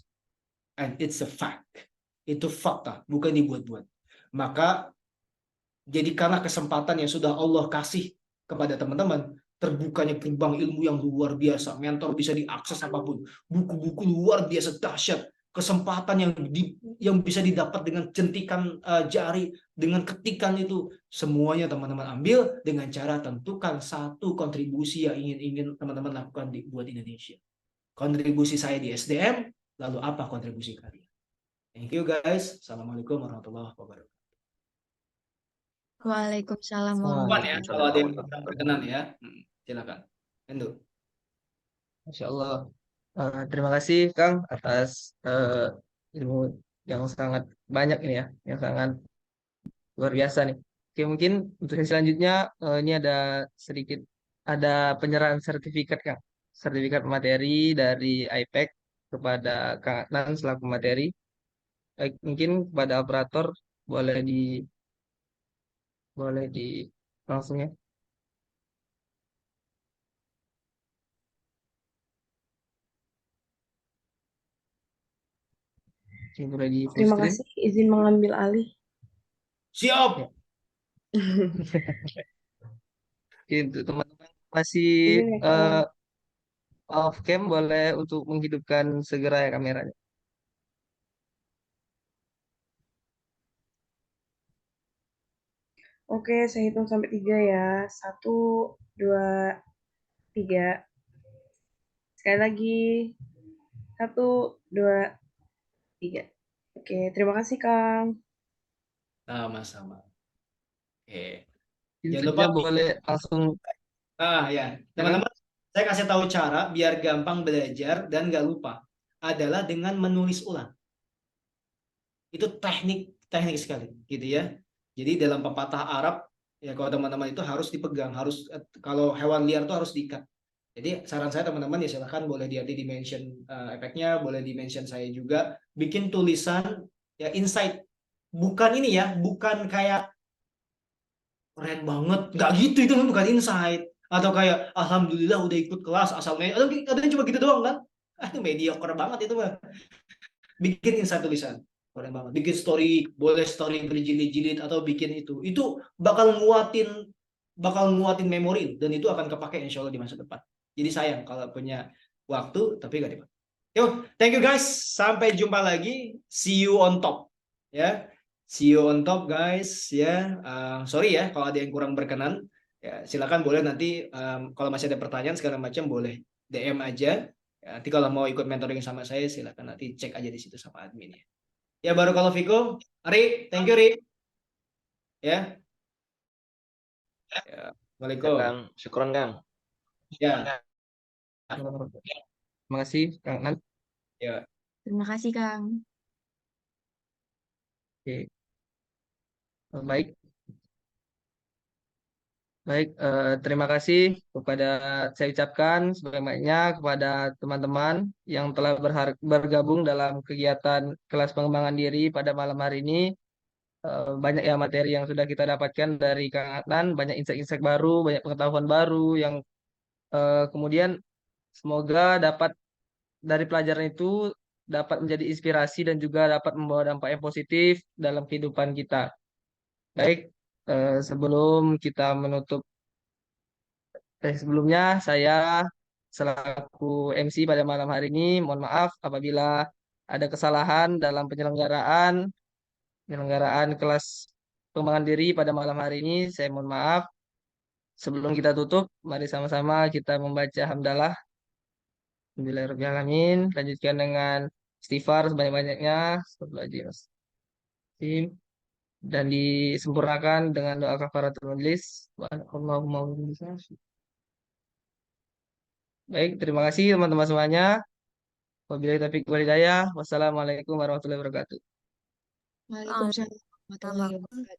D: And it's a fact. Itu fakta, bukan dibuat-buat. Maka jadikanlah kesempatan yang sudah Allah kasih kepada teman-teman, terbukanya gerbang ilmu yang luar biasa, mentor bisa diakses apapun, buku-buku luar biasa dahsyat, kesempatan yang bisa didapat dengan jentikan jari, dengan ketikan itu, semuanya teman-teman ambil dengan cara tentukan satu kontribusi yang ingin teman-teman lakukan buat Indonesia. Kontribusi saya di SDM, lalu apa kontribusi kalian? Thank you guys. Assalamualaikum warahmatullahi wabarakatuh.
B: Waalaikumsalam
D: Ya, kalau ada yang berkenan ya, silakan. Endo.
A: Masya Allah. Terima kasih Kang atas ilmu yang sangat banyak ini ya, yang sangat luar biasa nih. Oke, mungkin untuk yang selanjutnya ini ada sedikit ada penyerahan sertifikat Kang. Sertifikat materi dari IPEC kepada Kang Adnan selaku materi. Baik, mungkin kepada operator boleh di langsung ya. Oke, boleh di full
I: Terima
A: screen.
I: kasih, izin mengambil alih.
D: Siap.
A: Oke, untuk teman-teman masih
I: Izin ya, Kak.
A: off cam boleh untuk menghidupkan segera ya kameranya.
I: Oke, saya hitung sampai 3 ya. 1, 2, 3. Sekali lagi. 1, 2, 3. Oke, terima kasih, Kang.
D: Sama-sama. Oke.
A: Jangan
D: Jangan lupa
A: boleh langsung.
D: ya, teman-teman, saya kasih tahu cara biar gampang belajar dan nggak lupa adalah dengan menulis ulang. Itu teknik sekali, gitu ya. Jadi dalam pepatah Arab ya, kalau teman-teman itu harus dipegang, harus kalau hewan liar itu harus diikat. Jadi saran saya teman-teman ya silahkan boleh di mention efeknya, boleh di mention saya juga, bikin tulisan ya insight. Bukan ini ya, bukan kayak keren banget, nggak gitu, itu bukan insight. Atau kayak alhamdulillah udah ikut kelas asalnya, ada yang cuma gitu doang kan? Itu mediocre banget itu mah. Bikin insight tulisan, keren banget. Bikin story, boleh story berjilid-jilid atau bikin itu bakal nguatin memori dan itu akan kepake insya Allah di masa depan. Jadi sayang kalau punya waktu tapi gak dipakai. Yuk, thank you guys. Sampai jumpa lagi. See you on top. Ya, see you on top guys. Ya, sorry ya kalau ada yang kurang berkenan. Ya, silakan boleh nanti kalau masih ada pertanyaan segala macam boleh DM aja. Ya, nanti kalau mau ikut mentoring sama saya silakan nanti cek aja di situ sama admin ya. Ya baru kalau Viko, Ri, thank you Ri. Ya. Ya.
H: Ya,
D: Assalamualaikum.
H: Kang. Syukron, Kang.
D: Ya.
A: Terima kasih, Kang Nan.
D: Ya.
B: Terima kasih, Kang.
A: Oke, baik. Baik, terima kasih kepada saya ucapkan sebanyak-banyaknya kepada teman-teman yang telah bergabung dalam kegiatan kelas pengembangan diri pada malam hari ini. Banyak ya materi yang sudah kita dapatkan dari Kang Adnan, banyak insight-insight baru, banyak pengetahuan baru yang kemudian semoga dapat dari pelajaran itu dapat menjadi inspirasi dan juga dapat membawa dampak yang positif dalam kehidupan kita. Baik, sebelum kita menutup sebelumnya saya selaku MC pada malam hari ini mohon maaf apabila ada kesalahan dalam penyelenggaraan kelas pengembangan diri pada malam hari ini. Saya mohon maaf. Sebelum kita tutup, mari sama-sama kita membaca hamdalah. Bismillahirrahmanirrahim. Lanjutkan dengan istighfar sebanyak-banyaknya. Astagfirullahaladzim. Dan disempurnakan dengan doa kafaratul majelis. Allahumma Baik, terima kasih teman-teman semuanya. Wabillahi taufiq wal hidayah. Wassalamualaikum warahmatullahi wabarakatuh.
J: Waalaikumsalam warahmatullahi wabarakatuh.